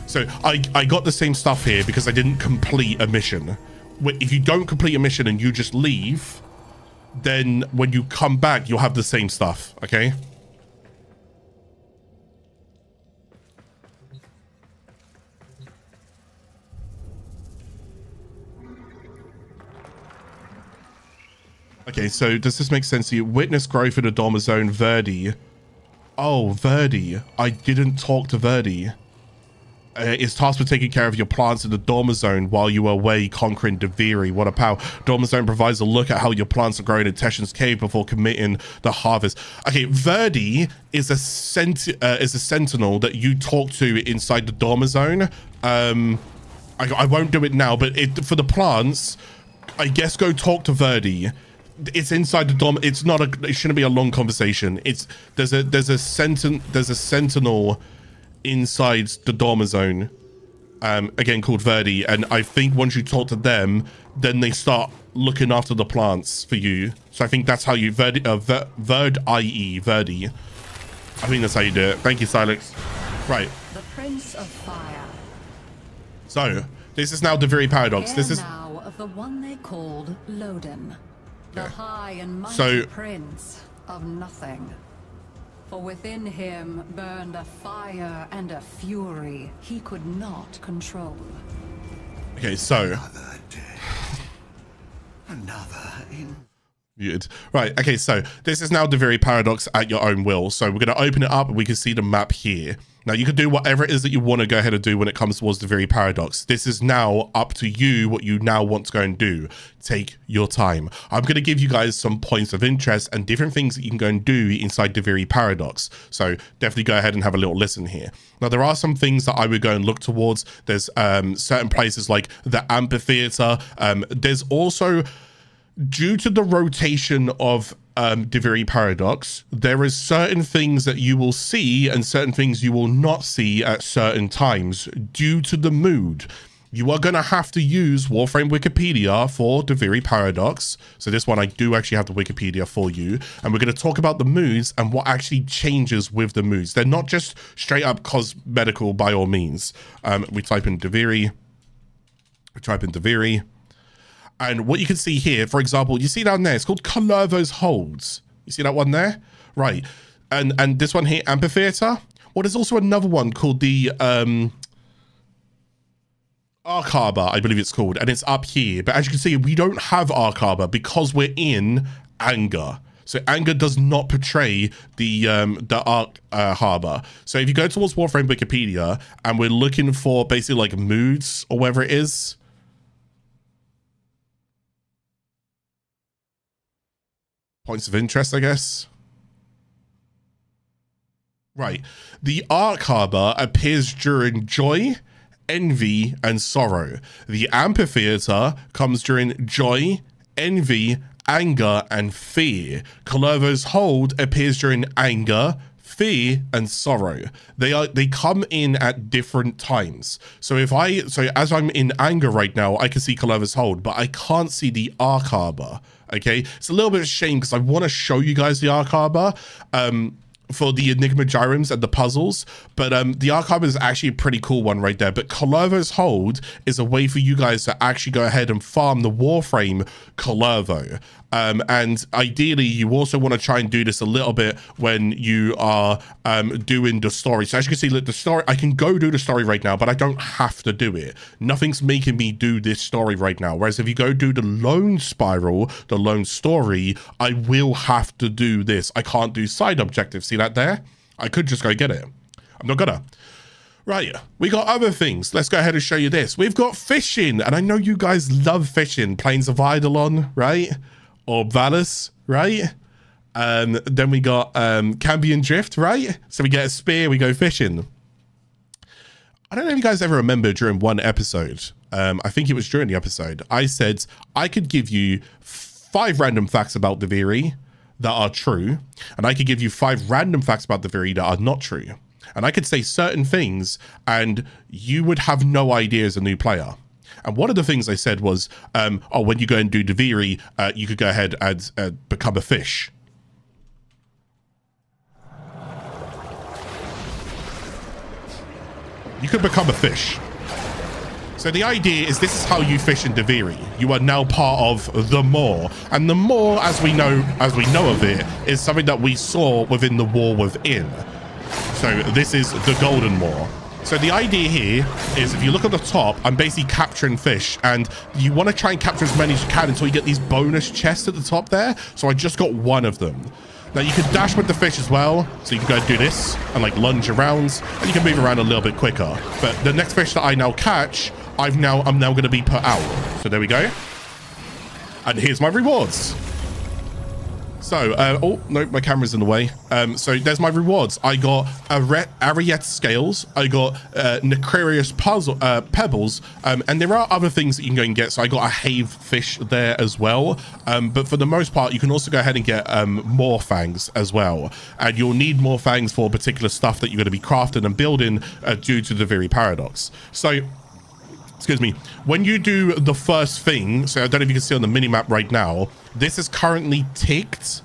So I got the same stuff here because I didn't complete a mission. If you don't complete a mission and you just leave, then when you come back, you'll have the same stuff, okay? Okay, so does this make sense to you? Witness growth in the Dormizone, Verdi. Oh, Verdi. I didn't talk to Verdi. It's tasked with taking care of your plants in the Dormizone while you are away conquering Duviri. What a power. Dormizone provides a look at how your plants are growing in Teshin's cave before committing the harvest. Okay, Verdi is a sentinel that you talk to inside the Dormizone. I won't do it now, but for the plants, I guess go talk to Verdi. It's inside the dom. It's not a. It shouldn't be a long conversation. There's a sentinel inside the Dormizone, again called Verdi, and I think once you talk to them, then they start looking after the plants for you. So I think that's how you Verdi. Verdi. I think that's how you do it. Thank you, Silex. Right. The Prince of Fire. So this is now the Duviri Paradox. This is now of the one they called Loden. The high and mighty So prince of nothing. For within him burned a fire and a fury he could not control. okay, so Another day. Another in... muted. Right, okay, so this is now Duviri Paradox at your own will. So we're going to open it up and we can see the map here. Now you can do whatever it is that you want to go ahead and do when it comes towards Duviri Paradox. This is now up to you what you now want to go and do. Take your time. I'm going to give you guys some points of interest and different things that you can go and do inside Duviri Paradox. So definitely go ahead and have a little listen here. Now there are some things that I would go and look towards. There's certain places like the amphitheater. There's also, due to the rotation of Duviri Paradox, there is certain things that you will see and certain things you will not see at certain times due to the mood. You are going to have to use Warframe Wikipedia for Duviri Paradox. So this one, I do actually have the Wikipedia for you. And we're going to talk about the moods and what actually changes with the moods. They're not just straight up cosmetical by all means. We type in Duviri. We type in Duviri. And what you can see here, for example, you see down there, it's called Kullervo's Holds. You see that one there? Right. And this one here, Amphitheater. Well, there's also another one called the Arc Harbor, I believe it's called. And it's up here. But as you can see, we don't have Arc Harbor because we're in Anger. So Anger does not portray the Arc Harbor. So if you go towards Warframe Wikipedia and we're looking for basically like moods or whatever it is, points of interest, I guess. Right. The Arc Harbor appears during joy, envy, and sorrow. The amphitheater comes during joy, envy, anger, and fear. Kullervo's Hold appears during anger, fear, and sorrow. They come in at different times. So as I'm in anger right now, I can see Kullervo's Hold, but I can't see the Arc Harbor. Okay, it's a little bit of a shame because I want to show you guys the Arc Harbor for the Enigma Gyroms and the puzzles, but the Arc Harbor is actually a pretty cool one right there. But Kullervo's Hold is a way for you guys to actually go ahead and farm the Warframe Kullervo. And ideally, you also want to try and do this a little bit when you are doing the story. So as you can see, look, the story, I can go do the story right now, but I don't have to do it. Nothing's making me do this story right now. Whereas if you go do the lone spiral, the lone story, I will have to do this. I can't do side objectives. See that there? I could just go get it. I'm not gonna. Right, we got other things. Let's go ahead and show you this. We've got fishing, and I know you guys love fishing. Plains of Eidolon, right? Or Valus, right? Then we got Cambion Drift, right? So we get a spear, we go fishing. I don't know if you guys ever remember during one episode, I think it was during the episode, I said I could give you 5 random facts about Duviri that are true, and I could give you 5 random facts about Duviri that are not true. And I could say certain things, and you would have no idea as a new player. And one of the things I said was, oh, when you go and do Duviri, you could go ahead and become a fish. You could become a fish. So the idea is this is how you fish in Duviri. You are now part of the Maw. And the Maw, as we know of it, is something that we saw within the War Within. So this is the Golden Maw. So the idea here is if you look at the top, I'm basically capturing fish, and you want to try and capture as many as you can until you get these bonus chests at the top there. So I just got 1 of them. Now you can dash with the fish as well. So you can go and do this and like lunge around, and you can move around a little bit quicker. But the next fish that I now catch, I'm now going to be put out. So there we go. And here's my rewards. So, oh, no, my camera's in the way. So there's my rewards. I got Ariet Scales. I got Necrarious Pebbles. And there are other things that you can go and get. So I got a Have Fish there as well. But for the most part, you can also go ahead and get more fangs as well. And you'll need more fangs for particular stuff that you're going to be crafting and building due to the Duviri Paradox. So, excuse me, when you do the first thing, so I don't know if you can see on the minimap right now, this is currently ticked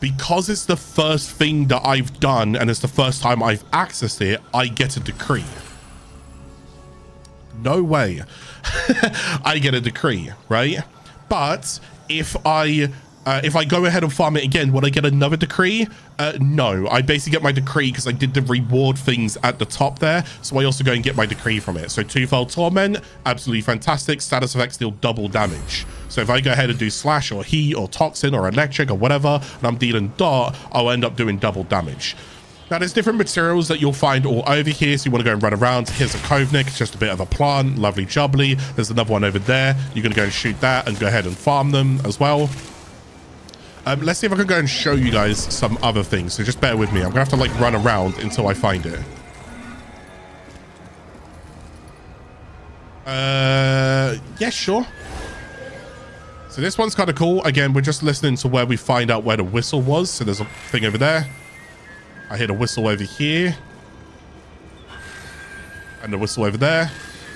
because it's the first thing that I've done and it's the first time I've accessed it. I get a decree. No way. I get a decree, right? But if I If I go ahead and farm it again, would I get another decree? No, I basically get my decree because I did the reward things at the top there. So I also go and get my decree from it. So twofold torment, absolutely fantastic. Status effects deal double damage. So if I go ahead and do slash or heat or toxin or electric or whatever, and I'm dealing dart, I'll end up doing double damage. Now, there's different materials that you'll find all over here. So you want to go and run around. Here's a Kovnik. It's just a bit of a plant. Lovely jubbly. There's another one over there. You're going to go and shoot that and go ahead and farm them as well. Let's see if I can go and show you guys some other things. So just bear with me. I'm going to have to like run around until I find it. Yeah, sure. So this one's kind of cool. Again, we're just listening to where we find out where the whistle was. So there's a thing over there. I hear a whistle over here. And the whistle over there.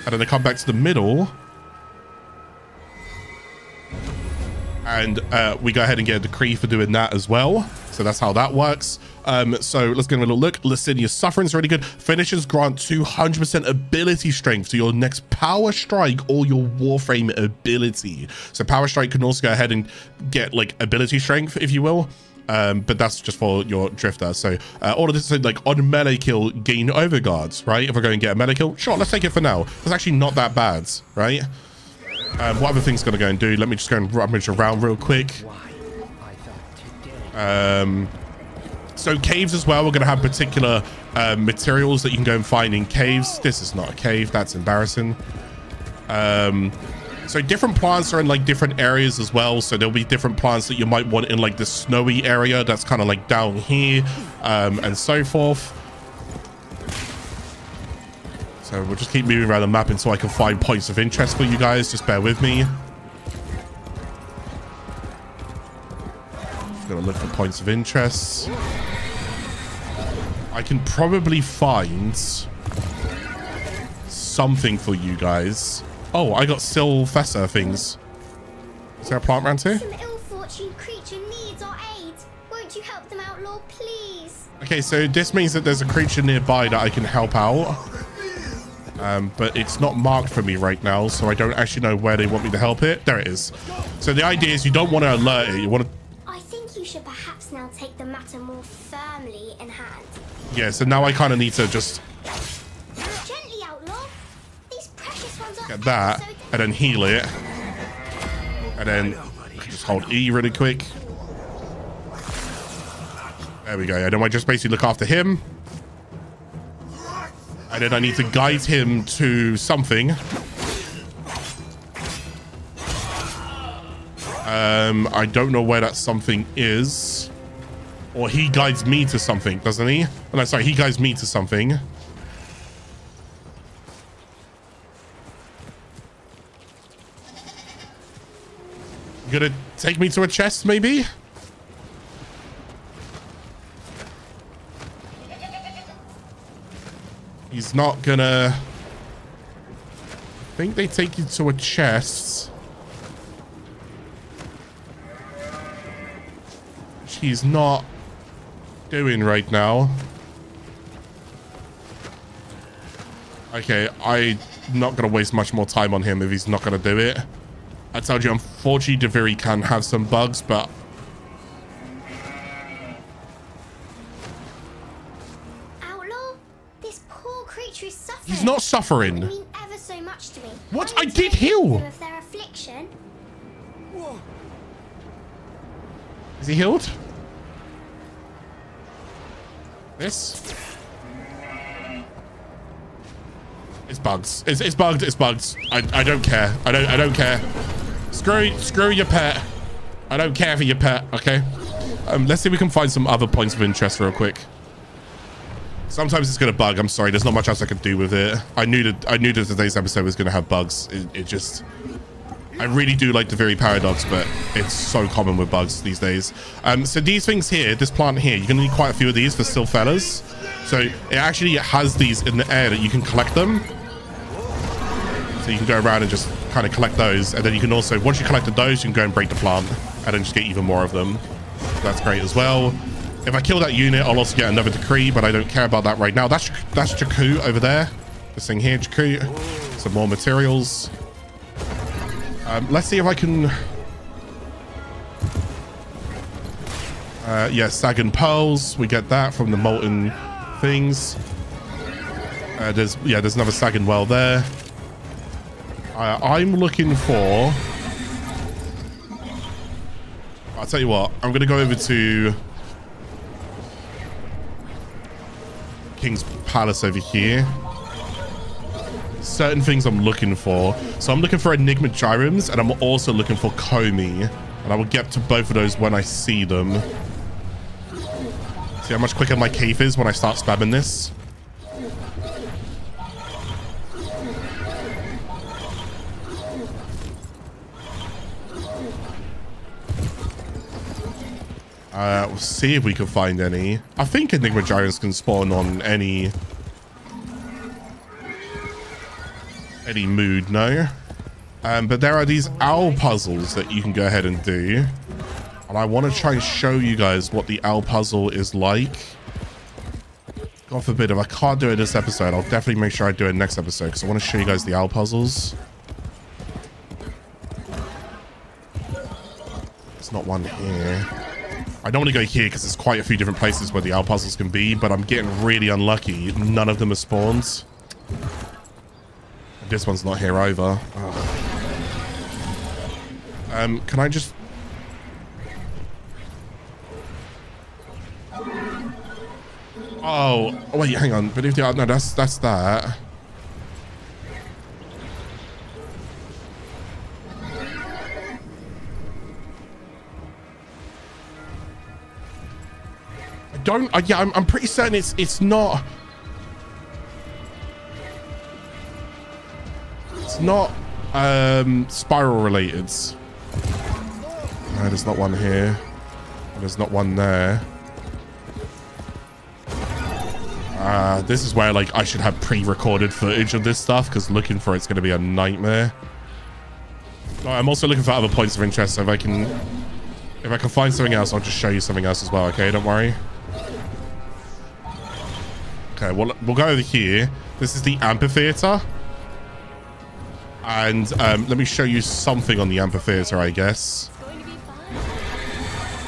And then I come back to the middle. And we go ahead and get a decree for doing that as well. So that's how that works. So let's get a little look. Lascinia's Suffering is really good. Finishers grant 200% ability strength to your next power strike or your Warframe ability. So power strike can also go ahead and get like ability strength, if you will. But that's just for your drifter. So all of this is like on melee kill, gain overguards, right? If we're going to get a melee kill, sure, let's take it for now. It's actually not that bad, right? What other thing's going to go and do? Let me just go and rummage around real quick. So caves as well, we're going to have particular materials that you can go and find in caves. This is not a cave. That's embarrassing. So different plants are in like different areas as well. So there'll be different plants that you might want in like the snowy area. That's kind of like down here and so forth. So we'll just keep moving around the map until I can find points of interest for you guys. Just bear with me. Just gonna look for points of interest. I can probably find something for you guys. Oh, I got Sylphester things. Is there a plant around here? Some ill-fortuned creature needs our aid. Won't you help them out, Lord, please? Okay, so this means that there's a creature nearby that I can help out. But it's not marked for me right now, so I don't actually know where they want me to help it. There it is. So the idea is you don't want to alert it. You want to... I think you should perhaps now take the matter more firmly in hand. Yeah, so now I kind of need to just... Gently, outlaw. These precious ones are get that, so and then heal it. And then just hold E really quick. There we go. And then I just basically look after him. And then I need to guide him to something. I don't know where that something is. Or he guides me to something, doesn't he? Oh, no, sorry, he guides me to something. You gonna take me to a chest, maybe? He's not gonna... I think they take you to a chest. Which he's not doing right now. Okay, I'm not gonna waste much more time on him if he's not gonna do it. I told you, unfortunately, Duviri can have some bugs, but... He's not suffering. It mean ever so much to me. What? I did heal. Of their affliction. Is he healed? This? It's bugs. It's bugged. It's bugs. I don't care. I don't care. Screw your pet. I don't care for your pet. Okay. Let's see if we can find some other points of interest real quick. Sometimes it's gonna bug. I'm sorry. There's not much else I can do with it. I knew that today's episode was gonna have bugs. It just, I really do like the Duviri paradox, but it's so common with bugs these days. So these things here, this plant here, you're gonna need quite a few of these for still fellas. So it actually has these in the air that you can collect them. So you can go around and just kind of collect those, and then you can also, once you collected those, you can go and break the plant, and then just get even more of them. So that's great as well. If I kill that unit, I'll also get another decree, but I don't care about that right now. That's Jakku over there. This thing here, Jakku. Some more materials. Let's see if I can... Yeah, Sagan Pearls. We get that from the molten things. There's another Sagan Well there. I'm looking for... I'll tell you what. I'm going to go over to King's Palace over here. Certain things I'm looking for. So I'm looking for Enigma Gyroms, and I'm also looking for Komi. And I will get to both of those when I see them. See how much quicker my Kaithe is when I start spamming this? We'll see if we can find any. I think Enigma Gyroms can spawn on any mood, no? But there are these owl puzzles that you can go ahead and do. And I want to try and show you guys what the owl puzzle is like. God forbid, if I can't do it this episode, I'll definitely make sure I do it next episode, because I want to show you guys the owl puzzles. There's not one here. I don't want to go here because there's quite a few different places where the owl puzzles can be, but I'm getting really unlucky. None of them are spawns. This one's not here either. Can I just... Oh, wait, hang on. But if the... No, that's that. Yeah, I'm pretty certain it's not... It's not spiral related. No, there's not one here. There's not one there. This is where like I should have pre-recorded footage of this stuff, because looking for it's going to be a nightmare. I'm also looking for other points of interest, so if I can find something else, I'll just show you something else as well. Okay, don't worry. Okay, well, we'll go over here. This is the amphitheater. And let me show you something on the amphitheater, I guess.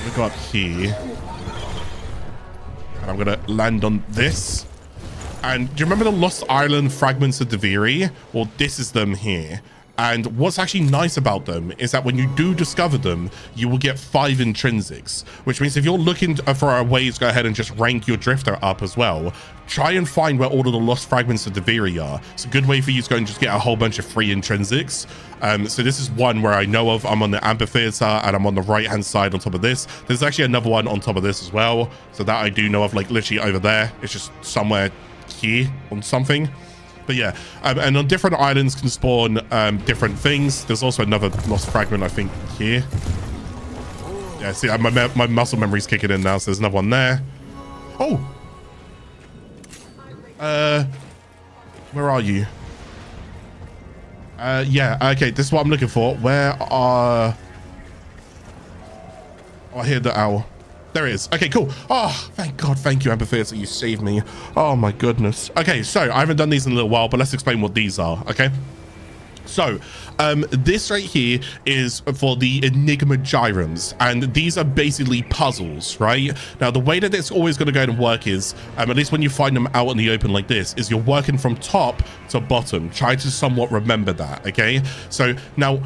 We'll go up here. And I'm going to land on this. And do you remember the Lost Island fragments of Duviri? Well, this is them here. And what's actually nice about them is that when you do discover them, you will get 5 intrinsics, which means if you're looking for a way to go ahead and just rank your drifter up as well, try and find where all of the lost fragments of Duviri are. It's a good way for you to go and just get a whole bunch of free intrinsics. So this is one where I know of. I'm on the amphitheater and I'm on the right hand side on top of this. There's actually another one on top of this as well. So that I do know of, like literally over there. It's just somewhere here on something. But yeah, and on different islands can spawn different things. There's also another lost fragment, I think, here. Yeah, see, my muscle memory's kicking in now, so there's another one there. Oh! Where are you? Yeah, okay, this is what I'm looking for. Where are... Oh, I hear the owl. There it is. Okay, cool. Oh, thank God. Thank you, Amphitheater. You saved me. Oh, my goodness. Okay, so I haven't done these in a little while, but let's explain what these are, okay? So, this right here is for the Enigma Gyroms, and these are basically puzzles, right? Now, the way that it's always going to go and work is, at least when you find them out in the open like this, is you're working from top to bottom. Try to somewhat remember that, okay? So, now,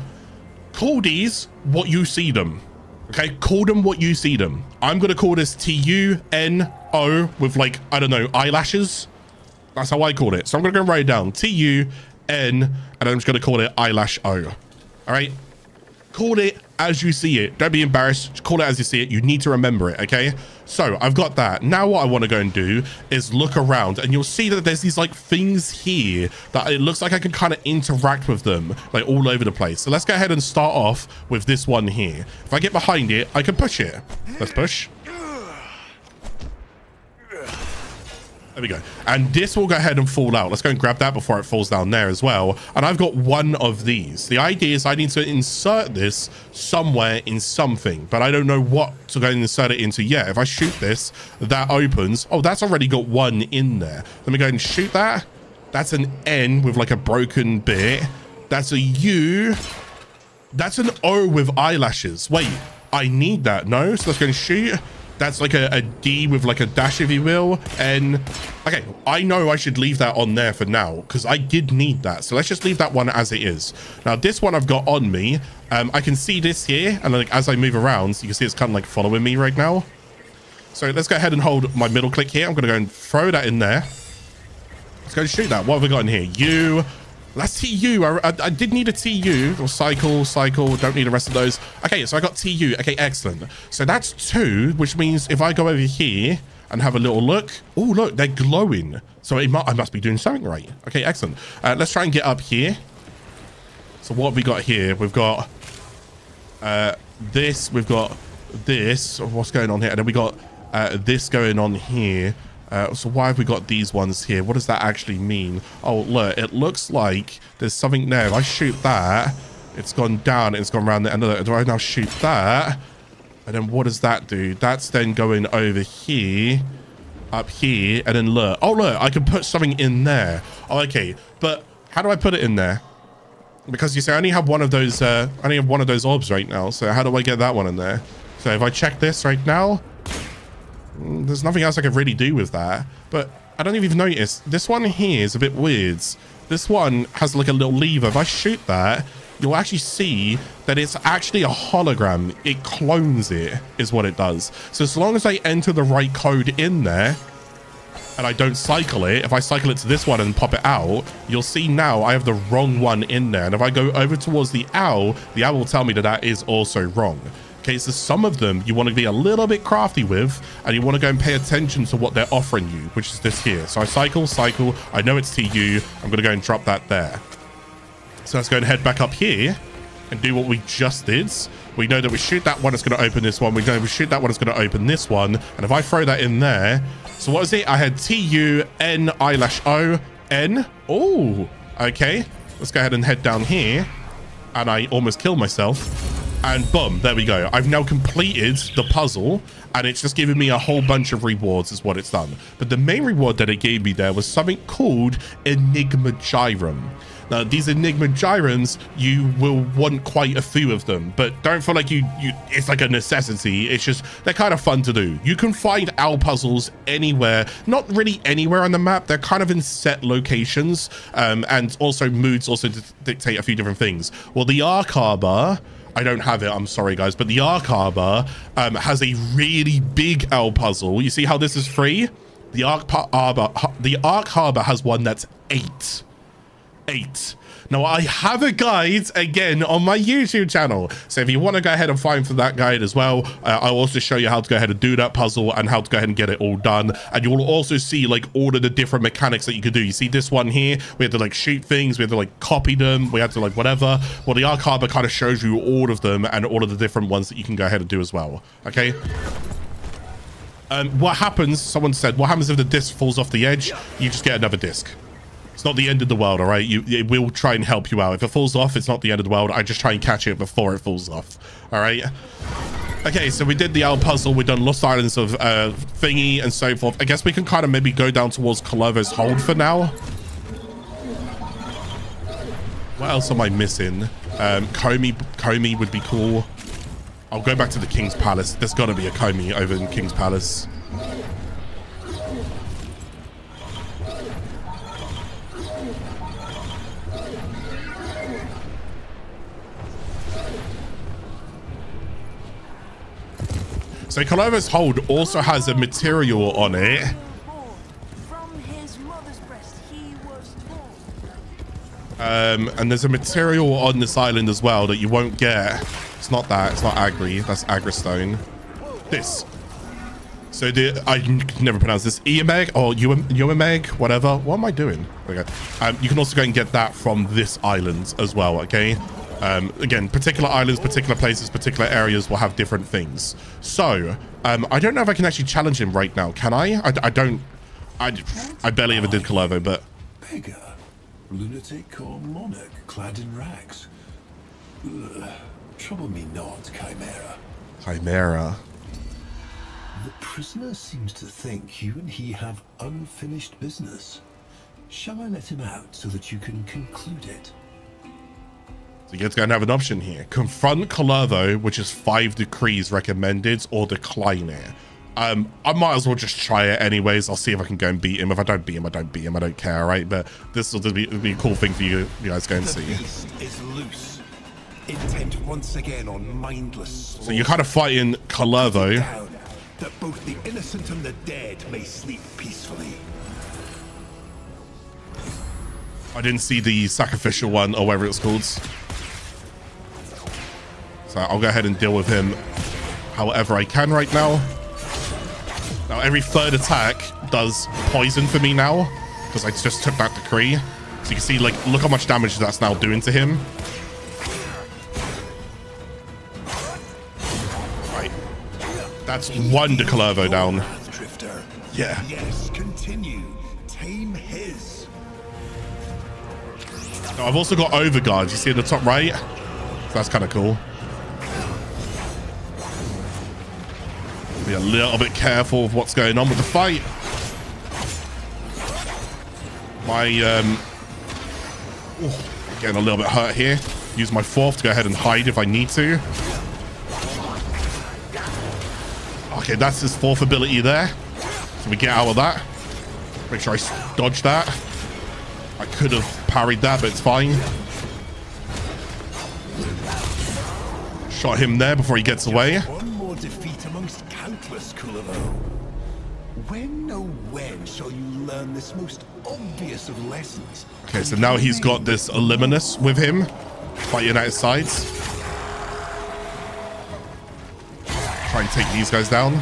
call these what you see them. Okay, call them what you see them. I'm going to call this T-U-N-O with, like, I don't know, eyelashes. That's how I call it. So I'm going to go write it down. T-U-N, and I'm just going to call it eyelash O. All right? Call it as you see it. Don't be embarrassed. Just call it as you see it. You need to remember it, okay? So I've got that. Now what I want to go and do is look around, and you'll see that there's these like things here that it looks like I can kind of interact with them like all over the place. So let's go ahead and start off with this one here. If I get behind it, I can push it. Let's push. There we go. And this will go ahead and fall out. Let's go and grab that before it falls down there as well. And I've got one of these. The idea is I need to insert this somewhere in something, but I don't know what to go and insert it into yet. If I shoot this, that opens. Oh, that's already got one in there. Let me go and shoot that. That's an N with like a broken bit. That's a U. That's an O with eyelashes. Wait, I need that. No, so let's go and shoot. That's like a D with like a dash, if you will. And okay, I know I should leave that on there for now because I did need that. So let's just leave that one as it is. Now this one I've got on me. I can see this here, and like as I move around, so you can see it's kind of like following me right now. So let's go ahead and hold my middle click here. I'm gonna go and throw that in there. Let's go shoot that. What have we got in here? You. That's TU. I did need a TU or cycle. Don't need the rest of those. Okay, so I got TU. Okay, excellent. So that's 2, which means if I go over here and have a little look. Oh, look, they're glowing. So I must be doing something right. Okay, excellent. Let's try and get up here. So what have we got here? We've got this. We've got this. What's going on here? And then we got this going on here. So why have we got these ones here? What does that actually mean? Oh, look, it looks like there's something there. If I shoot that, it's gone down and it's gone around the end of it. Do I now shoot that? And then what does that do? That's then going over here, up here, and then look. Oh, look, I can put something in there. Oh, okay. But how do I put it in there? Because you say I only have one of those, orbs right now. So how do I get that one in there? So if I check this right now, there's nothing else I can really do with that. But I don't even notice. This one here is a bit weird. This one has like a little lever. If I shoot that, you'll actually see that it's actually a hologram. It clones it, is what it does. So as long as I enter the right code in there, and I don't cycle it, if I cycle it to this one and pop it out, you'll see now I have the wrong one in there. And if I go over towards the owl will tell me that that is also wrong. Okay, so some of them you want to be a little bit crafty with, and you want to go and pay attention to what they're offering you, which is this here. So I cycle. I know it's TU. I'm going to go and drop that there. So let's go and head back up here and do what we just did. We know that we shoot that one, it's going to open this one. We know we shoot that one, it's going to open this one. And if I throw that in there, so what is it? I had TU-N-I-O-N. Oh, okay. Let's go ahead and head down here. And I almost killed myself. And boom, there we go. I've now completed the puzzle, and it's just given me a whole bunch of rewards is what it's done. But the main reward that it gave me there was something called Enigma Gyrum. Now, these Enigma Gyrums, you will want quite a few of them, but don't feel like it's like a necessity. It's just, they're kind of fun to do. You can find owl puzzles anywhere, not really anywhere on the map. They're kind of in set locations, and also moods also dictate a few different things. Well, the Arc Harbor, I don't have it, I'm sorry guys, but the Arc Harbor has a really big owl puzzle. You see how this is free? The Arc Harbor has one that's 8. Now I have a guide again on my YouTube channel, so if you want to go ahead and find for that guide as well, I'll also show you how to go ahead and do that puzzle and how to go ahead and get it all done. And you will also see like all of the different mechanics that you could do. You see this one here, we had to like shoot things, we had to like copy them, we had to like whatever. Well, the Arc Harbor kind of shows you all of them and all of the different ones that you can go ahead and do as well. Okay. What happens, someone said, what happens if the disc falls off the edge? You just get another disc. It's not the end of the world, all right? It will try and help you out. If it falls off, it's not the end of the world. I just try and catch it before it falls off, all right? Okay, so we did the owl puzzle. We've done Lost Islands of thingy and so forth. I guess we can kind of maybe go down towards Kullervo's hold for now. What else am I missing? Komi would be cool. I'll go back to the King's Palace. There's got to be a Komi over in King's Palace. So Kullervo's hold also has a material on it. And there's a material on this island as well that you won't get. It's not that. It's not Agri. That's Agristone. This. So I can never pronounce this. Eomeg or Uomeg, whatever. What am I doing? Okay. You can also go and get that from this island as well. Okay. Again, particular islands, particular places, particular areas will have different things. So, I don't know if I can actually challenge him right now. Can I? I barely ever did Kullervo, but... Beggar, lunatic, or monarch clad in rags. Ugh, trouble me not, Chimera. Chimera. The prisoner seems to think you and he have unfinished business. Shall I let him out so that you can conclude it? So you're going to have an option here. Confront Kullervo, which is 5 decrees recommended, or decline it. I might as well just try it anyways. I'll see if I can go and beat him. If I don't beat him, I don't beat him. I don't care, right? But this will be a cool thing for you guys to go and see. The beast is loose, intent once again on mindless. So you're kind of fighting Kullervo. That both the innocent and the dead may sleep peacefully. I didn't see the sacrificial one or whatever it's called. So I'll go ahead and deal with him however I can right now. Now every third attack does poison for me now because I just took that decree. So you can see, like, look how much damage that's now doing to him. Right. That's one to Kullervo down. Yeah. Yes, continue. Tame his. Now, I've also got Overguard. You see in the top right? So that's kind of cool. Be a little bit careful of what's going on with the fight. My getting a little bit hurt here. Use my fourth to go ahead and hide if I need to. Okay, that's his fourth ability there. So we get out of that. Make sure I dodge that. I could have parried that, but it's fine. Shot him there before he gets away. One more defeat amongst countless, Kullervo. When shall you learn this most obvious of lessons? Okay, so now he's got this Illuminous with him, fighting at his sides. Try and take these guys down.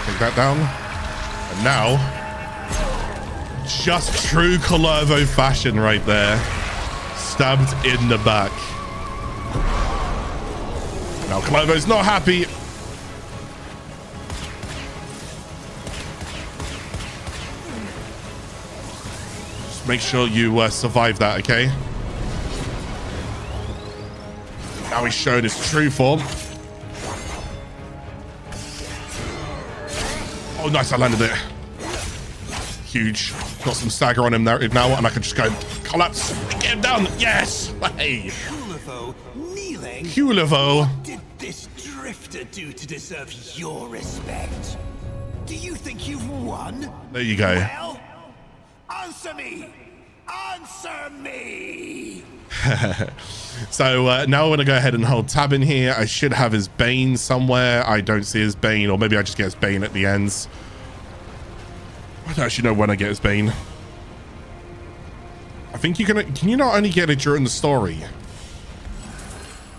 Take that down. And now, just true Kullervo fashion right there. Stabbed in the back. Now Kullervo's not happy. Just make sure you survive that, okay? Now he's showing his true form. Oh, nice, I landed it. Huge. Got some stagger on him now, and I can just go collapse and get him down. Yes! Hey! Kullervo kneeling? Kullervo. What did this drifter do to deserve your respect? Do you think you've won? There you go. Well, answer me! Answer me! So now I'm going to go ahead and hold tab in here. I should have his Bane somewhere. I don't see his Bane, or maybe I just get his Bane at the ends. I don't actually know when I get his Bane. I think you can you not only get it during the story?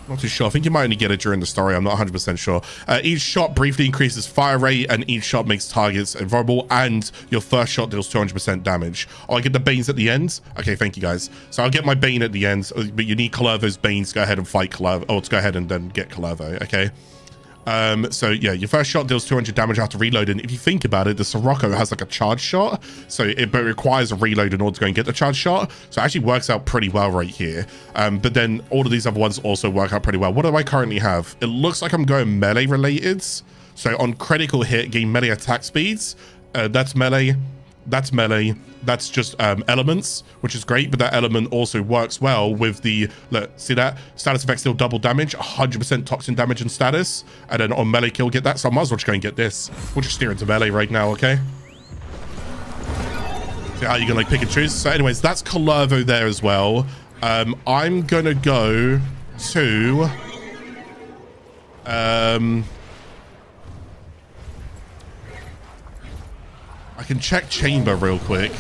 Not too sure. I think you might only get it during the story. I'm not 100% sure. Each shot briefly increases fire rate, and each shot makes targets invulnerable, and your first shot deals 200% damage. Oh, I get the Banes at the end? Okay, thank you guys. So I'll get my Bane at the end, but you need Kullervo's Banes to go ahead and fight Kullervo, or to go ahead and then get Kullervo, okay? So yeah, your first shot deals 200 damage after reloading. If you think about it, the Sirocco has like a charge shot, so it requires a reload in order to go and get the charge shot. So it actually works out pretty well right here. But then all of these other ones also work out pretty well. What do I currently have? It looks like I'm going melee related. So on critical hit, gain melee attack speeds. That's melee. That's melee. That's just elements, which is great, but that element also works well with the, look, see that? Status effects deal double damage, 100% toxin damage and status, and then on melee kill get that, so I might as well just go and get this. We'll just steer into melee right now, okay? See how you can like pick and choose. So anyways, that's Kullervo there as well. I'm gonna go to I can check chamber real quick.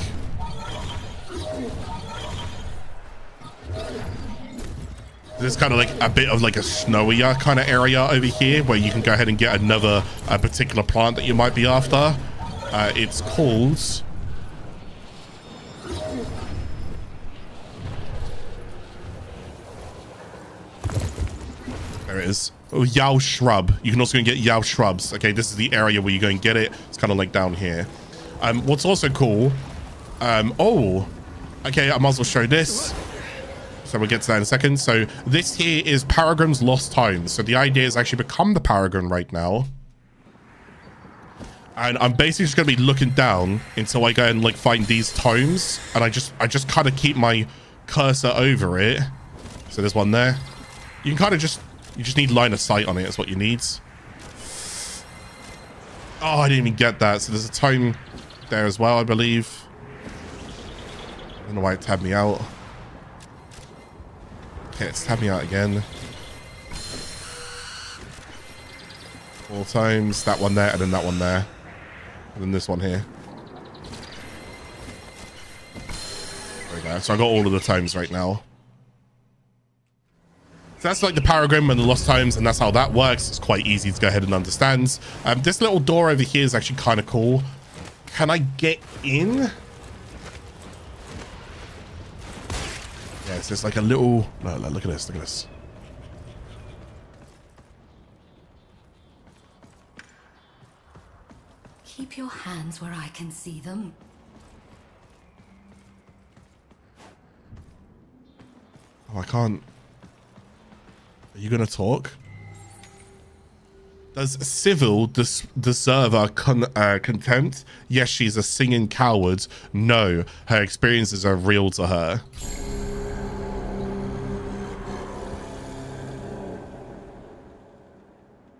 There's kind of like a bit of like a snowier kind of area over here where you can go ahead and get another particular plant that you might be after. It's called... There it is. Oh, Yao Shrub. You can also go and get Yao Shrubs. Okay, this is the area where you go and get it. It's kind of like down here. What's also cool... oh, okay, I might as well show this. So we'll get to that in a second. So this here is Paragrimms Lost Homes. So the idea is actually become the Paragrim right now. And I'm basically just going to be looking down until I go and like find these tomes. And I just kind of keep my cursor over it. So there's one there. You can kind of just, you just need line of sight on it. That's what you need. Oh, I didn't even get that. So there's a tome there as well, I believe. I don't know why it tabbed me out. Okay, it's tabbed me out again. 4 times. That one there, and then that one there. And then this one here. There we go. So I got all of the times right now. So that's like the Paragrimm and the Lost Times, and that's how that works. It's quite easy to go ahead and understand. This little door over here is actually kind of cool. Can I get in? Yes, there's like a little... No, look at this, look at this. Keep your hands where I can see them. Oh, I can't... Are you going to talk? Does Civil deserve our contempt? Yes, she's a singing coward. No, her experiences are real to her.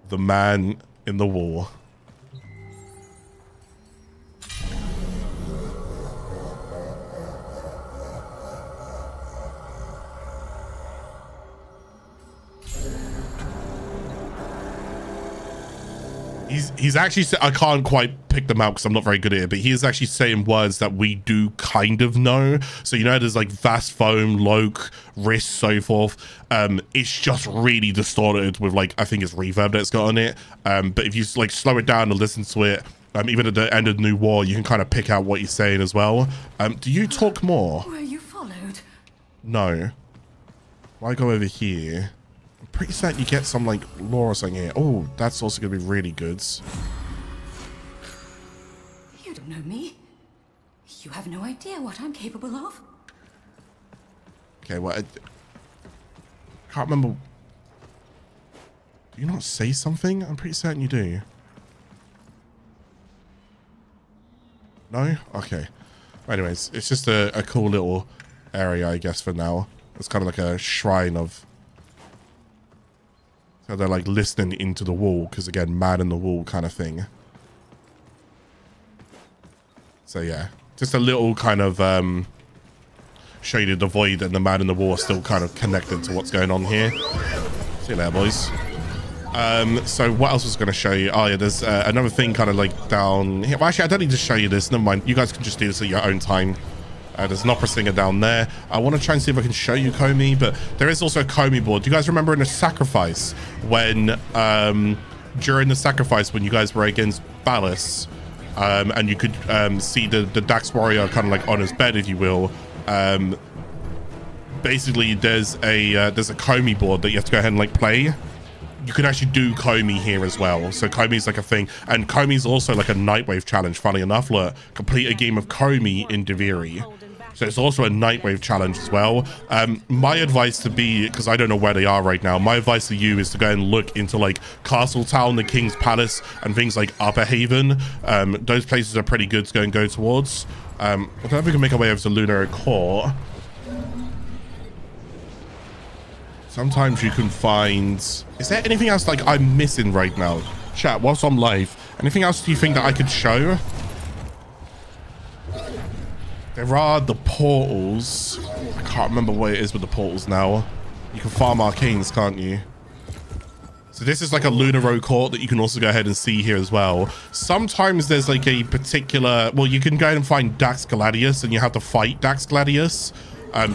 The man in the wall. He's actually, I can't quite pick them out because I'm not very good at it, but he is actually saying words that we do kind of know. So, you know, there's like vast foam, loke, wrist, so forth. It's just really distorted with like, I think it's reverb that's got on it. But if you like slow it down and listen to it, even at the end of the New War, you can kind of pick out what he's saying as well. Do you talk more? Were you followed? No. Why go over here? Pretty certain you get some like lore or something here. Oh, that's also gonna be really good. You don't know me. You have no idea what I'm capable of. Okay, well, I can't remember. Do you not say something? I'm pretty certain you do. No? Okay. Anyways, it's just a cool little area, I guess, for now. It's kind of like a shrine of... So they're like listening into the wall, because again, man in the wall kind of thing. So yeah, just a little kind of show you the void and the man in the wall are still kind of connected to what's going on here. See you later, boys. So what else was going to show you? Oh yeah, there's another thing kind of like down here. Well, actually, I don't need to show you this. Never mind. You guys can just do this at your own time. There's an opera singer down there. I want to try and see if I can show you Komi, but there is also a Komi board. Do you guys remember in the sacrifice when, during the sacrifice when you guys were against Ballas, and you could see the Dax warrior kind of like on his bed, if you will. Basically, there's a Komi board that you have to go ahead and like play. You can actually do Komi here as well. So Komi's like a thing, and Komi's also like a Nightwave challenge. Funny enough, look, complete a game of Komi in Duviri. So it's also a Nightwave challenge as well. My advice to be, because I don't know where they are right now, my advice to you is to go and look into like Castletown, the King's Palace, and things like Upper Haven. Those places are pretty good to go towards. I don't know if we can make our way over to Lunar Court. Sometimes you can find... Is there anything else like I'm missing right now? Chat, whilst I'm live, anything else do you think that I could show? There are the portals. I can't remember what it is with the portals now. You can farm Arcanes, can't you? So this is like a Lunar Court that you can also go ahead and see here as well. Sometimes there's like a particular... Well, you can go ahead and find Dax Gladius and you have to fight Dax Gladius.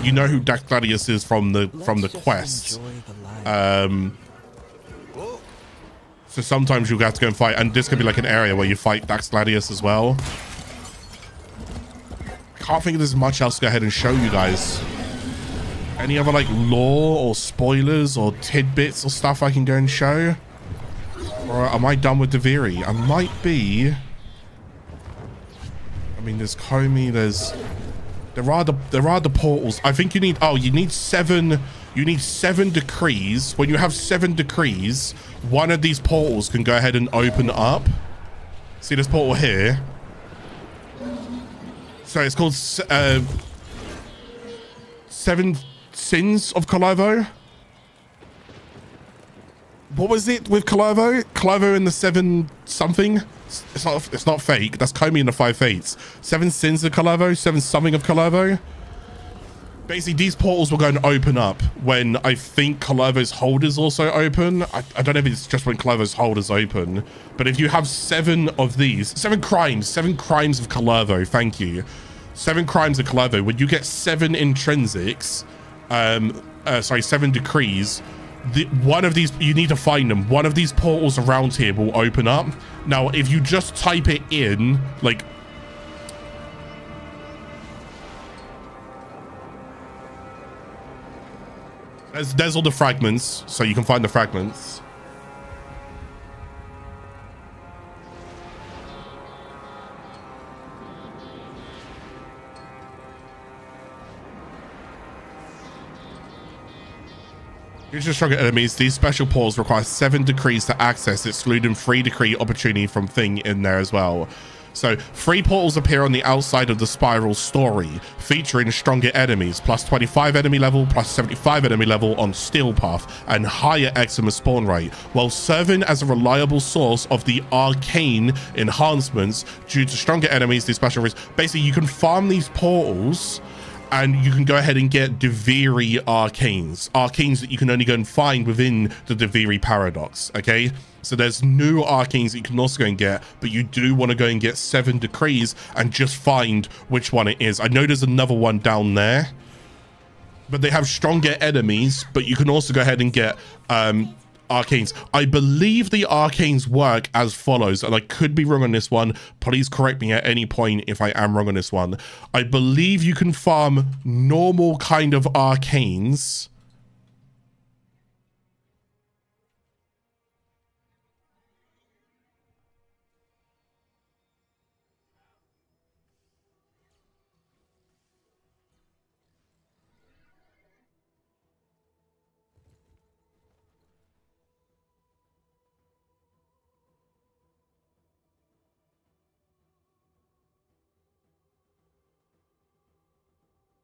You know who Dax Gladius is from the quest. So sometimes you'll have to go and fight, and this could be like an area where you fight Dax Gladius as well. I can't think there's much else to go ahead and show you guys. Any other like lore or spoilers or tidbits or stuff I can go and show? Or am I done with Duviri? I might be. I mean, there's Komi, there's... There are the portals. I think you need... Oh, you need 7 decrees. When you have 7 decrees, one of these portals can go ahead and open up. See this portal here? So it's called 7 sins of Kullervo. What was it with Kullervo? Kullervo in the 7 something? It's not fake. That's Komi in the 5 fates. 7 sins of Kullervo, 7 something of Kullervo. Basically, these portals were going to open up when I think Kullervo's hold is also open. I don't know if it's just when Kullervo's hold is open, but if you have 7 of these, 7 crimes of Kullervo, thank you. 7 crimes of Kullervo, when you get 7 intrinsics, 7 decrees, one of these, you need to find them. One of these portals around here will open up. Now, if you just type it in, like, there's all the fragments, so you can find the fragments. Future stronger enemies, these special portals require 7 decrees to access, excluding 3 decree opportunity from thing in there as well. So 3 portals appear on the outside of the spiral story, featuring stronger enemies, plus 25 enemy level, plus 75 enemy level on steel path, and higher eczema spawn rate, while serving as a reliable source of the arcane enhancements due to stronger enemies, these special risks. Basically, you can farm these portals and you can go ahead and get Duviri Arcanes that you can only go and find within the Duviri Paradox, okay? So there's new Arcanes that you can also go and get, but you do want to go and get 7 decrees and just find which one it is. I know there's another one down there, but they have stronger enemies, but you can also go ahead and get Arcanes. I believe the Arcanes work as follows, and I could be wrong on this one. Please correct me at any point if I am wrong on this one. I believe you can farm normal kind of Arcanes.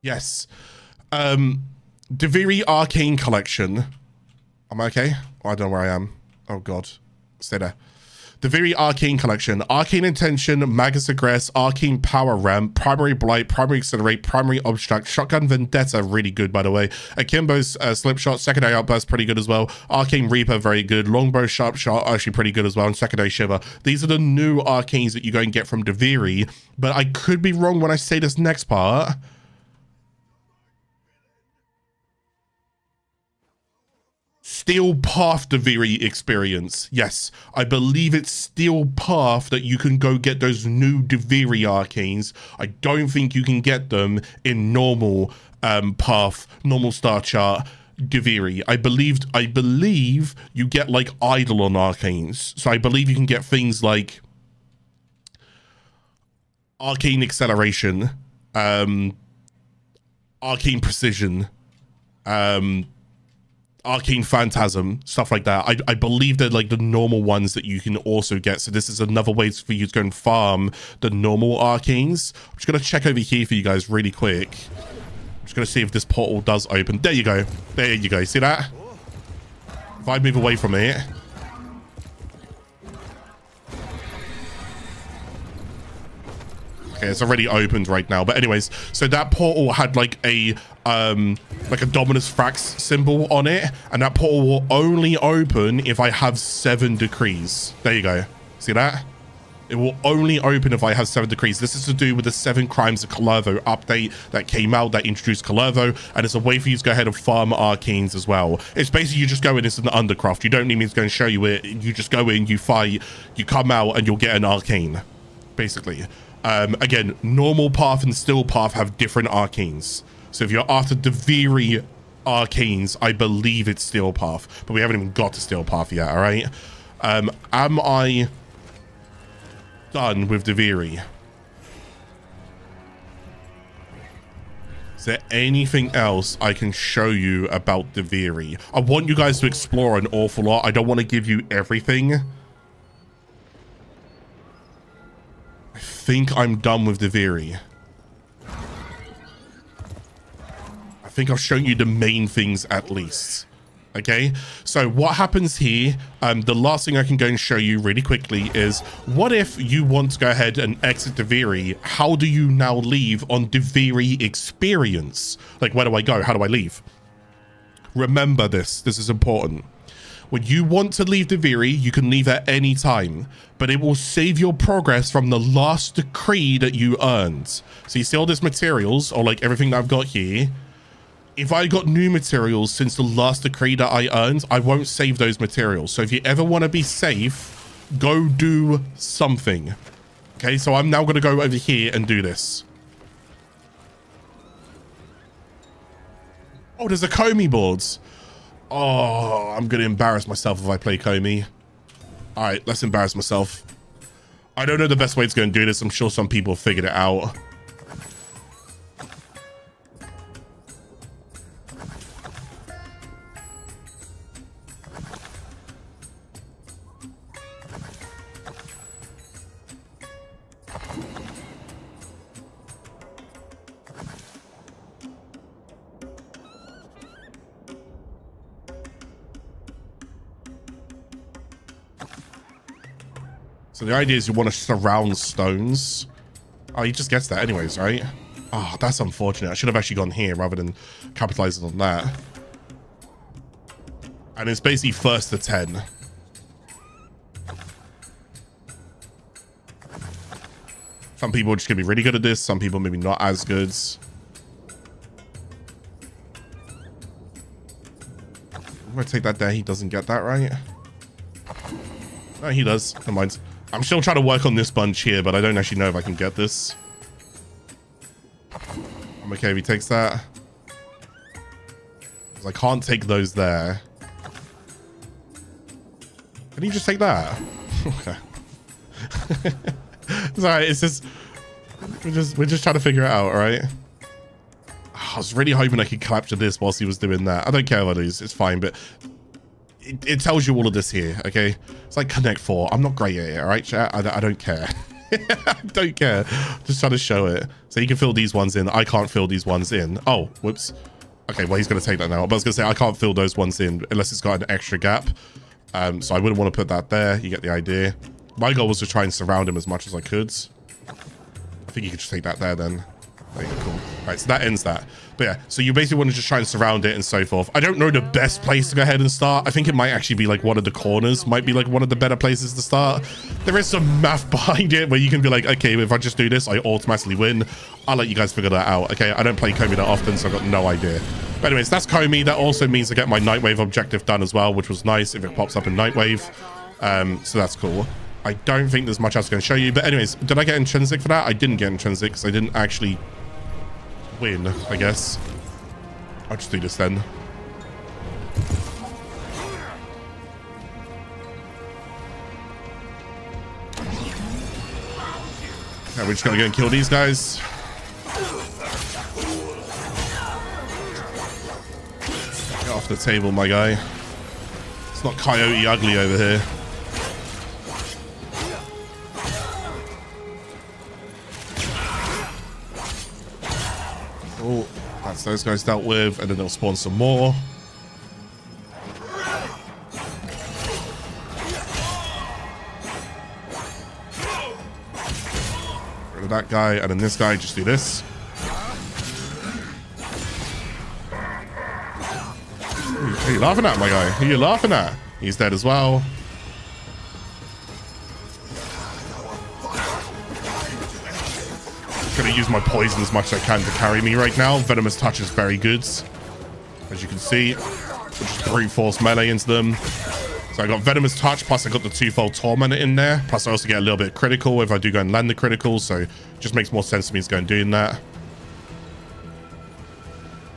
Yes. Duviri Arcane Collection. Am I okay? Oh, I don't know where I am. Oh, God. Stay there. Duviri Arcane Collection. Arcane Intention, Magus Aggress, Arcane Power Ramp, Primary Blight, Primary Accelerate, Primary Obstruct, Shotgun Vendetta, really good, by the way. Akimbo's Slipshot, Secondary Outburst, pretty good as well. Arcane Reaper, very good. Longbow Sharp Shot, actually pretty good as well. And Secondary Shiver. These are the new Arcanes that you go and get from Duviri, but I could be wrong when I say this next part. Steel Path Duviri Experience. Yes, I believe it's Steel Path that you can go get those new Duviri Arcanes. I don't think you can get them in normal path, normal star chart Duviri. I believe you get like idle on Arcanes. So I believe you can get things like Arcane Acceleration, Arcane Precision, Arcane Phantasm, stuff like that. I believe they're like the normal ones that you can also get. So this is another way for you to go and farm the normal Arcanes. I'm just going to check over here for you guys really quick. I'm just going to see if this portal does open. There you go. There you go. See that? If I move away from it. Okay, it's already opened right now. But anyways, so that portal had like a Dominus Thrax symbol on it, and that portal will only open if I have 7 decrees. There you go. See that? It will only open if I have 7 decrees. This is to do with the 7 Crimes of Kullervo update that came out that introduced Kullervo, and it's a way for you to go ahead and farm Arcanes as well. It's basically you just go in, it's an undercraft. You don't need me to go and show you it. You just go in, you fight, you come out, and you'll get an Arcane, basically. Again, normal path and steel path have different Arcanes. So if you're after Duviri Arcanes, I believe it's steel path, but we haven't even got to steel path yet. All right. Am I done with Duviri? Is there anything else I can show you about Duviri? I want you guys to explore an awful lot. I don't want to give you everything. I think I'm done with Duviri. I think I've shown you the main things at least. Okay, so what happens here, the last thing I can go and show you really quickly is, what if you want to go ahead and exit Duviri? How do you now leave on Duviri Experience? Like, where do I go? How do I leave? Remember this. This is important. When you want to leave Duviri, you can leave at any time, but it will save your progress from the last decree that you earned. So you see all these materials, or like everything that I've got here. If I got new materials since the last decree that I earned, I won't save those materials. So if you ever want to be safe, go do something. Okay, so I'm now going to go over here and do this. Oh, there's a Komi board. Oh, I'm going to embarrass myself if I play Komi. All right, let's embarrass myself. I don't know the best way to go and do this. I'm sure some people figured it out. So the idea is you want to surround stones. Oh, he just gets that anyways, right? Oh, that's unfortunate. I should have actually gone here rather than capitalizing on that. And it's basically first to 10. Some people are just going to be really good at this. Some people maybe not as good. I'm going to take that there. He doesn't get that, right? No, he does. Never mind. I'm still trying to work on this bunch here, but I don't actually know if I can get this. I'm okay if he takes that. Because I can't take those there. Can he just take that? Okay. It's alright, it's just we're just trying to figure it out, right? I was really hoping I could capture this whilst he was doing that. I don't care what it is, it's fine, but it tells you all of this here, okay? It's like Connect 4. I'm not great at it, all right, chat? I don't care. I don't care. Just trying to show it. So you can fill these ones in. I can't fill these ones in. Oh, whoops. Okay, well, he's going to take that now. But I was going to say, I can't fill those ones in unless it's got an extra gap. So I wouldn't want to put that there. You get the idea. My goal was to try and surround him as much as I could. I think you could just take that there then. There you go, cool. All right, so that ends that. But yeah, so you basically want to just try and surround it and so forth. I don't know the best place to go ahead and start. I think it might actually be like one of the corners. Might be like one of the better places to start. There is some math behind it where you can be like, okay, if I just do this, I automatically win. I'll let you guys figure that out, okay? I don't play Komi that often, so I've got no idea. But anyways, that's Komi. That also means I get my Nightwave objective done as well, which was nice if it pops up in Nightwave. So that's cool. I don't think there's much else going to show you. But anyways, did I get Intrinsic for that? I didn't get Intrinsic because I didn't actually win, I guess. I'll just do this then. Yeah, we're just gonna go and kill these guys. Get off the table, my guy. It's not Coyote Ugly over here. Oh, that's those guys dealt with, and then they'll spawn some more. Get rid of that guy, and then this guy, just do this. Who are you laughing at, my guy? Who are you laughing at? He's dead as well. Gonna use my poison as much as I can to carry me right now. Venomous Touch is very good, as you can see. Just brute force melee into them. So I got Venomous Touch, plus I got the twofold Tormentor in there. Plus I also get a little bit critical if I do go and land the critical, so it just makes more sense to me to go and doing that.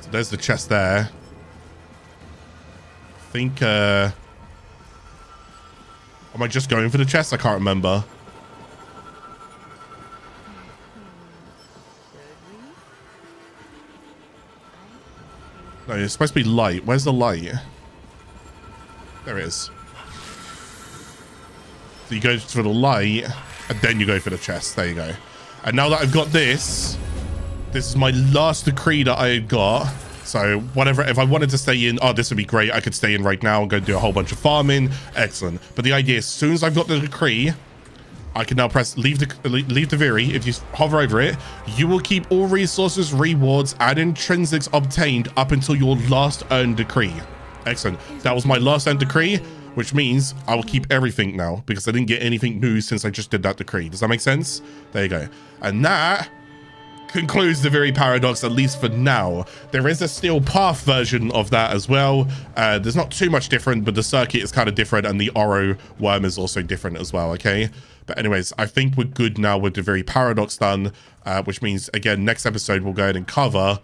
So there's the chest there. I think, am I just going for the chest? I can't remember. No, it's supposed to be light. Where's the light? There it is. So you go for the light, and then you go for the chest. There you go. And now that I've got this, this is my last decree that I got. So whatever, if I wanted to stay in, oh, this would be great. I could stay in right now and go do a whole bunch of farming. Excellent. But the idea is, as soon as I've got the decree, I can now press leave Duviri. If you hover over it, you will keep all resources, rewards, and intrinsics obtained up until your last earned decree. Excellent. That was my last earned decree, which means I will keep everything now because I didn't get anything new since I just did that decree. Does that make sense? There you go. And that concludes the Duviri Paradox, at least for now. There is a Steel Path version of that as well. There's not too much different, but the circuit is kind of different, and the Orowrym is also different as well, okay? But anyways, I think we're good now with the Duviri Paradox done, which means, again, next episode we'll go ahead and cover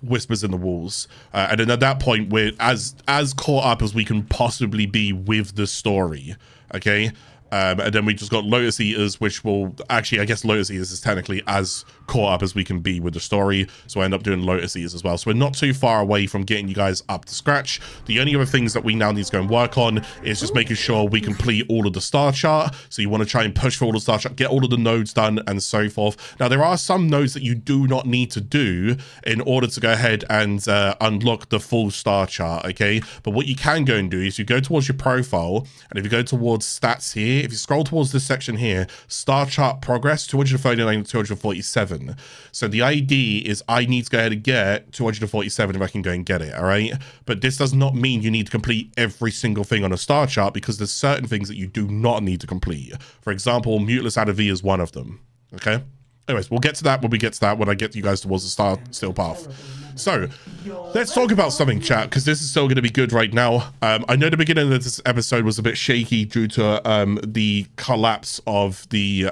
Whispers in the Walls. And then at that point, we're as caught up as we can possibly be with the story, okay? And then we just got Lotus Eaters, which will actually, I guess Lotus Eaters is technically as caught up as we can be with the story. So I end up doing Lotus Eaters as well. So we're not too far away from getting you guys up to scratch. The only other things that we now need to go and work on is just making sure we complete all of the star chart. So you want to try and push for all the star chart, get all of the nodes done and so forth. Now, there are some nodes that you do not need to do in order to go ahead and unlock the full star chart, okay? But what you can go and do is you go towards your profile, and if you go towards stats here, if you scroll towards this section here, star chart progress, 239 to 247. So the idea is I need to go ahead and get 247 if I can go and get it, all right? But this does not mean you need to complete every single thing on a star chart, because there's certain things that you do not need to complete. For example, Muteless Adavi is one of them, okay? Anyways, we'll get to that when we get to that, when I get you guys towards the Steel Path. So, let's talk about something, chat, because this is still going to be good right now. I know the beginning of this episode was a bit shaky due to the collapse of the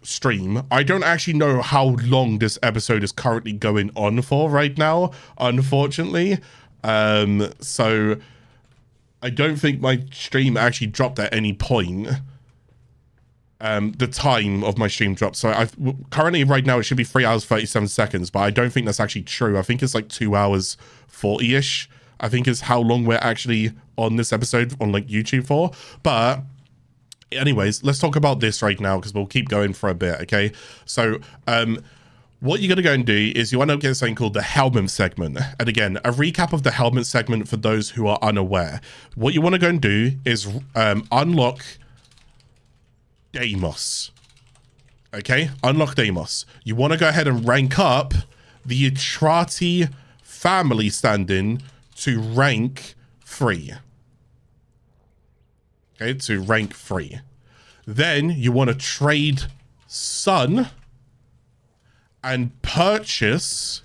stream. I don't actually know how long this episode is currently going on for right now, unfortunately. So, I don't think my stream actually dropped at any point. The time of my stream dropped. So I've currently right now it should be 3 hours 37 seconds, but I don't think that's actually true. I think it's like 2 hours 40-ish, I think is how long we're actually on this episode on like YouTube for. But anyways, let's talk about this right now, because we'll keep going for a bit, okay? So what you're going to go and do is you want to get something called the Helminth segment. And again, a recap of the Helminth segment for those who are unaware. What you want to go and do is unlock Deimos. Okay, unlock Deimos. You want to go ahead and rank up the Atrati family stand-in to rank 3. Okay, to rank 3. Then you want to trade Sun and purchase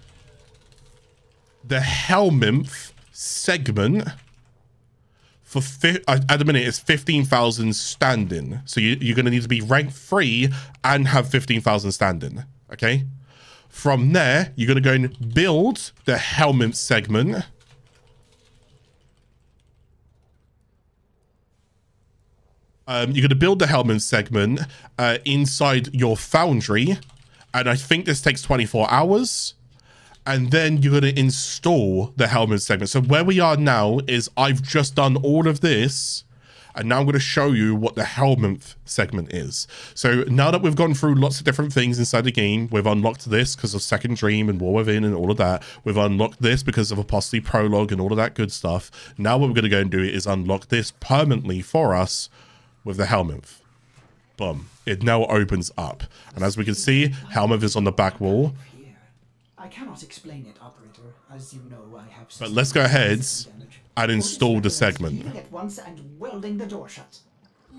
the Helminth segment for at the minute it's 15,000 standing. So you're going to need to be ranked 3 and have 15,000 standing. Okay. From there, you're going to go and build the Helminth segment. You're going to build the Helminth segment inside your foundry. And I think this takes 24 hours. And then you're going to install the Helminth segment. So where we are now is I've just done all of this. And now I'm going to show you what the Helminth segment is. So now that we've gone through lots of different things inside the game, we've unlocked this because of Second Dream and War Within and all of that. We've unlocked this because of Apostasy Prologue and all of that good stuff. Now what we're going to go and do is unlock this permanently for us with the Helminth. Boom. It now opens up. And as we can see, Helminth is on the back wall. I cannot explain it, operator. As you know, I have. But let's go ahead and install the segment. At once and welding the door shut.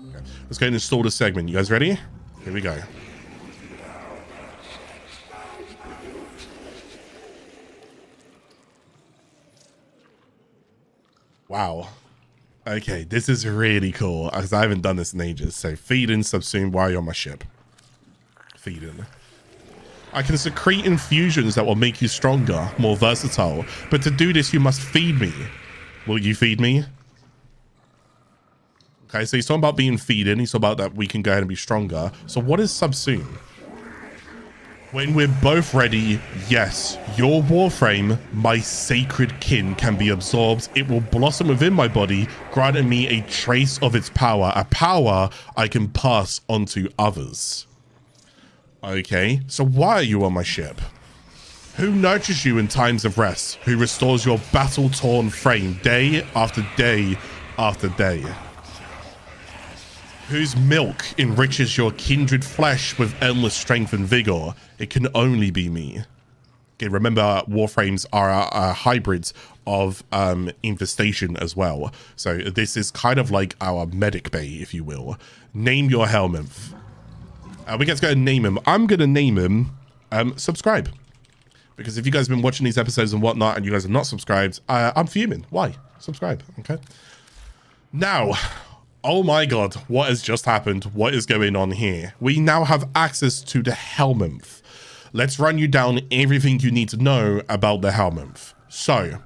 Okay. Let's go and install the segment. You guys ready? Here we go. Wow. Okay, this is really cool because I haven't done this in ages. So feed in, Subsume, while you're on my ship. Feed in. I can secrete infusions that will make you stronger, more versatile. But to do this, you must feed me. Will you feed me? Okay, so he's talking about being feeding. He's talking about that we can go ahead and be stronger. So what is Subsume? When we're both ready, yes, your Warframe, my sacred kin, can be absorbed. It will blossom within my body, granting me a trace of its power. A power I can pass on to others. Okay, so why are you on my ship? Who nurtures you in times of rest? Who restores your battle-torn frame day after day after day? Whose milk enriches your kindred flesh with endless strength and vigor? It can only be me. Okay, remember, Warframes are hybrids of Infestation as well. So this is kind of like our medic bay, if you will. Name your Helminth. We get to go and name him. I'm going to name him Subscribe. Because if you guys have been watching these episodes and whatnot and you guys are not subscribed, I'm fuming. Why? Subscribe, okay? Now, oh my god, what has just happened? What is going on here? We now have access to the Helminth. Let's run you down everything you need to know about the Helminth. So,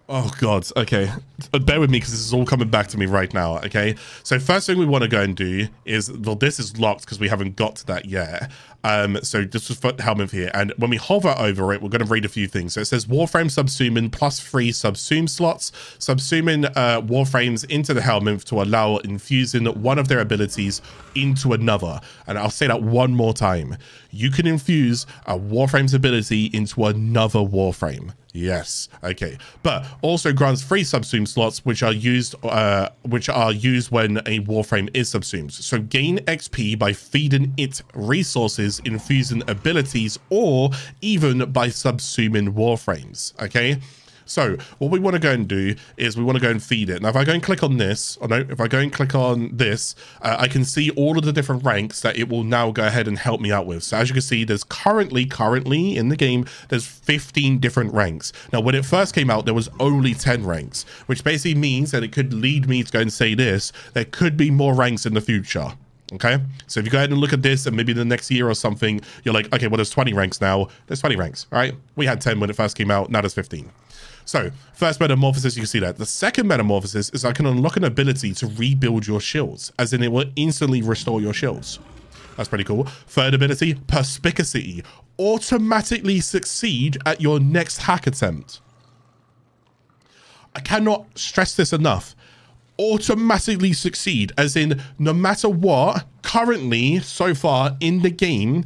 oh god, okay. Bear with me because this is all coming back to me right now, okay? So first thing we want to go and do is, well, this is locked because we haven't got to that yet. So this was for Helminth here, and when we hover over it, we're going to read a few things. So it says Warframe Subsuming +3 Subsume slots. Subsuming Warframes into the Helminth to allow infusing one of their abilities into another. And I'll say that one more time. You can infuse a Warframe's ability into another Warframe. Yes, okay. But also grants 3 Subsume slots, which are used when a Warframe is subsumed. So gain XP by feeding it resources, infusing abilities, or even by subsuming Warframes. Okay. So what we want to go and do is we want to go and feed it. Now, if I go and click on this, or no, if I go and click on this, I can see all of the different ranks that it will now go ahead and help me out with. So as you can see, there's currently in the game, there's 15 different ranks. Now, when it first came out, there was only 10 ranks, which basically means that it could lead me to go and say this. There could be more ranks in the future. Okay, so if you go ahead and look at this and maybe the next year or something, you're like, okay, well, there's 20 ranks now. There's 20 ranks, all right? We had 10 when it first came out. Now there's 15. So first metamorphosis, you can see that. The second metamorphosis is I can unlock an ability to rebuild your shields, as in it will instantly restore your shields. That's pretty cool. Third ability, Perspicacity. Automatically succeed at your next hack attempt. I cannot stress this enough. Automatically succeed, as in no matter what, currently so far in the game,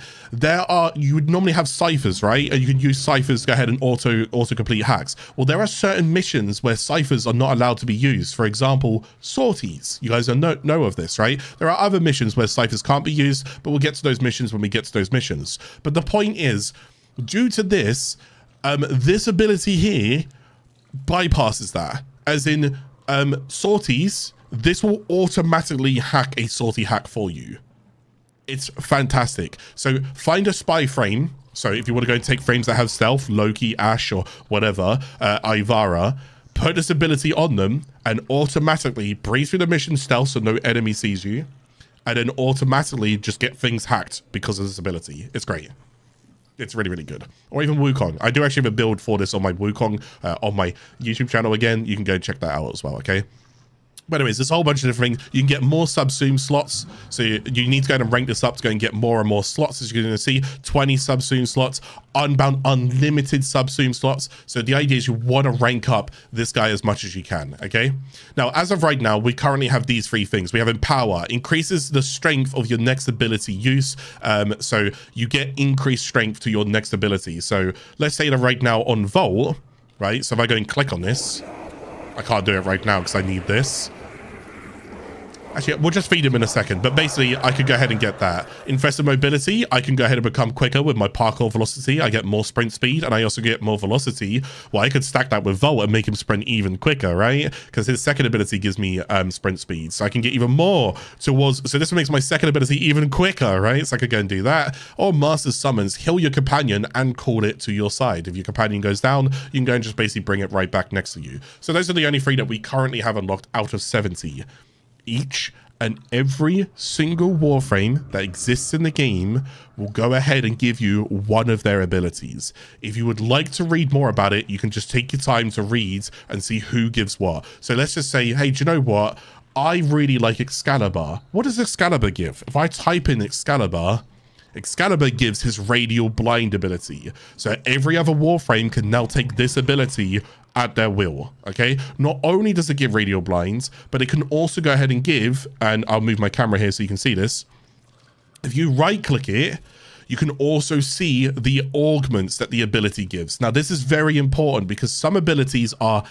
you would normally have ciphers, right? And you can use ciphers to go ahead and auto complete hacks. Well, there are certain missions where ciphers are not allowed to be used. For example, sorties. You guys know of this, right? There are other missions where ciphers can't be used, but we'll get to those missions when we get to those missions. But the point is, due to this, this ability here bypasses that, as in sorties, this will automatically hack a sortie hack for you. It's fantastic. So find a spy frame. So if you want to go and take frames that have stealth, Loki, Ash, or whatever, Ivara, put this ability on them and automatically breeze through the mission stealth so no enemy sees you, and then automatically just get things hacked because of this ability. It's great. It's really, really good. Or even Wukong. I do actually have a build for this on my Wukong, on my YouTube channel again. You can go check that out as well, okay? But anyways, there's a whole bunch of different things. You can get more subsume slots. So you need to go and rank this up to go and get more and more slots. As you're going to see, 20 subsume slots, unbound, unlimited subsume slots. So the idea is you want to rank up this guy as much as you can, okay? Now, as of right now, we currently have these 3 things. We have Empower, increases the strength of your next ability use. So you get increased strength to your next ability. So let's say that right now on Volt, right? So if I go and click on this, I can't do it right now because I need this. Actually, we'll just feed him in a second, but basically I could go ahead and get that. Infested mobility, I can go ahead and become quicker with my parkour velocity. I get more sprint speed, and I also get more velocity. Well, I could stack that with Volt and make him sprint even quicker, right? Because his second ability gives me sprint speed, so I can get even more towards. So this makes my second ability even quicker, right? So I could go and do that. Or Master Summons, heal your companion and call it to your side. If your companion goes down, you can go and just basically bring it right back next to you. So those are the only 3 that we currently have unlocked out of 70. Each and every single Warframe that exists in the game will go ahead and give you one of their abilities. If you would like to read more about it, you can just take your time to read and see who gives what. So let's just say, hey, do you know what? I really like Excalibur. What does Excalibur give? If I type in Excalibur, Excalibur gives his radial blind ability. So every other Warframe can now take this ability at their will, okay? Not only does it give radial blinds, but it can also go ahead and give, and I'll move my camera here so you can see this. If you right click it, you can also see the augments that the ability gives. Now, this is very important because some abilities are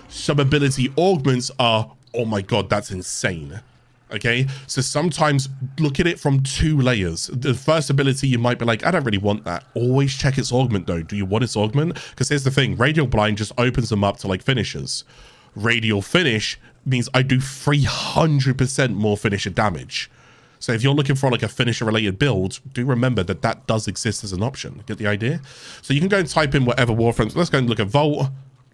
some ability augments are, oh my god, that's insane. Okay, so sometimes look at it from 2 layers. The first ability, you might be like, I don't really want that. Always check its augment though. Do you want its augment? Because here's the thing, Radial Blind just opens them up to like finishers. Radial Finish means I do 300% more finisher damage. So if you're looking for like a finisher related build, do remember that that does exist as an option. Get the idea? So you can go and type in whatever Warframe. Let's go and look at Volt.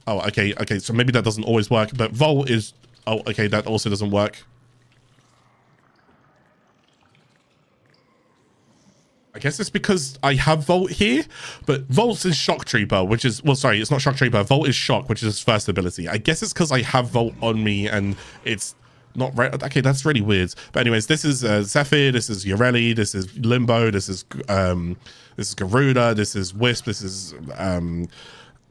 Oh, okay, so maybe that doesn't always work, but Volt is, oh, okay, that also doesn't work. I guess it's because I have Volt here, but Volt's is Shock Trooper, which is, well, sorry, it's not Shock Trooper. Volt is Shock, which is his first ability. I guess it's because I have Volt on me and it's not right. Okay, that's really weird. But anyways, this is Zephyr, this is Ureli, this is Limbo, this is Garuda, this is Wisp, this is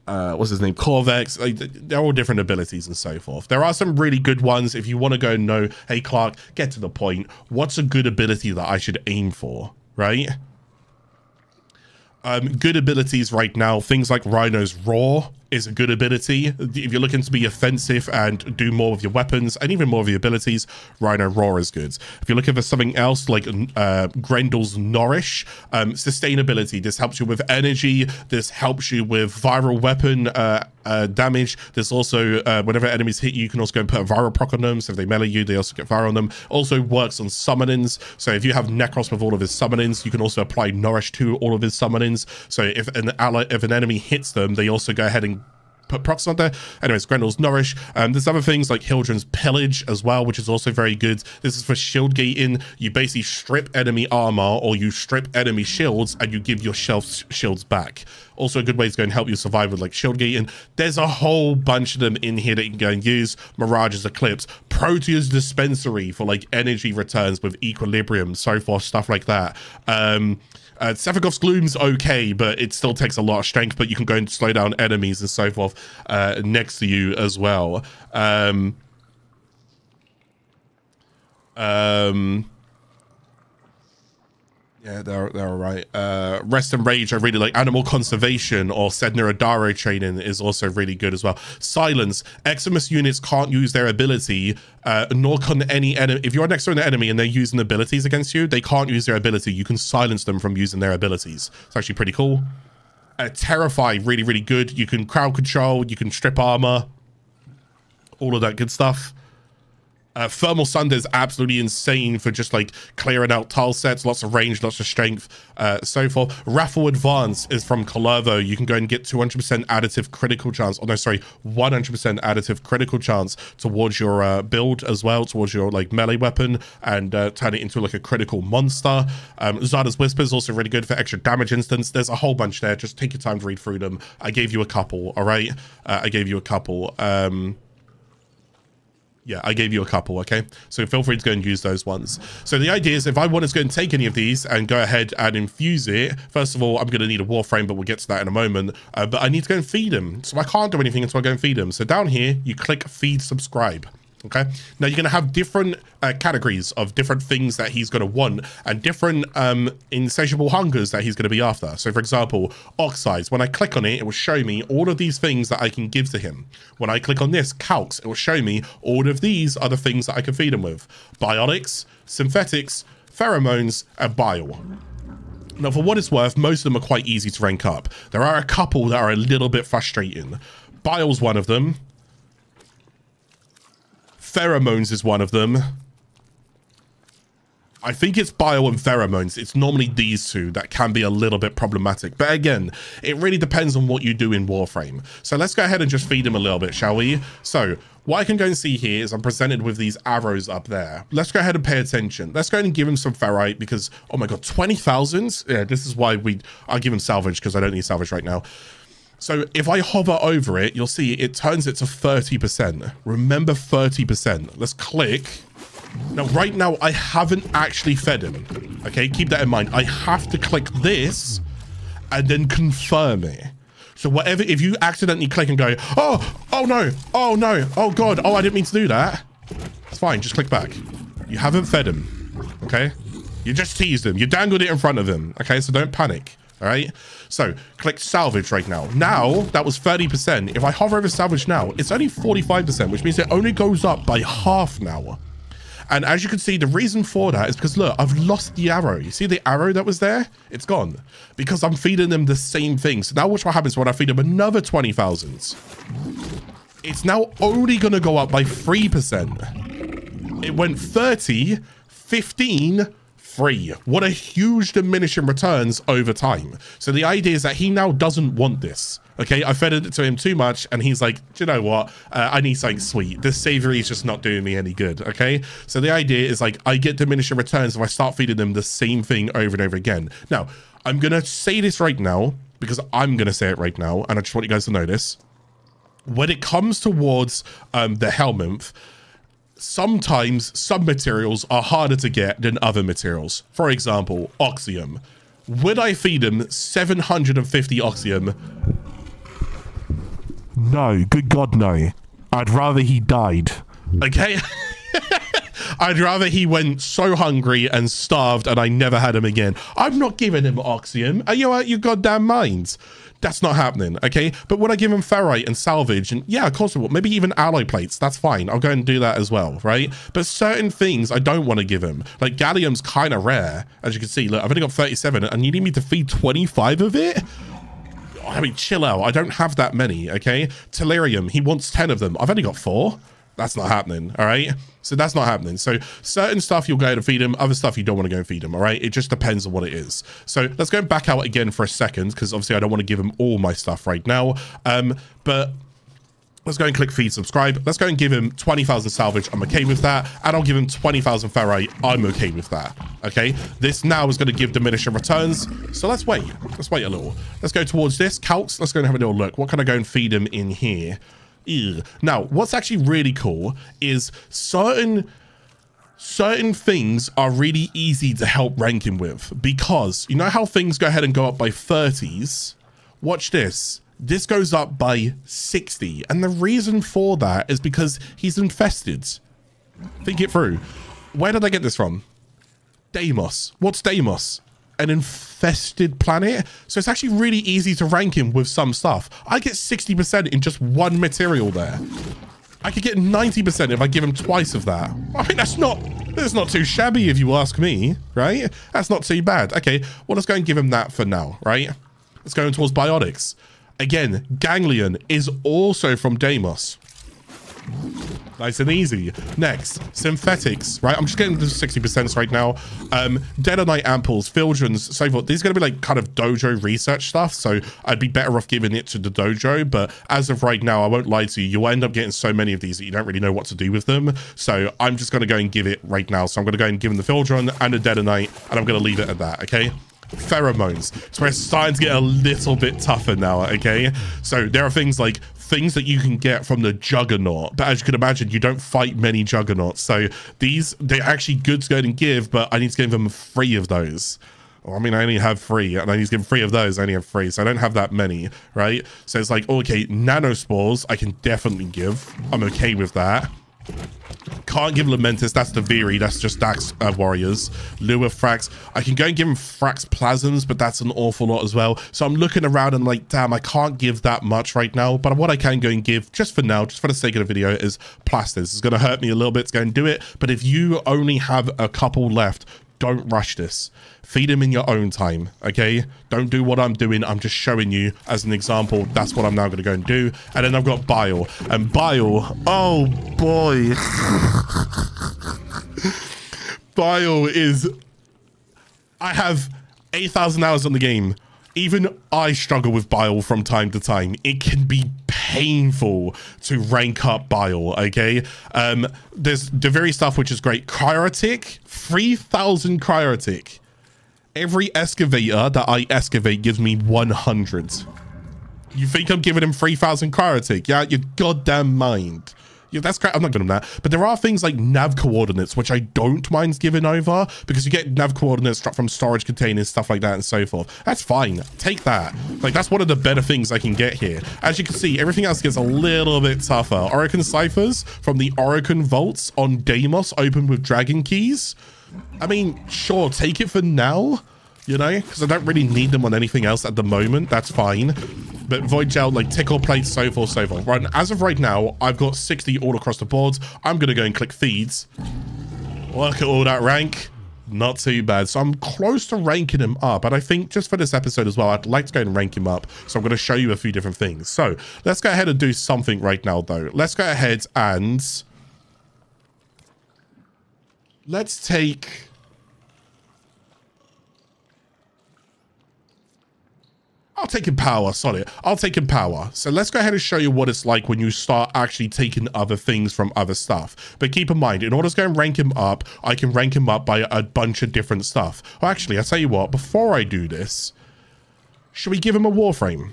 what's his name, Corvex. Like, they're all different abilities and so forth. There are some really good ones. If you want to go and know, hey Clarke, get to the point. What's a good ability that I should aim for, right? Good abilities right now, things like Rhino's Roar is a good ability. If you're looking to be offensive and do more with your weapons and even more of your abilities, Rhino Roar is good. If you're looking for something else like Grendel's Nourish, sustainability, this helps you with energy, this helps you with viral weapon damage. There's also, whenever enemies hit you, you can also go and put a viral proc on them, so if they melee you, they also get viral on them. Also works on summonings, so if you have Necros with all of his summonings, you can also apply Nourish to all of his summonings, so if an enemy hits them, they also go ahead and put procs on there. Anyways, Grendel's Nourish. There's other things like Hildren's Pillage as well, which is also very good. This is for shield gating. You basically strip enemy armor or you strip enemy shields and you give your shields back. Also a good way to go and help you survive with like shield gating. There's a whole bunch of them in here that you can go and use. Mirage's Eclipse, Protea's Dispensary for like energy returns with equilibrium, so forth, stuff like that. Sephiroth's Gloom's okay, but it still takes a lot of strength, but you can go and slow down enemies and so forth next to you as well. Yeah, they're all right. Rest and Rage, I really like. Animal Conservation or Sedna Adaro training is also really good as well. Silence. Eximus units can't use their ability, nor can any enemy. If you're next to an enemy and they're using abilities against you, they can't use their ability. You can silence them from using their abilities. It's actually pretty cool. Terrify, really, really good. You can crowd control, you can strip armor, all of that good stuff. Thermal Sunder is absolutely insane for just like clearing out tile sets, lots of range, lots of strength, so forth. Raffle Advance is from Kullervo. You can go and get 200% additive critical chance. Oh no, sorry, 100% additive critical chance towards your build as well, towards your like melee weapon, and turn it into like a critical monster. Zada's Whisper is also really good for extra damage instance. There's a whole bunch there. Just take your time to read through them. I gave you a couple, all right? I gave you a couple. Yeah, I gave you a couple, okay? So feel free to go and use those ones. So the idea is if I wanted to go and take any of these and go ahead and infuse it, first of all, I'm going to need a Warframe, but we'll get to that in a moment. But I need to go and feed him. So I can't do anything until I go and feed him. So down here, you click Feed Subscribe. Okay, now you're going to have different categories of different things that he's going to want and different insatiable hungers that he's going to be after. So for example, Oxides, when I click on it, it will show me all of these things that I can give to him. When I click on this, Calcs, it will show me all of these are the things that I can feed him with. Biotics, Synthetics, Pheromones, and Bile. Now for what it's worth, most of them are quite easy to rank up. There are a couple that are a little bit frustrating. Bile's one of them. Pheromones is one of them. I think it's Bile and Pheromones. It's normally these two that can be a little bit problematic. But again, it really depends on what you do in Warframe. So let's go ahead and just feed him a little bit, shall we? So what I can go and see here is I'm presented with these arrows up there. Let's go ahead and pay attention. Let's go ahead and give him some ferrite because, oh my god, 20,000? Yeah, this is why I'll give him salvage because I don't need salvage right now. So if I hover over it, you'll see it turns it to 30%. Remember 30%. Let's click. Now, right now, I haven't actually fed him. Okay, keep that in mind. I have to click this and then confirm it. So whatever, if you accidentally click and go, oh no, oh god, oh, I didn't mean to do that. It's fine, just click back. You haven't fed him, okay? You just teased him. You dangled it in front of him. Okay, so don't panic. All right. So click salvage right now. Now that was 30%. If I hover over salvage now, it's only 45%, which means it only goes up by half now. And as you can see, the reason for that is because, look, I've lost the arrow. You see the arrow that was there? It's gone because I'm feeding them the same thing. So now watch what happens when I feed them another 20,000. It's now only going to go up by 3%. It went 30, 15, 3. What a huge diminishing returns over time. So the idea is that he now doesn't want this. Okay, I fed it to him too much, and he's like, do you know what? I need something sweet. This savory is just not doing me any good, okay? So the idea is like, I get diminishing returns if I start feeding them the same thing over and over again. Now, I'm going to say this right now, because I'm going to say it right now, and I just want you guys to know this. When it comes towards the Helminth, sometimes some materials are harder to get than other materials. For example, Oxium. Would I feed him 750 Oxium? No, good God, no. I'd rather he died. Okay? I'd rather he went so hungry and starved and I never had him again. I'm not giving him Oxium. Are you out your goddamn minds? That's not happening, okay? But would I give him ferrite and salvage? And yeah, of course I will. Maybe even alloy plates. That's fine. I'll go and do that as well, right? But certain things I don't want to give him. Like gallium's kind of rare. As you can see, look, I've only got 37 and you need me to feed 25 of it? I mean, chill out. I don't have that many, okay? Tellurium, he wants 10 of them. I've only got 4. That's not happening, all right? So that's not happening. So certain stuff you'll go to feed him, other stuff you don't want to go and feed him, all right? It just depends on what it is. So let's go back out again for a second, because obviously I don't want to give him all my stuff right now. But let's go and click feed subscribe. Let's go and give him 20,000 salvage. I'm okay with that. And I'll give him 20,000 ferrite. I'm okay with that. Okay. This now is going to give diminishing returns. So let's wait. Let's wait a little. Let's go towards this. Calcs. Let's go and have a little look. What can I go and feed him in here? Ew. Now, what's actually really cool is certain things are really easy to help rank him with, because you know how things go ahead and go up by 30s? Watch this. This goes up by 60. And the reason for that is because he's infested. Think it through. Where did I get this from? Deimos. What's Deimos? An infested planet. So it's actually really easy to rank him with some stuff. I get 60% in just one material there. I could get 90% if I give him twice of that. I mean, that's not too shabby if you ask me, right? That's not too bad. Okay, well, let's go and give him that for now, right? Let's go towards biotics. Again, ganglion is also from Deimos. Nice and easy. Next, synthetics, right? I'm just getting the 60% right now. Detonite ampoules, filtrons, so forth. These are going to be like kind of dojo research stuff, so I'd be better off giving it to the dojo. But as of right now, I won't lie to you, you'll end up getting so many of these that you don't really know what to do with them. So I'm just going to go and give it right now. So I'm going to go and give him the filtron and the detonite, and I'm going to leave it at that, okay? Pheromones. So we're starting to get a little bit tougher now, okay? So there are things that you can get from the Juggernaut, but as you can imagine, you don't fight many Juggernauts. So they're actually good to go and give, but I need to give them 3 of those. Well, I mean, I only have 3, and I need to give 3 of those. I only have 3, so I don't have that many, right? So it's like, okay, nanospores I can definitely give. I'm okay with that. Can't give Lamentis, that's Duviri, that's just Dax warriors. Lure Thrax, I can go and give him Thrax plasms, but that's an awful lot as well. So I'm looking around and like, damn, I can't give that much right now. But what I can go and give, just for now, just for the sake of the video, is plasters. It's going to hurt me a little bit to go and do it. But if you only have a couple left, don't rush this. Feed him in your own time, okay? Don't do what I'm doing. I'm just showing you as an example. That's what I'm now going to go and do. And then I've got bile. And bile, oh boy. Bile is... I have 8,000 hours on the game. Even I struggle with bile from time to time. It can be painful to rank up bile, okay? There's Duviri stuff, which is great. Cryotic, 3,000 cryotic. Every excavator that I excavate gives me 100. You think I'm giving him 3,000 cryotic? Yeah, your goddamn mind. Yeah, that's great. I'm not giving him that. But there are things like nav coordinates, which I don't mind giving over, because you get nav coordinates from storage containers, stuff like that, and so forth. That's fine. Take that. Like, that's one of the better things I can get here. As you can see, everything else gets a little bit tougher. Orokin ciphers from the Orokin vaults on Deimos, open with dragon keys. I mean, sure, take it for now, you know, because I don't really need them on anything else at the moment. That's fine. But Void Gel, like tickle plates, so forth, so forth. Right, as of right now, I've got 60 all across the board. I'm going to go and click feeds. Look at all that rank. Not too bad. So I'm close to ranking him up. And I think just for this episode as well, I'd like to go and rank him up. So I'm going to show you a few different things. So let's go ahead and do something right now, though. Let's go ahead and let's take... I'll take in power, sorry. I'll take in power. So let's go ahead and show you what it's like when you start actually taking other things from other stuff. But keep in mind, in order to go and rank him up, I can rank him up by a bunch of different stuff. Well, actually, I'll tell you what, before I do this, should we give him a Warframe?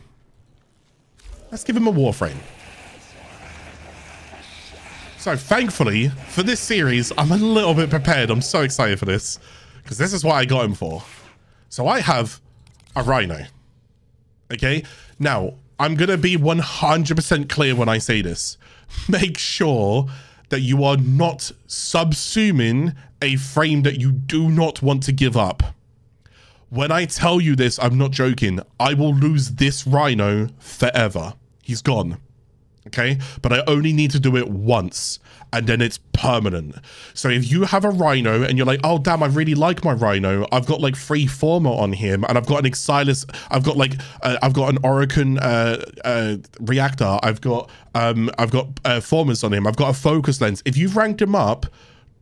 Let's give him a Warframe. So thankfully, for this series, I'm a little bit prepared. I'm so excited for this, because this is what I got him for. So I have a Rhino. Okay, now I'm gonna be 100% clear when I say this. Make sure that you are not subsuming a frame that you do not want to give up. When I tell you this, I'm not joking. I will lose this Rhino forever. He's gone. Okay, but I only need to do it once and then it's permanent. So if you have a Rhino and you're like, oh damn, I really like my Rhino, I've got like 3 Former on him and I've got an Exilus, I've got like I've got an Orowrym reactor, I've got Formers on him, I've got a focus lens. If you've ranked him up,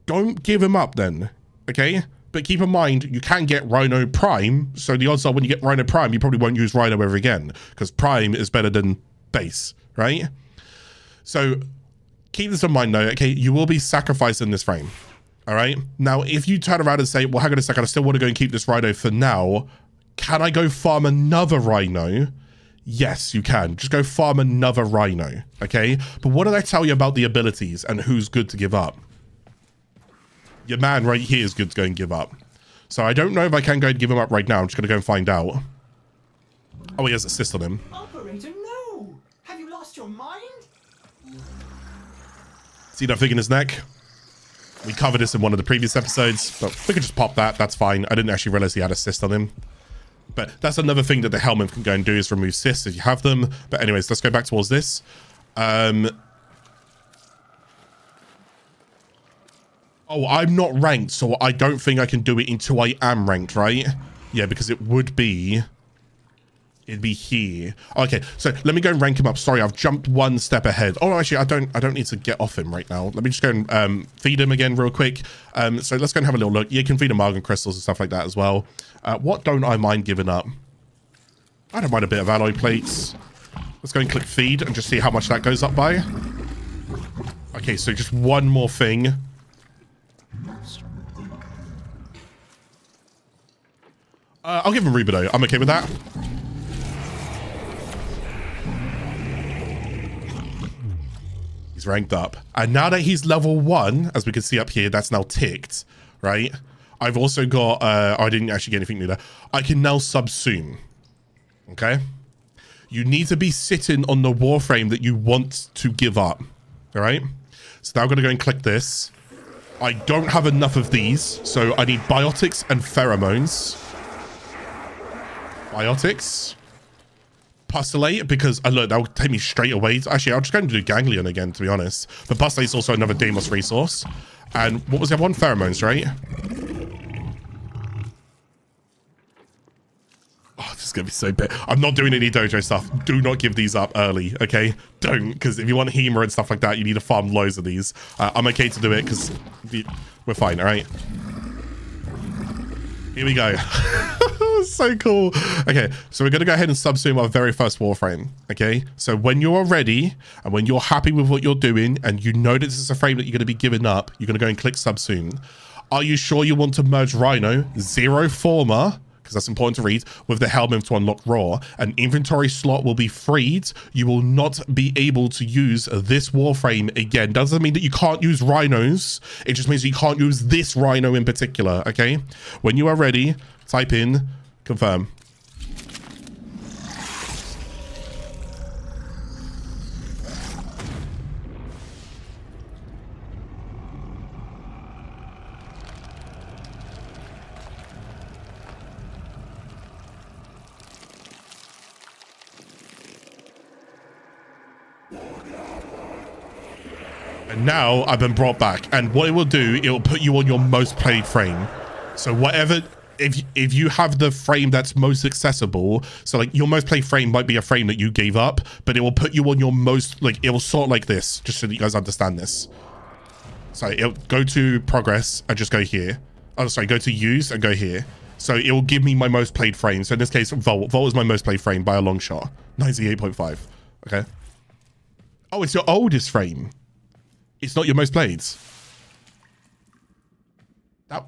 don't give him up then, okay? But keep in mind, you can get Rhino Prime, so the odds are when you get Rhino Prime, you probably won't use Rhino ever again, because Prime is better than base, right? So keep this in mind though, okay? You will be sacrificing this frame, all right? Now, if you turn around and say, well, hang on a second, I still want to go and keep this Rhino for now. Can I go farm another Rhino? Yes, you can. Just go farm another Rhino, okay? But what did I tell you about the abilities and who's good to give up? Your man right here is good to go and give up. So I don't know if I can go and give him up right now. I'm just going to go and find out. Oh, he has a cyst on him. Operator, no! Have you lost your mind? See that thing in his neck? We covered this in one of the previous episodes, but we could just pop that. That's fine. I didn't actually realize he had a cyst on him. But that's another thing that the Helminth can go and do is remove cysts if you have them. But anyways, let's go back towards this. Oh, I'm not ranked, so I don't think I can do it until I am ranked, right? Yeah, because it would be... It'd be here. Okay, so let me go and rank him up. Sorry, I've jumped one step ahead. Oh, actually, I don't need to get off him right now. Let me just go and feed him again real quick. So let's go and have a little look. You can feed him Argon crystals and stuff like that as well. What don't I mind giving up? I don't mind a bit of alloy plates. Let's go and click feed and just see how much that goes up by. Okay, so just one more thing. I'll give him Rubido. I'm okay with that. He's ranked up. And now that he's level 1, as we can see up here, that's now ticked, right? I've also got, I didn't actually get anything new there. I can now subsume, okay? You need to be sitting on the Warframe that you want to give up, all right? So now I'm going to go and click this. I don't have enough of these, so I need biotics and pheromones. Biotics. Pustulate, because look, that will take me straight away. Actually, I'll just go and do Ganglion again, to be honest. But Pustulate is also another Deimos resource. And what was the other one? Pheromones, right? Oh, this is going to be so bad. I'm not doing any dojo stuff. Do not give these up early, okay? Don't, because if you want Hema and stuff like that, you need to farm loads of these. I'm okay to do it, because we're fine, all right? Here we go. So cool. Okay, so we're going to go ahead and subsume our very first Warframe, okay? So when you're ready, and when you're happy with what you're doing, and you know that this is a frame that you're going to be giving up, you're going to go and click subsume. Are you sure you want to merge Rhino, 0 Former, because that's important to read, with the Helminth to unlock Raw? An inventory slot will be freed. You will not be able to use this Warframe again. Doesn't mean that you can't use Rhinos. It just means you can't use this Rhino in particular, okay? When you are ready, type in confirm. And now I've been brought back. And what it will do, it will put you on your most played frame. So whatever, if you have the frame that's most accessible, so like your most played frame might be a frame that you gave up, but it will put you on your most, like it will sort like this, just so that you guys understand this. So it'll go to progress and just go here. Oh, sorry, go to use and go here. So it will give me my most played frame. So in this case, Volt is my most played frame by a long shot. 98.5. Okay. Oh, it's your oldest frame. It's not your most played. That,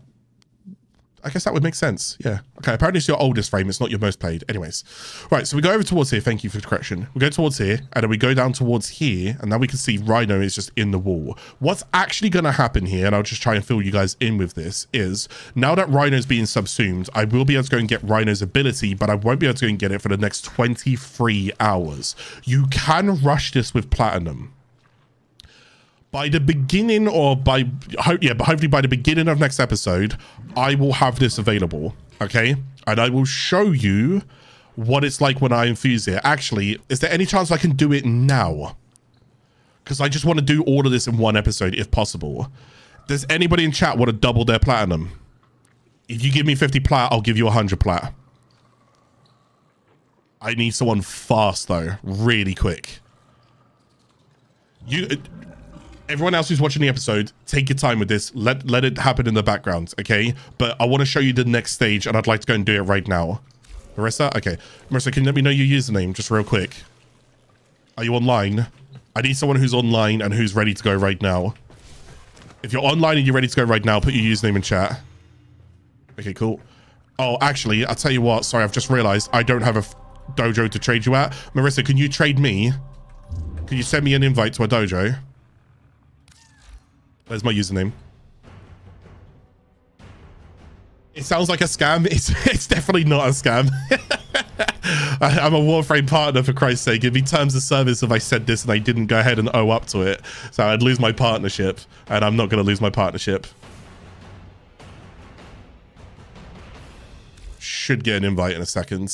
I guess that would make sense. Yeah. Okay. Apparently it's your oldest frame. It's not your most played. Anyways. Right. So we go over towards here. Thank you for the correction. We go towards here and then we go down towards here. And now we can see Rhino is just in the wall. What's actually going to happen here, and I'll just try and fill you guys in with this, is now that Rhino's being subsumed, I will be able to go and get Rhino's ability, but I won't be able to go and get it for the next 23 hours. You can rush this with Platinum. By the beginning, or by hopefully by the beginning of next episode, I will have this available, okay? And I will show you what it's like when I infuse it. Actually, is there any chance I can do it now? Because I just want to do all of this in one episode, if possible. Does anybody in chat want to double their platinum? If you give me 50 plat, I'll give you 100 plat. I need someone fast, though. Really quick. Everyone else who's watching the episode, take your time with this. Let it happen in the background, okay? But I want to show you the next stage, and I'd like to go and do it right now. Marissa? Okay. Marissa, can you let me know your username just real quick? Are you online? I need someone who's online and who's ready to go right now. If you're online and you're ready to go right now, put your username in chat. Okay, cool. Oh, actually, I'll tell you what. Sorry, I've just realized I don't have a dojo to trade you at. Marissa, can you trade me? Can you send me an invite to a dojo? There's my username. It sounds like a scam. It's definitely not a scam. I'm a Warframe partner, for Christ's sake. It'd be terms of service if I said this and I didn't go ahead and owe up to it. So I'd lose my partnership, and I'm not going to lose my partnership. Should get an invite in a second.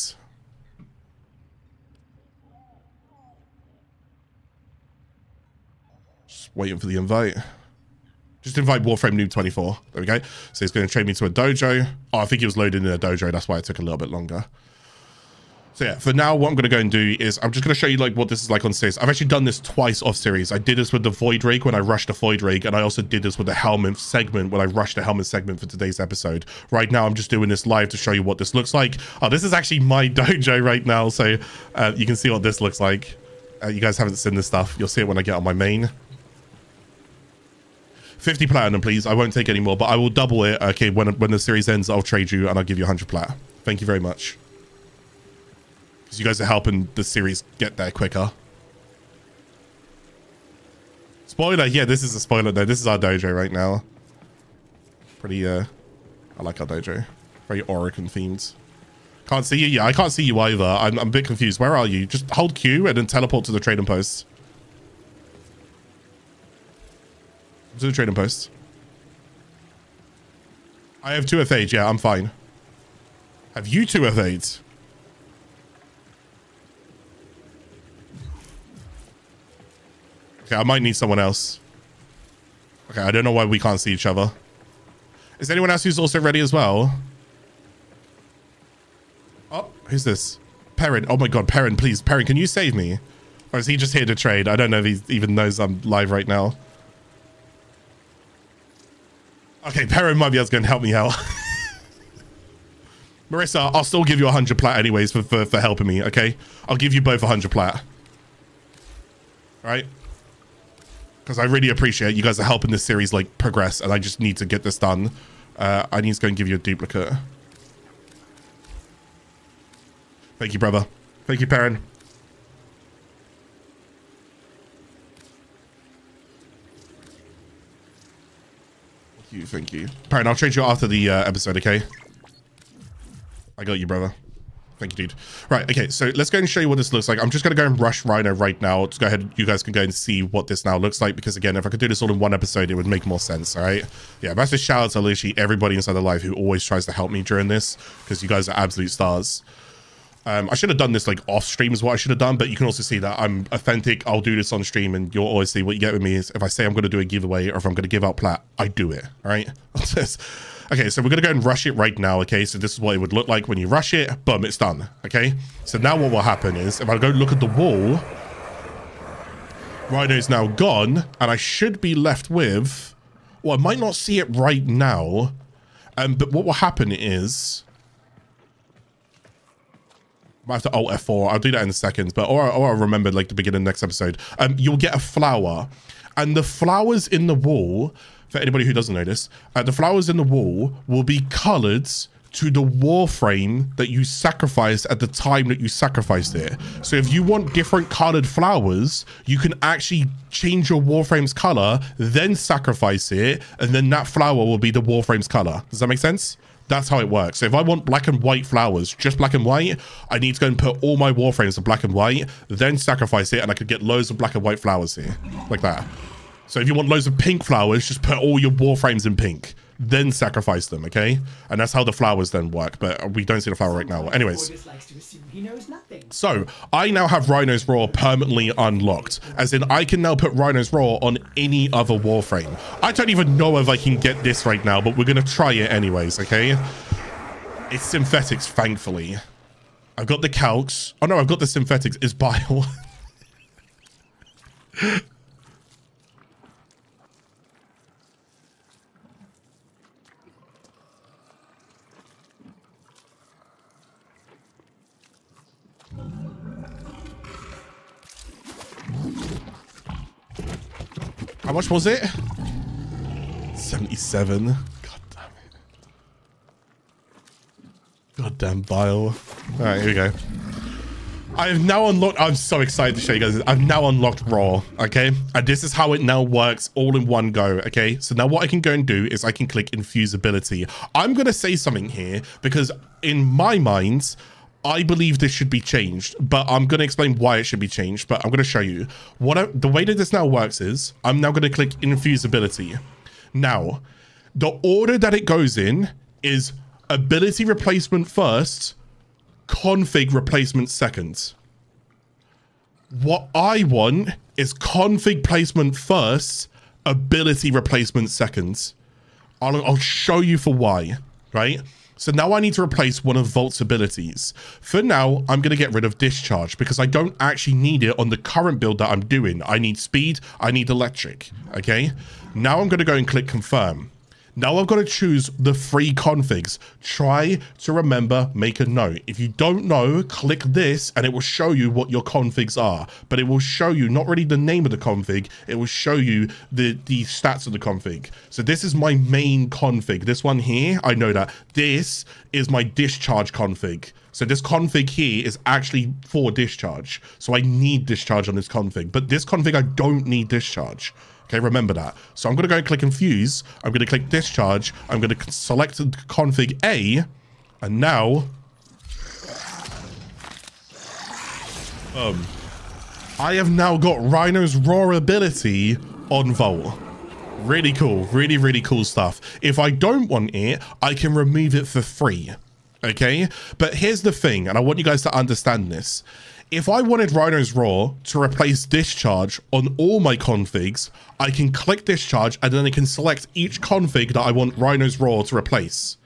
Just waiting for the invite. Just invite Warframe Noob 24. There we go. So he's going to trade me to a dojo. Oh, I think he was loaded in a dojo. That's why it took a little bit longer. So yeah, for now, what I'm going to go and do is I'm just going to show you like what this is like on series. I've actually done this twice off series. I did this with the Void Rig when I rushed the Void Rig, and I also did this with the Helminth segment when I rushed the Helminth segment for today's episode. Right now, I'm just doing this live to show you what this looks like. Oh, this is actually my dojo right now, so you can see what this looks like. You guys haven't seen this stuff. You'll see it when I get on my main. 50 platinum, please. I won't take any more, but I will double it. Okay, when the series ends, I'll trade you and I'll give you 100 plat. Thank you very much. Because you guys are helping the series get there quicker. Spoiler, yeah, this is a spoiler though. This is our dojo right now. Pretty, I like our dojo. Very Orowrym themed. Can't see you? Yeah, I can't see you either. I'm a bit confused. Where are you? Just hold Q and then teleport to the trading post. To the trading post. I have 2 F8. Yeah, I'm fine. Have you 2 F8? Okay, I might need someone else. Okay, I don't know why we can't see each other. Is anyone else who's also ready as well? Oh, who's this? Perrin. Oh my god, Perrin, please. Perrin, can you save me? Or is he just here to trade? I don't know if he even knows I'm live right now. Okay, Perrin might be able to go and help me out. Marissa, I'll still give you 100 plat anyways for helping me, okay? I'll give you both 100 plat. Right? Because I really appreciate you guys are helping this series like progress, and I just need to get this done. I need to go and give you a duplicate. Thank you, brother. Thank you, Perrin. Thank you. Perrin, I'll trade you after the episode, okay? I got you, brother. Thank you, dude. Right, okay, so let's go and show you what this looks like. I'm just going to go and rush Rhino right now. Let's go ahead. You guys can go and see what this now looks like, because, again, if I could do this all in one episode, it would make more sense, all right? Yeah, massive shout out to literally everybody inside the live who always tries to help me during this, because you guys are absolute stars. I should have done this like off stream is what I should have done, but you can also see that I'm authentic. I'll do this on stream, and you'll always see what you get with me is if I say I'm going to do a giveaway or if I'm going to give out plat, I do it. All right. Okay, so we're going to go and rush it right now. Okay, so this is what it would look like when you rush it. Boom, it's done. Okay, so now what will happen is if I go look at the wall, Rhino's now gone, and I should be left with, well, I might not see it right now, but what will happen is, I have to alt F4. I'll do that in a second, but or I'll remember like the beginning of the next episode. You'll get a flower, and the flowers in the wall, for anybody who doesn't know this, the flowers in the wall will be colored to the Warframe that you sacrificed at the time that you sacrificed it. So if you want different colored flowers, you can actually change your Warframe's color, then sacrifice it, and then that flower will be the Warframe's color. Does that make sense? That's how it works. So if I want black and white flowers, just black and white, I need to go and put all my Warframes to black and white, then sacrifice it, and I could get loads of black and white flowers here, like that. So if you want loads of pink flowers, just put all your Warframes in pink, then sacrifice them, okay? And that's how the flowers then work, but we don't see the flower right now. Anyways. So I now have Rhino's Roar permanently unlocked, as in I can now put Rhino's Roar on any other Warframe. I don't even know if I can get this right now, but we're going to try it anyways, okay? It's synthetics, thankfully. I've got the calcs. Oh no, I've got the synthetics. It's bile. How much was it? 77. God damn it. Goddamn bile. All right, here we go. I have now unlocked, I'm so excited to show you guys this. I've now unlocked Raw, okay? And this is how it now works all in one go, okay? So now what I can go and do is I can click Infuse ability. I'm going to say something here because in my mind, I believe this should be changed, but I'm going to explain why it should be changed, but I'm going to show you. The way that this now works is I'm now going to click Infuse ability. Now, the order that it goes in is ability replacement first, config replacement second. What I want is config placement first, ability replacement second. I'll show you for why, right? So now I need to replace one of Volt's abilities. For now, I'm going to get rid of Discharge because I don't actually need it on the current build that I'm doing. I need speed, I need electric, okay? Now I'm going to go and click confirm. Now I've got to choose the free configs. Try to remember, make a note. If you don't know, click this and it will show you what your configs are. But it will show you not really the name of the config, it will show you the stats of the config. So this is my main config. This one here, I know that. This is my discharge config. So this config here is actually for discharge. So I need discharge on this config. But this config, I don't need discharge. Okay, remember that. So I'm going to go and click Infuse. I'm going to click Discharge. I'm going to select config A. And now, I have now got Rhino's Roar ability on Volt. Really cool. Really, really cool stuff. If I don't want it, I can remove it for free. Okay? But here's the thing, and I want you guys to understand this. If I wanted Rhino's Roar to replace Discharge on all my configs, I can click Discharge and then I can select each config that I want Rhino's Roar to replace.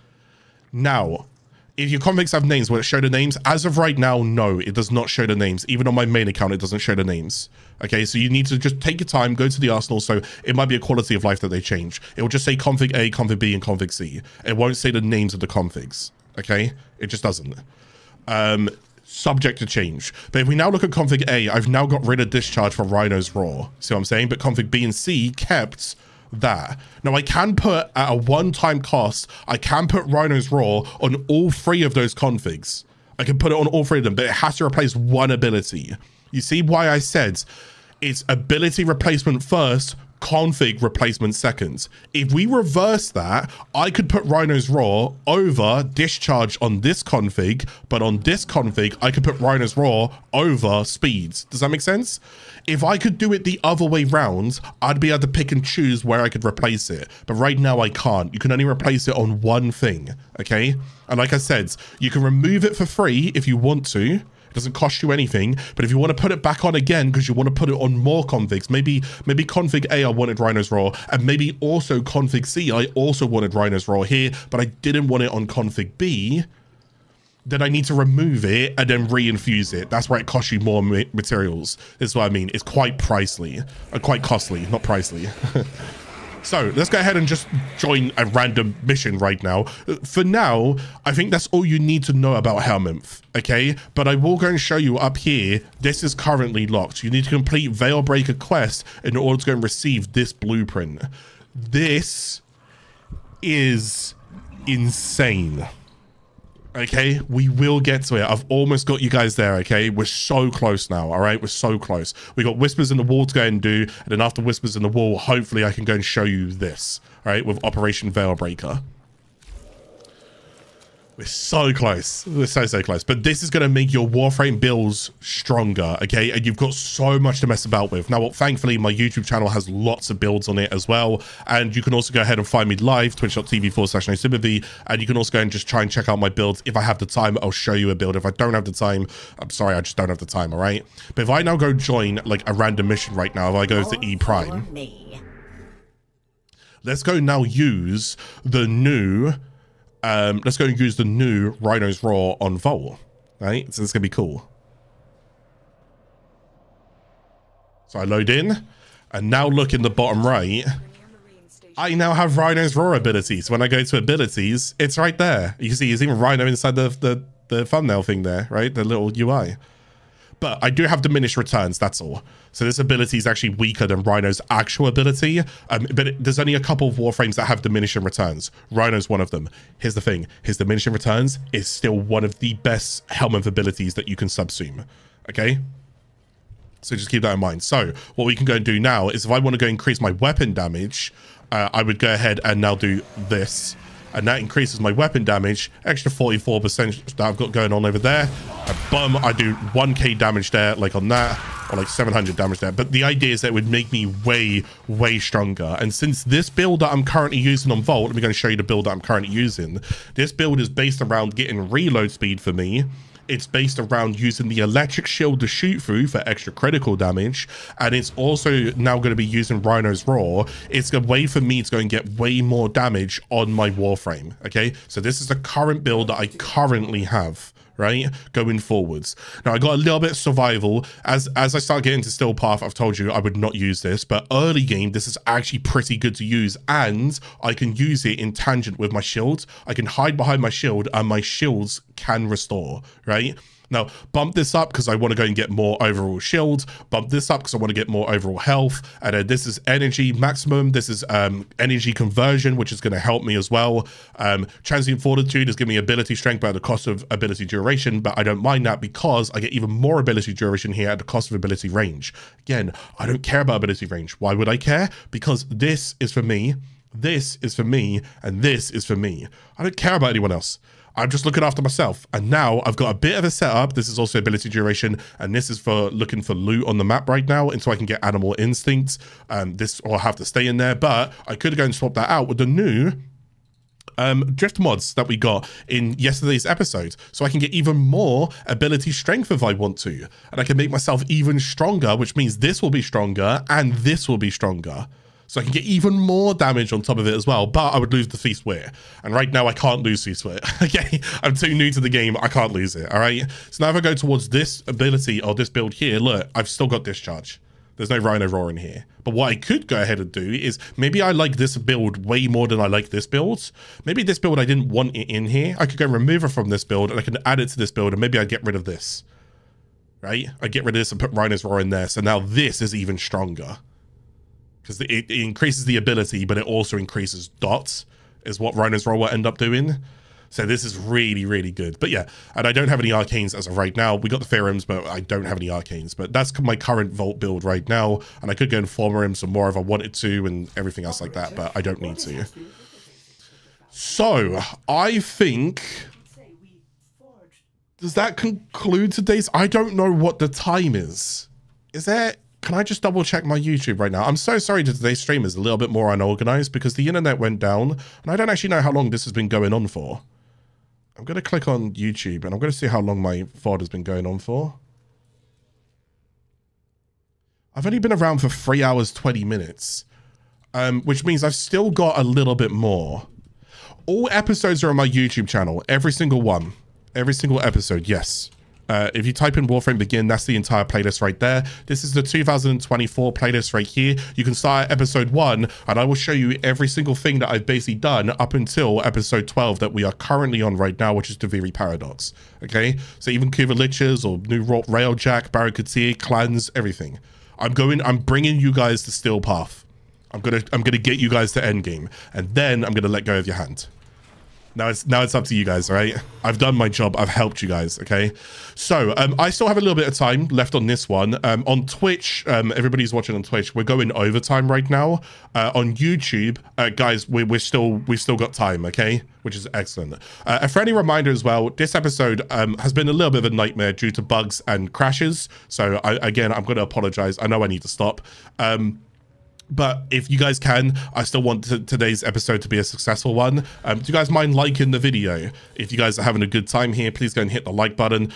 Now, if your configs have names, will it show the names? As of right now, no, it does not show the names. Even on my main account, it doesn't show the names. Okay, so you need to just take your time, go to the arsenal, so it might be a quality of life that they change. It will just say config A, config B, and config C. It won't say the names of the configs, okay? It just doesn't. Subject to change. But if we now look at config A, I've now got rid of Discharge for Rhino's Roar. See what I'm saying? But config B and C kept that. Now I can put at a one-time cost, I can put Rhino's Roar on all three of those configs. I can put it on all three of them, but it has to replace one ability. You see why I said it's ability replacement first, config replacement seconds. If we reverse that, I could put Rhino's Roar over discharge on this config, but on this config, I could put Rhino's Roar over speeds. Does that make sense? If I could do it the other way round, I'd be able to pick and choose where I could replace it. But right now I can't. You can only replace it on one thing, okay? And like I said, you can remove it for free if you want to. It doesn't cost you anything. But if you want to put it back on again because you want to put it on more configs, maybe config A, I wanted Rhino's Roar, and maybe also config C, I also wanted Rhino's Roar here, but I didn't want it on config B, then I need to remove it and then re-infuse it. That's where it costs you more materials. This is what I mean. It's quite pricey, quite costly, not pricey. So let's go ahead and just join a random mission right now. For now, I think that's all you need to know about Helminth, okay? But I will go and show you up here. This is currently locked. You need to complete Veilbreaker quest in order to go and receive this blueprint. This is insane. Okay, we will get to it. I've almost got you guys there, okay? We're so close now, all right? We're so close. We got Whispers in the Wall to go and do, and then after Whispers in the Wall, hopefully I can go and show you this, all right, with Operation Veilbreaker. We're so close. We're so close. But this is going to make your Warframe builds stronger, okay? And you've got so much to mess about with. Now, thankfully, my YouTube channel has lots of builds on it as well. And you can also go ahead and find me live, twitch.tv/nosympathy. And you can also go and just try and check out my builds. If I have the time, I'll show you a build. If I don't have the time, I'm sorry, I just don't have the time, all right? But if I now go join, like, a random mission right now, if I go to E Prime, let's go now use the new... let's go and use the new Rhino's Roar on Vol, right? So it's gonna be cool. So I load in, and now look in the bottom right. I now have Rhino's Roar abilities. When I go to abilities, it's right there. You can see there's even Rhino inside the thumbnail thing there, right? The little UI. But I do have diminished returns, that's all. So this ability is actually weaker than Rhino's actual ability. But there's only a couple of Warframes that have diminishing returns. Rhino's one of them. Here's the thing. His diminishing returns is still one of the best Helminth abilities that you can subsume. Okay? So just keep that in mind. So what we can go and do now is if I want to go increase my weapon damage, I would go ahead and now do this. And that increases my weapon damage, extra 44% that I've got going on over there. Boom, I do 1k damage there, like on that, or like 700 damage there. But the idea is that it would make me way stronger. And since this build that I'm currently using on Vault, let me go and show you the build that I'm currently using. This build is based around getting reload speed for me. It's based around using the electric shield to shoot through for extra critical damage. And it's also now going to be using Rhino's Roar. It's a way for me to go and get way more damage on my Warframe. Okay, so this is the current build that I currently have, right, going forwards. Now I got a little bit of survival. As I start getting to Still Path, I've told you I would not use this, but early game this is actually pretty good to use, and I can use it in tangent with my shields. I can hide behind my shield and my shields can restore, right? Now, bump this up because I want to go and get more overall shield. Bump this up because I want to get more overall health. And then this is energy maximum. This is energy conversion, which is going to help me as well. Transient fortitude is giving me ability strength, but at the cost of ability duration. But I don't mind that because I get even more ability duration here at the cost of ability range. Again, I don't care about ability range. Why would I care? Because this is for me, this is for me, and this is for me. I don't care about anyone else. I'm just looking after myself. And now I've got a bit of a setup. This is also ability duration. And this is for looking for loot on the map right now until I can get animal instincts. This will have to stay in there. But I could go and swap that out with the new drift mods that we got in yesterday's episode. So I can get even more ability strength if I want to. And I can make myself even stronger, which means this will be stronger and this will be stronger. So I can get even more damage on top of it as well, but I would lose the Feast Wit. And right now I can't lose Feast Wit, okay? I'm too new to the game, I can't lose it, all right? So now if I go towards this ability or this build here, look, I've still got Discharge. There's no Rhino Roar in here. But what I could go ahead and do is maybe I like this build way more than I like this build. Maybe this build I didn't want it in here. I could go remove it from this build and I can add it to this build and maybe I'd get rid of this, right? I'd get rid of this and put Rhino's Roar in there. So now this is even stronger. Because it increases the ability, but it also increases dots, is what Rhino's Roar will end up doing. So this is really, really good. But yeah, and I don't have any Arcanes as of right now. We got the Pharums, but I don't have any Arcanes. But that's my current Vault build right now. And I could go and former him some more if I wanted to and everything else like that, but I don't need to. So I think... Does that conclude today's... I don't know what the time is. Is there... Can I just double check my YouTube right now? I'm so sorry that today's stream is a little bit more unorganized because the internet went down and I don't actually know how long this has been going on for. I'm going to click on YouTube and I'm going to see how long my VOD has been going on for. I've only been around for 3 hours, 20 minutes, which means I've still got a little bit more. All episodes are on my YouTube channel. Every single one. Every single episode, yes. If you type in Warframe Begin, that's the entire playlist right there. This is the 2024 playlist right here. You can start at episode 1, and I will show you every single thing that I've basically done up until episode 12 that we are currently on right now, which is Duviri Paradox. Okay, so even Kuva Liches or New Railjack, Barracuda, clans, everything. I'm bringing you guys to Steel Path. I'm gonna get you guys to Endgame, and then I'm gonna let go of your hand. Now it's up to you guys, all right? I've done my job. I've helped you guys, okay? So I still have a little bit of time left on this one. On Twitch, everybody's watching on Twitch. We're going overtime right now. On YouTube, guys, we've still got time, okay? Which is excellent. A friendly reminder as well. This episode has been a little bit of a nightmare due to bugs and crashes. So again, I'm going to apologize. I know I need to stop. But if you guys can, I still want today's episode to be a successful one. Do you guys mind liking the video? If you guys are having a good time here, please go and hit the like button.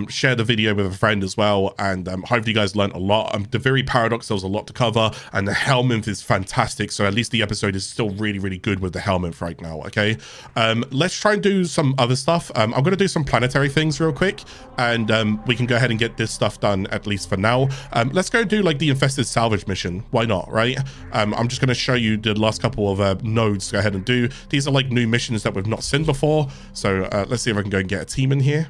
Share the video with a friend as well. And hopefully you guys learned a lot. Duviri Paradox, there was a lot to cover. And the Helminth is fantastic. So at least the episode is still really, really good with the Helminth right now, okay? Let's try and do some other stuff. I'm going to do some planetary things real quick. And we can go ahead and get this stuff done, at least for now. Let's go do like the Infested Salvage mission. Why not, right? I'm just going to show you the last couple of nodes to go ahead and do. These are like new missions that we've not seen before. So let's see if I can go and get a team in here.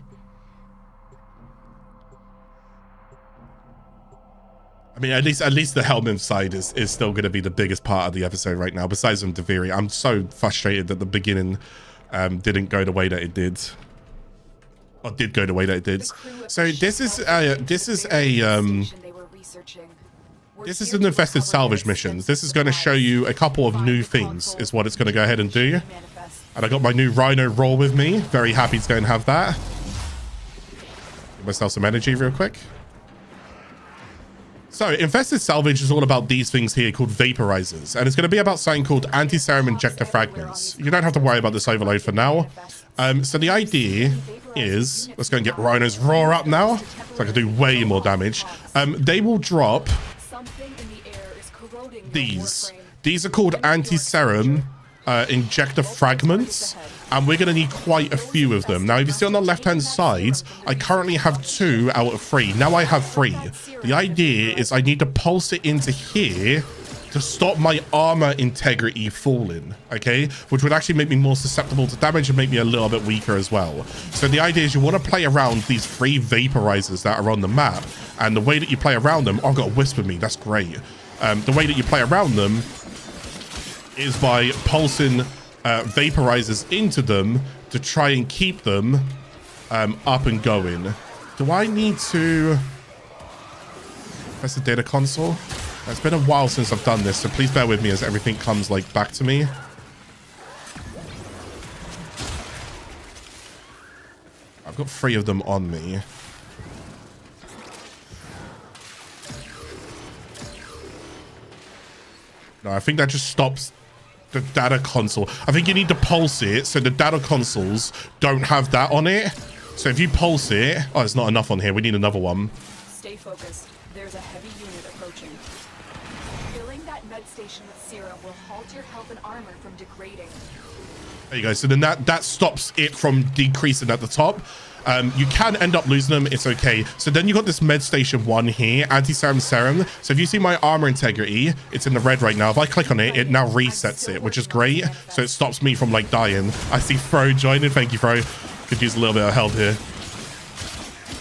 I mean, at least the Helminth side is still going to be the biggest part of the episode right now. Besides from Duviri, I'm so frustrated that the beginning didn't go the way that it did. Or did go the way that it did. So this is an Infested Salvage mission. This is going to show you a couple of new things is what it's going to go ahead and do. And I got my new Rhino Roll with me. Very happy to go and have that. Give myself some energy real quick. So Infested Salvage is all about these things here called Vaporizers. And it's going to be about something called Anti-Serum Injector Fragments. You don't have to worry about this overload for now. So the idea is, let's go and get Rhino's Roar up now. So I can do way more damage. They will drop these. These are called Anti-Serum Injector Fragments. And we're going to need quite a few of them. Now, if you see on the left-hand side, I currently have 2 out of 3. Now I have 3. The idea is I need to pulse it into here to stop my armor integrity falling, okay? Which would actually make me more susceptible to damage and make me a little bit weaker as well. So the idea is you want to play around these 3 vaporizers that are on the map. And the way that you play around them... Oh, I've got a wisp with me. That's great. The way that you play around them is by pulsing vaporizers into them to try and keep them up and going. Do I need to... That's the data console. It's been a while since I've done this, so please bear with me as everything comes like back to me. I've got 3 of them on me. No, I think that just stops the data console. I think you need to pulse it so the data consoles don't have that on it. So if you pulse it... Oh, it's not enough on here. We need another one. Stay focused. There's a heavy unit approaching. Filling that med station with serum will halt your health and armor from degrading. There you go. So then that stops it from decreasing at the top. You can end up losing them. It's okay. So then you got this med station 1 here, anti-serum serum. So if you see my armor integrity, it's in the red right now. If I click on it, it now resets it, which is great. So it stops me from like dying. I see Fro joining. Thank you, Fro. Could use a little bit of help here.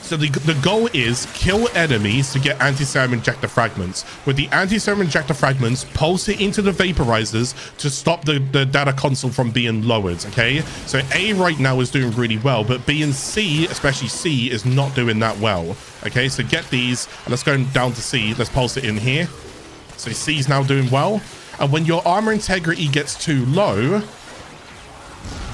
So the goal is kill enemies to get anti-serum injector fragments. With the anti-serum injector fragments, pulse it into the vaporizers to stop the data console from being lowered, okay? So A right now is doing really well, but B and C, especially C, is not doing that well, okay? So get these, let's go down to C, let's pulse it in here. So C's now doing well. And when your armor integrity gets too low,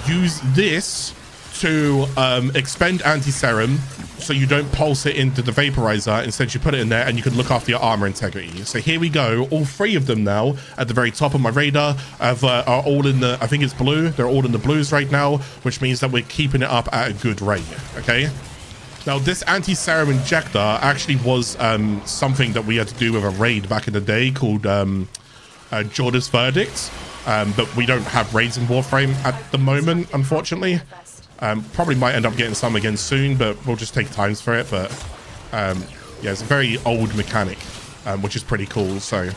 use this to expend anti-serum so you don't pulse it into the vaporizer. Instead, you put it in there and you can look after your armor integrity. So here we go. All three of them now at the very top of my radar are all in the, I think it's blue. They're all in the blues right now, which means that we're keeping it up at a good rate, okay? Now, this anti-serum injector actually was something that we had to do with a raid back in the day called Jorda's Verdict. But we don't have raids in Warframe at the moment, unfortunately. Probably might end up getting some again soon, but we'll just take times for it. But yeah, it's a very old mechanic, which is pretty cool. So,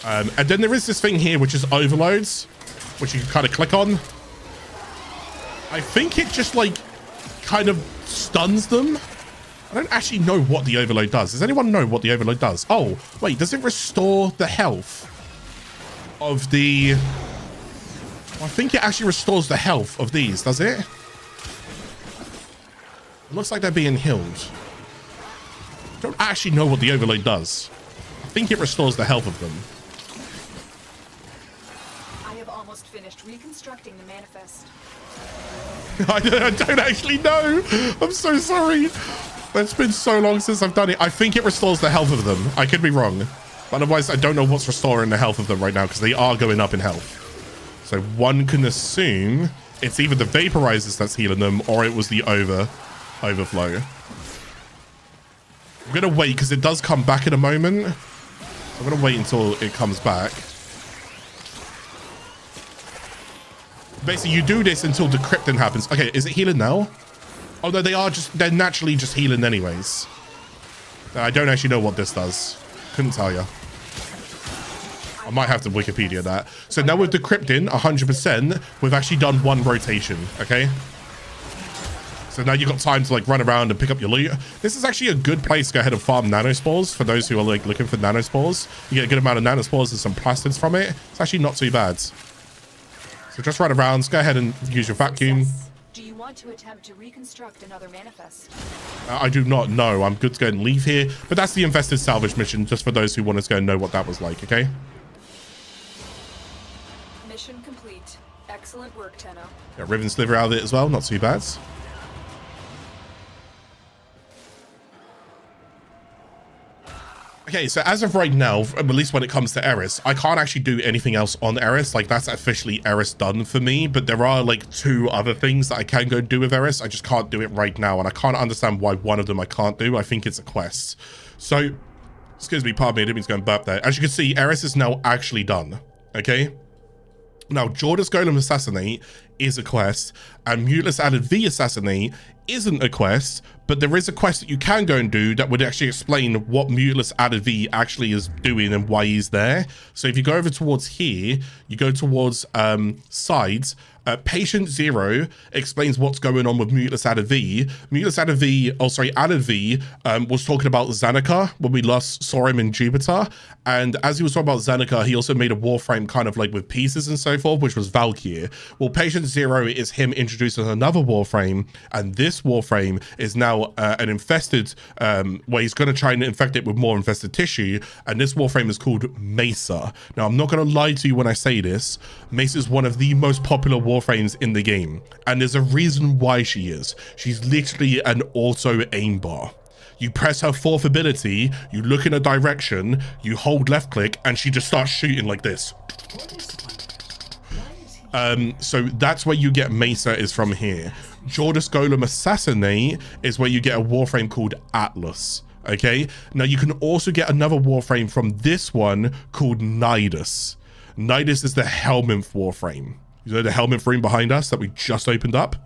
and then there is this thing here, which is overloads, which you can kind of click on. I think it just like kind of stuns them. I don't actually know what the overload does. Does anyone know what the overload does? Oh, wait, does it restore the health of the... I think it actually restores the health of these, does it? It looks like they're being healed. I don't actually know what the overload does. I think it restores the health of them. I have almost finished reconstructing the manifest. I don't actually know. I'm so sorry. It's been so long since I've done it. I think it restores the health of them. I could be wrong. But otherwise, I don't know what's restoring the health of them right now because they are going up in health. So one can assume it's either the vaporizers that's healing them or it was the overflow. I'm going to wait because it does come back in a moment. I'm going to wait until it comes back. Basically, you do this until decrypting happens. Okay, is it healing now? Oh, no, they're naturally just healing anyways. I don't actually know what this does. Couldn't tell you. I might have to Wikipedia that. So now with decrypting 100%, we've actually done one rotation, okay? So now you've got time to like run around and pick up your loot. This is actually a good place to go ahead and farm nanospores for those who are like looking for nanospores. You get a good amount of nanospores and some plastids from it. It's actually not too bad. So just run around, go ahead and use your vacuum. Do you want to attempt to reconstruct another manifest? I do not know. I'm good to go and leave here. But that's the Infested Salvage mission, just for those who want to go and know what that was like, okay? Mission complete. Excellent work, Tenno. Got Riven Sliver out of it as well. Not too bad. Okay, so as of right now, at least when it comes to Eris, I can't actually do anything else on Eris. Like, that's officially Eris done for me. But there are, like, 2 other things that I can go do with Eris. I just can't do it right now. And I can't understand why one of them I can't do. I think it's a quest. So, excuse me, pardon me. I didn't mean to go and burp there. As you can see, Eris is now actually done. Okay? Now, Jorda's Golem Assassinate is a quest, and Muteless Added V Assassinate isn't a quest, but there is a quest that you can go and do that would actually explain what Muteless Added V actually is doing and why he's there. So if you go over towards here, you go towards sides, Patient Zero explains what's going on with Muteless Added V. Muteless Added V, oh sorry, Added V was talking about Zanika when we last saw him in Jupiter. And as he was talking about Zanika, he also made a Warframe kind of like with pieces and so forth, which was Valkyrie. Well, Patient Zero is him introducing another Warframe, and this Warframe is now an infested, where he's going to try and infect it with more infested tissue, and this Warframe is called Mesa. Now, I'm not going to lie to you when I say this. Mesa is one of the most popular Warframes in the game, and there's a reason why she is. She's literally an auto aim bar. You press her 4th ability, you look in a direction, you hold left click, and she just starts shooting like this. So that's where you get Mesa is from here. Jorda's Golem Assassinate is where you get a Warframe called Atlas. Okay, now you can also get another Warframe from this one called Nidus. Nidus is the Helminth Warframe. You know the Helminth room behind us that we just opened up?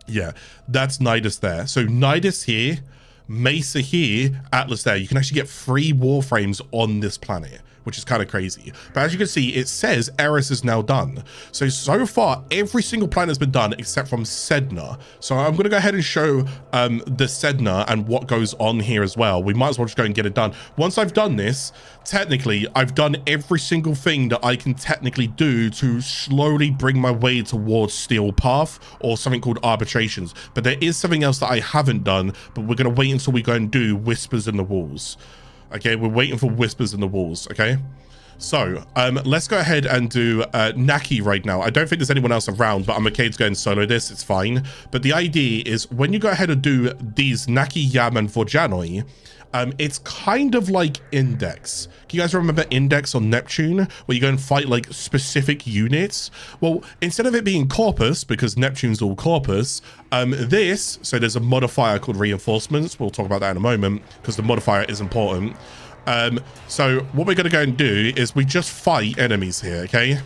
Yeah, that's Nidus there. So Nidus here, Mesa here, Atlas there. You can actually get 3 Warframes on this planet, which is kind of crazy. But as you can see, it says Eris is now done. So far, every single planet has been done except from Sedna. So I'm going to go ahead and show the Sedna and what goes on here as well. We might as well just go and get it done. Once I've done this, technically, I've done every single thing that I can technically do to slowly bring my way towards Steel Path or something called Arbitrations. But there is something else that I haven't done, but we're going to wait until we go and do Whispers in the Walls. Okay, we're waiting for Whispers in the Walls, okay? So, let's go ahead and do Nakki right now. I don't think there's anyone else around, but I'm okay to go and solo this, it's fine. But the idea is when you go ahead and do these Nakki, Yam, and Vorjanoi, it's kind of like Index. Can you guys remember Index on Neptune, where you go and fight like specific units? Well, instead of it being Corpus, because Neptune's all Corpus, so there's a modifier called Reinforcements. We'll talk about that in a moment, because the modifier is important. So what we're going to go and do is we just fight enemies here, okay?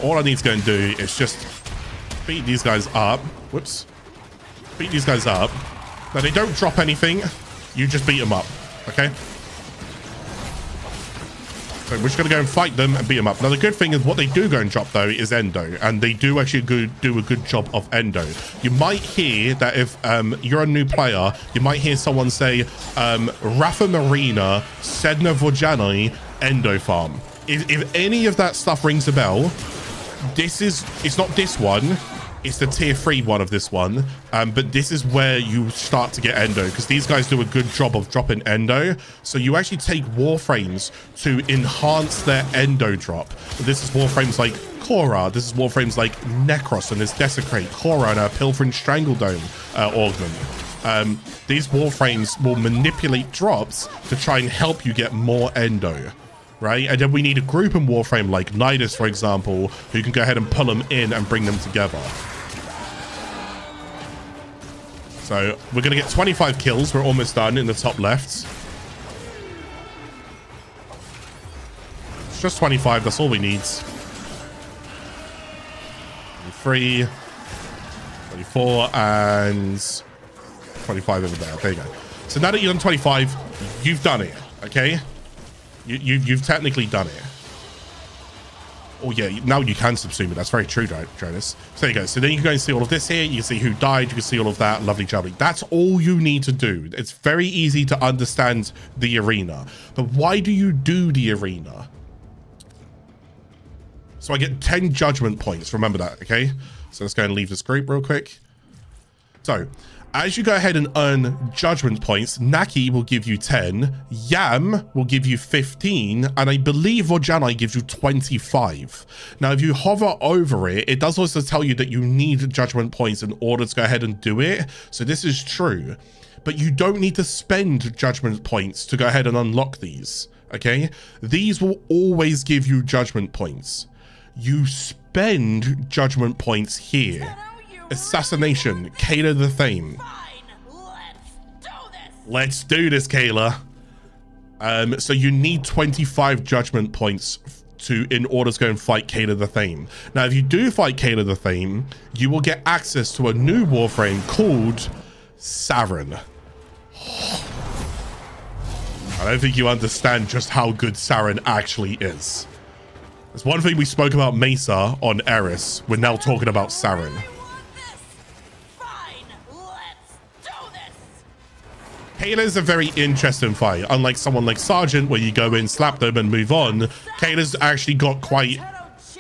All I need to go and do is just beat these guys up. Whoops. Beat these guys up. Now, they don't drop anything. You just beat them up, okay? So we're just going to go and fight them and beat them up. Now, the good thing is what they do go and drop, though, is Endo. And they do actually do a good job of Endo. You might hear that if you're a new player, you might hear someone say, Rafa Marina, Sedna Vorjanoi, Endo Farm. If any of that stuff rings a bell, it's not this one. It's the tier 3 one of this one, but this is where you start to get Endo, because these guys do a good job of dropping Endo. So you actually take Warframes to enhance their Endo drop. This is Warframes like Korra, this is Warframes like Necros, and there's Desecrate, Korra, and a Pilfering Strangledome augment. These Warframes will manipulate drops to try and help you get more Endo. Right, and then we need a group in Warframe like Nidus, for example, who can go ahead and pull them in and bring them together. So we're going to get 25 kills. We're almost done in the top left. It's just 25. That's all we need. 23, 24, and 25 over there. There you go. So now that you've done 25, you've done it. Okay. You've technically done it. Oh yeah, now you can subsume it. That's very true, Jonas. So there you go. So then you can go and see all of this here. You can see who died. You can see all of that. Lovely jubbly. That's all you need to do. It's very easy to understand the arena. But why do you do the arena? So I get 10 judgment points. Remember that, okay? So let's go and leave this group real quick. So as you go ahead and earn judgment points, Nakki will give you 10, Yam will give you 15, and I believe Vorjanoi gives you 25. Now, if you hover over it, it does also tell you that you need judgment points in order to go ahead and do it. So this is true, but you don't need to spend judgment points to go ahead and unlock these, okay? These will always give you judgment points. You spend judgment points here. Assassination, Kaithe the Thame. Let's do this, Kayla. So you need 25 judgment points in order to go and fight Kaithe the Thame. Now, if you do fight Kaithe the Thame, you will get access to a new Warframe called Saren. I don't think you understand just how good Saren actually is. There's one thing we spoke about Mesa on Eris. We're now talking about Saren. Kayla's a very interesting fight. Unlike someone like Sergeant, where you go in, slap them, and move on, Kayla's actually got quite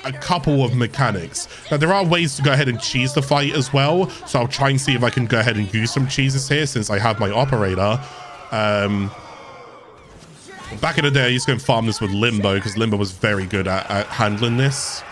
a couple of mechanics. Now, there are ways to go ahead and cheese the fight as well, so I'll try and see if I can go ahead and use some cheeses here since I have my operator. Back in the day, I used to go and farm this with Limbo because Limbo was very good at handling this.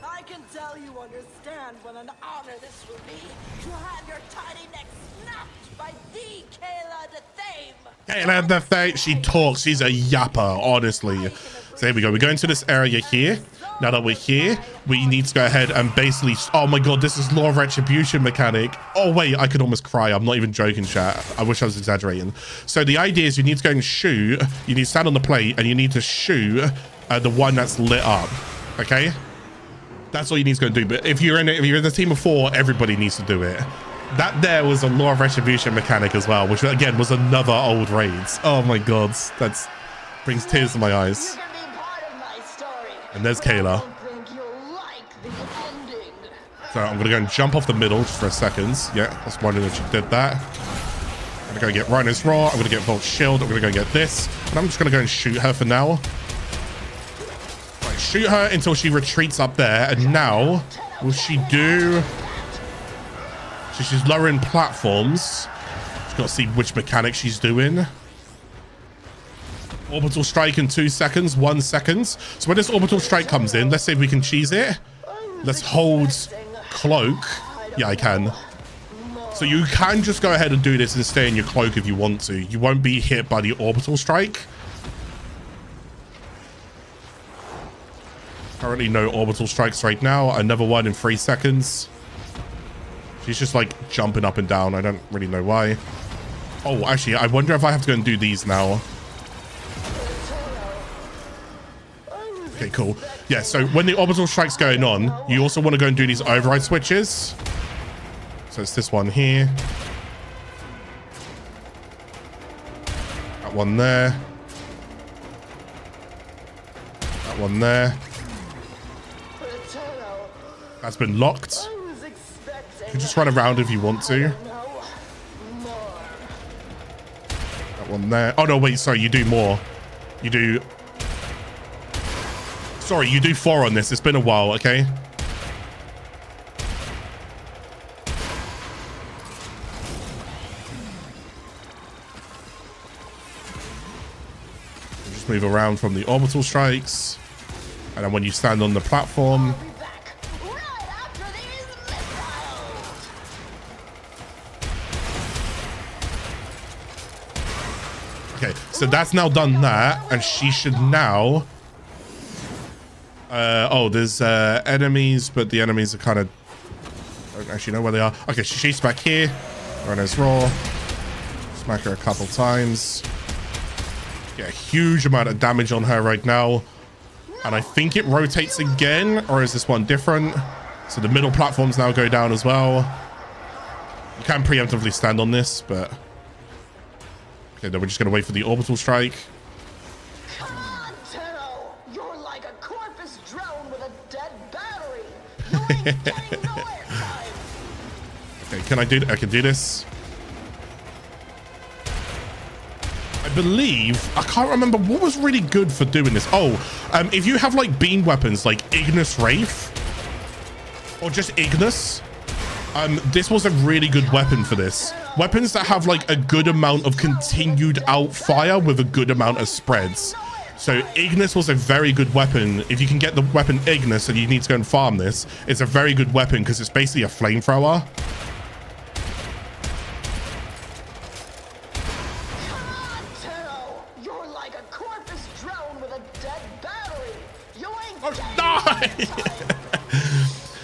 I can tell you understand what an honor this will be to have your tiny neck snapped by the Kaithe the Thame. Kaithe the Thame, she talks. She's a yapper, honestly. So here we go. We're going to this area here. Now that we're here, we need to go ahead and basically... Oh my god, this is Law of Retribution mechanic. Oh wait, I could almost cry. I'm not even joking, chat. I wish I was exaggerating. So the idea is you need to go and shoot. You need to stand on the plate and you need to shoot the one that's lit up. Okay? That's all you need to go and do. But if you're in a team of 4, everybody needs to do it. That there was a Law of Retribution mechanic as well, which again was another old raids. Oh my god, that's brings tears to my eyes. And there's Kayla. So I'm gonna go and jump off the middle just for a second. Yeah, I was wondering if she did that. I'm gonna go get Rhino's Roar. I'm gonna get Volt's Shield. I'm gonna go get this, and I'm just gonna go and shoot her for now. Right, shoot her until she retreats up there. And now, will she do? So she's lowering platforms. She's got to see which mechanic she's doing. Orbital Strike in 2 seconds, 1 second. So when this Orbital Strike comes in, let's see if we can cheese it. Let's hold Cloak. Yeah, I can. So you can just go ahead and do this and stay in your Cloak if you want to. You won't be hit by the Orbital Strike. Currently no Orbital Strikes right now. Another one in 3 seconds. She's just like jumping up and down. I don't really know why. Oh, actually, I wonder if I have to go and do these now. Okay, cool. Yeah, so when the Orbital Strike's going on, you also want to go and do these override switches. So it's this one here. That one there. That one there. That's been locked. You can just run around if you want to. That one there. Oh, no, wait, sorry, you do more. You do... Sorry, you do 4 on this. It's been a while, okay? Just move around from the orbital strikes. And then when you stand on the platform... Okay, so that's now done that, and she should now... oh, there's enemies, but the enemies are kind of... I don't actually know where they are. Okay, she's back here. Rhino's Roar. Smack her a couple times. Get a huge amount of damage on her right now. And I think it rotates again, or is this one different? So the middle platforms now go down as well. You can preemptively stand on this, but... Okay, then we're just going to wait for the orbital strike. Come on, Tenno! You're like a corpus drone with a dead battery. You ain't getting nowhere, time. Okay, I can do this. I believe, I can't remember what was really good for doing this. Oh, if you have like beam weapons like Ignis Wraith or just Ignis, this was a really good weapon for this. Weapons that have like a good amount of continued outfire with a good amount of spreads. So Ignis was a very good weapon. If you can get the weapon Ignis and you need to go and farm this, it's a very good weapon because it's basically a flamethrower.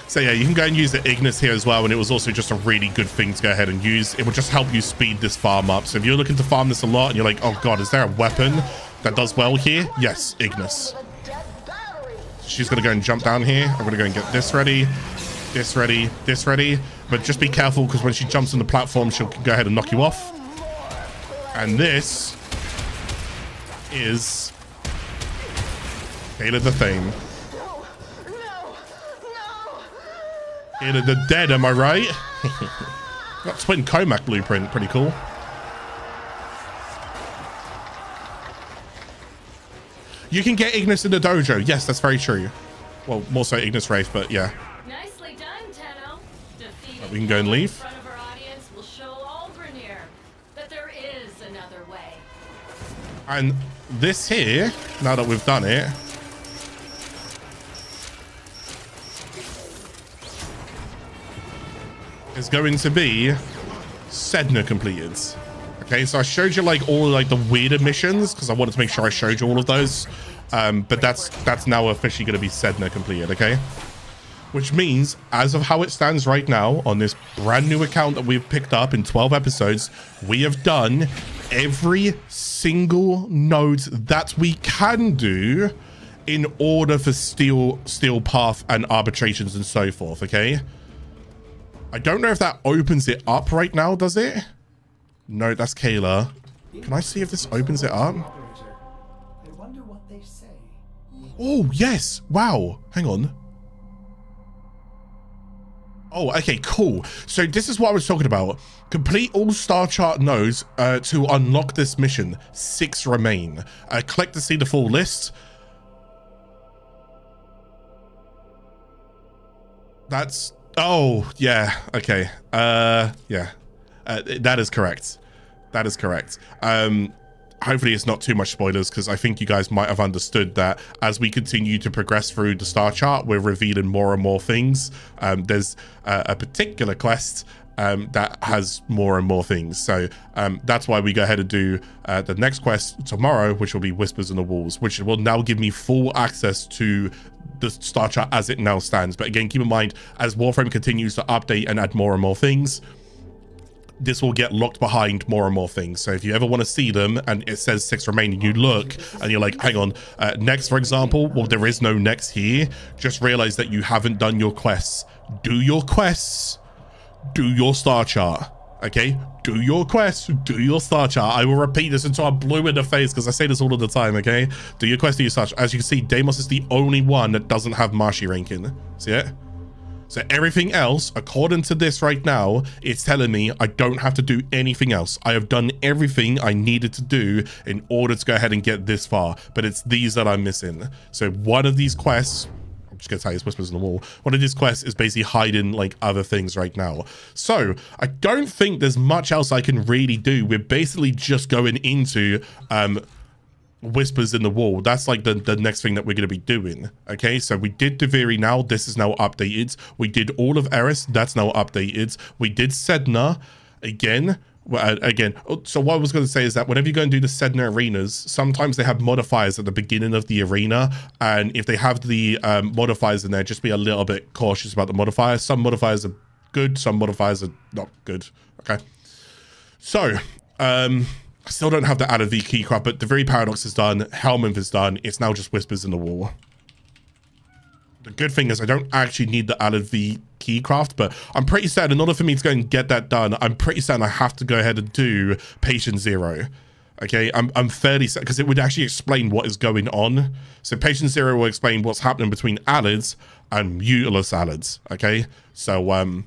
So yeah, you can go and use the Ignis here as well, and it was also just a really good thing to go ahead and use. It will just help you speed this farm up. So if you're looking to farm this a lot and you're like, oh god, is there a weapon that does well here? Yes, Ignis. She's gonna go and jump down here. I'm gonna go and get this ready, this ready, this ready. But just be careful because when she jumps on the platform, she'll go ahead and knock you off. And this is Kaithe the Thane. Kaithe the Dead, am I right? Got twin Comac blueprint, pretty cool. You can get Ignis in the dojo. Yes, that's very true. Well, more so Ignis Wraith, but yeah. Nicely done, Tenno. We can go and leave. In front of our audience will show Orowrym that there is another way. And this here, now that we've done it, is going to be Sedna completed. Okay, so I showed you like all like the weirder missions because I wanted to make sure I showed you all of those. But that's now officially going to be Sedna completed, okay? Which means, as of how it stands right now, on this brand new account that we've picked up in 12 episodes, we have done every single node that we can do in order for Steel Path and arbitrations and so forth, okay? I don't know if that opens it up right now, does it? No, that's Kayla. Can I see if this opens it up? I wonder what they say. Oh, yes. Wow. Hang on. Oh, okay, cool. So this is what I was talking about. Complete all star chart nodes to unlock this mission. 6 remain. Click to see the full list. That's... Oh, yeah. Okay. Yeah. That is correct. That is correct. Hopefully it's not too much spoilers, because I think you guys might have understood that as we continue to progress through the star chart, we're revealing more and more things. There's a particular quest that has more and more things. So that's why we go ahead and do the next quest tomorrow, which will be Whispers in the Walls, which will now give me full access to the star chart as it now stands. But again, keep in mind, as Warframe continues to update and add more and more things, this will get locked behind more and more things. So if you ever want to see them and it says 6 remaining, you look and you're like, hang on, next, for example, well, there is no next here. Just realize that you haven't done your quests. Do your quests, do your star chart, okay? Do your quests, do your star chart. I will repeat this until I'm blue in the face, because I say this all of the time, okay? Do your quest, do your star chart. As you can see, Deimos is the only one that doesn't have Marshy ranking. See it? So everything else, according to this right now, it's telling me I don't have to do anything else. I have done everything I needed to do in order to go ahead and get this far. But it's these that I'm missing. So one of these quests, I'm just going to tell you, it's Whispers on the Wall. One of these quests is basically hiding like other things right now. So I don't think there's much else I can really do. We're basically just going into... Whispers in the Wall. That's like the next thing that we're going to be doing. Okay, so we did Duviri now. This is now updated. We did all of Eris. That's now updated. We did Sedna again. So what I was going to say is that whenever you go and do the Sedna arenas, sometimes they have modifiers at the beginning of the arena, and if they have the modifiers in there, just be a little bit cautious about the modifiers. Some modifiers are good, some modifiers are not good. Okay, so I still don't have the added V keycraft, but Duviri Paradox is done. Helminth is done. It's now just Whispers in the Wall. The good thing is I don't actually need the added V keycraft, but I'm pretty certain in order for me to go and get that done, I'm pretty certain I have to go ahead and do Patient Zero. Okay, I'm fairly certain, because it would actually explain what is going on. So Patient Zero will explain what's happening between Alids and Mutilus Alids. Okay, so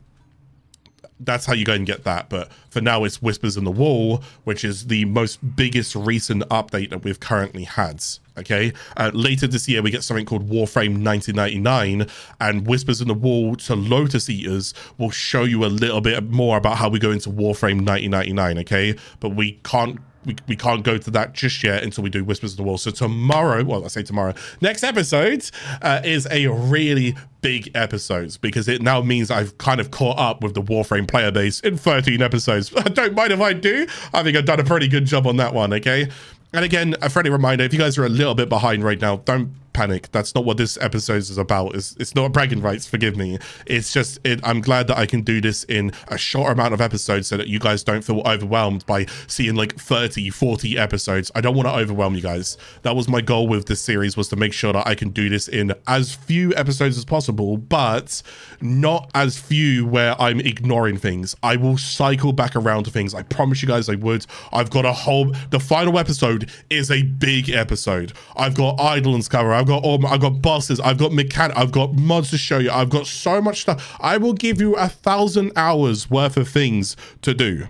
that's how you go and get that. But for now, it's Whispers in the Wall, which is the most biggest recent update that we've currently had. Okay, later this year we get something called Warframe 1999, and Whispers in the Wall to Lotus Eaters will show you a little bit more about how we go into Warframe 1999. Okay, but we can't go to that just yet until we do Whispers in the Wall. So tomorrow, well, I say tomorrow, next episode is a really big episode, because it now means I've kind of caught up with the Warframe player base in 13 episodes. Don't mind if I do. I think I've done a pretty good job on that one, okay? And again, a friendly reminder, if you guys are a little bit behind right now, don't panic. That's not what this episode is about. It's not bragging rights, forgive me. It's just, I'm glad that I can do this in a short amount of episodes so that you guys don't feel overwhelmed by seeing like 30, 40 episodes. I don't want to overwhelm you guys. That was my goal with this series, was to make sure that I can do this in as few episodes as possible, but not as few where I'm ignoring things. I will cycle back around to things. I promise you guys I would. I've got the final episode is a big episode. I've got Eidolons cover. I've got bosses, I've got mechanic, I've got mods to show you, I've got so much stuff. I will give you 1,000 hours worth of things to do.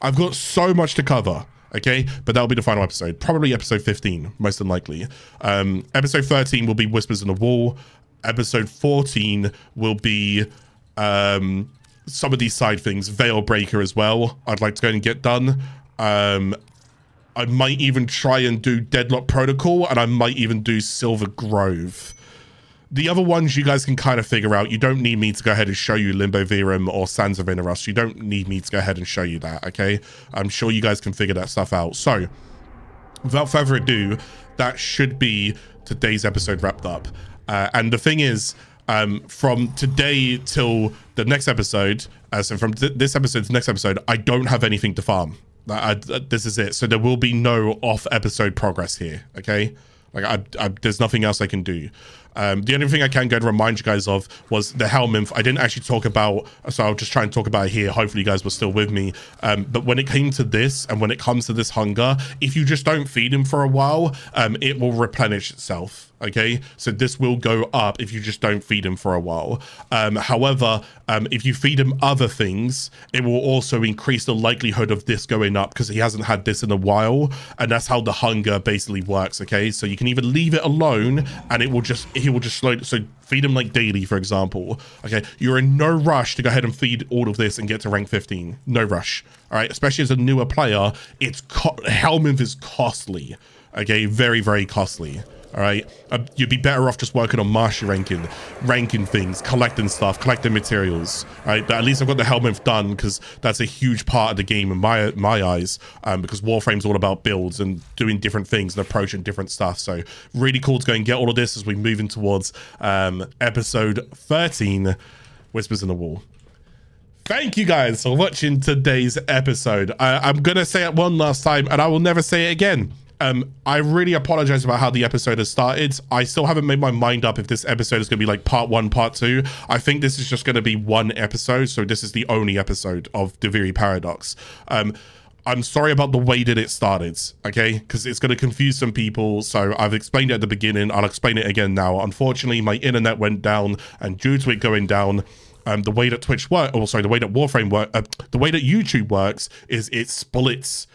I've got so much to cover, okay? But that'll be the final episode, probably episode 15, most unlikely. Episode 13 will be Whispers in the Wall. Episode 14 will be some of these side things, Veil Breaker as well. I'd like to go and get done. I might even try and do Deadlock Protocol, and I might even do Silver Grove. The other ones you guys can kind of figure out. You don't need me to go ahead and show you Limbo Verum or Sands of Innerus. You don't need me to go ahead and show you that, okay? I'm sure you guys can figure that stuff out. So, without further ado, that should be today's episode wrapped up. And the thing is, from today till the next episode, so from this episode to the next episode, I don't have anything to farm. This is it. So there will be no off episode progress here, okay? Like there's nothing else I can do. The only thing I can go to remind you guys of was the Helminth. I didn't actually talk about, so I'll just try and talk about it here. Hopefully you guys were still with me. But when it came to this, and when it comes to this hunger, if you just don't feed him for a while, it will replenish itself. Okay, so this will go up if you just don't feed him for a while. However, if you feed him other things, it will also increase the likelihood of this going up because he hasn't had this in a while, and that's how the hunger basically works. Okay, so you can either leave it alone and he will just slowly, so feed him like daily, for example. Okay, you're in no rush to go ahead and feed all of this and get to rank 15. No rush. All right, especially as a newer player, Helminth is costly. Okay, very, very costly. All right, you'd be better off just working on mastery ranking things, collecting stuff, collecting materials. All right, but at least I've got the Helminth done because that's a huge part of the game in my eyes. Because Warframe's all about builds and doing different things and approaching different stuff. So really cool to go and get all of this as we move in towards episode 13, Whispers in the Wall. Thank you guys for watching today's episode. I'm gonna say it one last time, and I will never say it again. I really apologize about how the episode has started. I still haven't made my mind up if this episode is going to be like part 1, part 2. I think this is just going to be one episode. So this is the only episode of Duviri Paradox. I'm sorry about the way that it started, okay? Because it's going to confuse some people. So I've explained it at the beginning. I'll explain it again now. Unfortunately, my internet went down, and due to it going down, the way that Twitch works, or sorry, the way that Warframe works, the way that YouTube works is it splits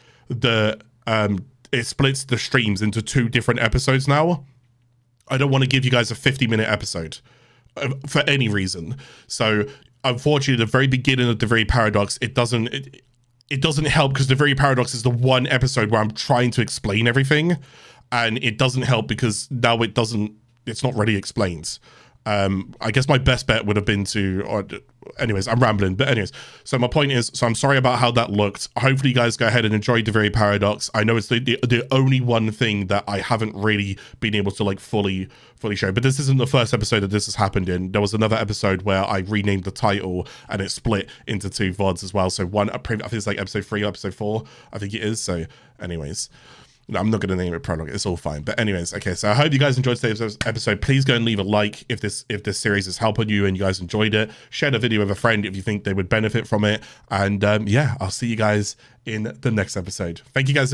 the streams into 2 different episodes now. I don't want to give you guys a 50-minute episode for any reason. So unfortunately, the very beginning of the Duviri Paradox, it doesn't help because the Duviri Paradox is the one episode where I'm trying to explain everything, and it doesn't help because now it's not really explained. I guess my best bet would have been anyways, I'm rambling, but anyways, so my point is, so I'm sorry about how that looked. Hopefully you guys go ahead and enjoy Duviri Paradox. I know it's the only one thing that I haven't really been able to like fully show, but this isn't the first episode that this has happened in. There was another episode where I renamed the title and it split into 2 VODs as well. So one, I think it's like episode 3 or episode 4, I think it is. So anyways, I'm not going to name it prologue. It's all fine. But anyways, okay. So I hope you guys enjoyed today's episode. Please go and leave a like if this series is helping you and you guys enjoyed it. Share the video with a friend if you think they would benefit from it. And yeah, I'll see you guys in the next episode. Thank you guys.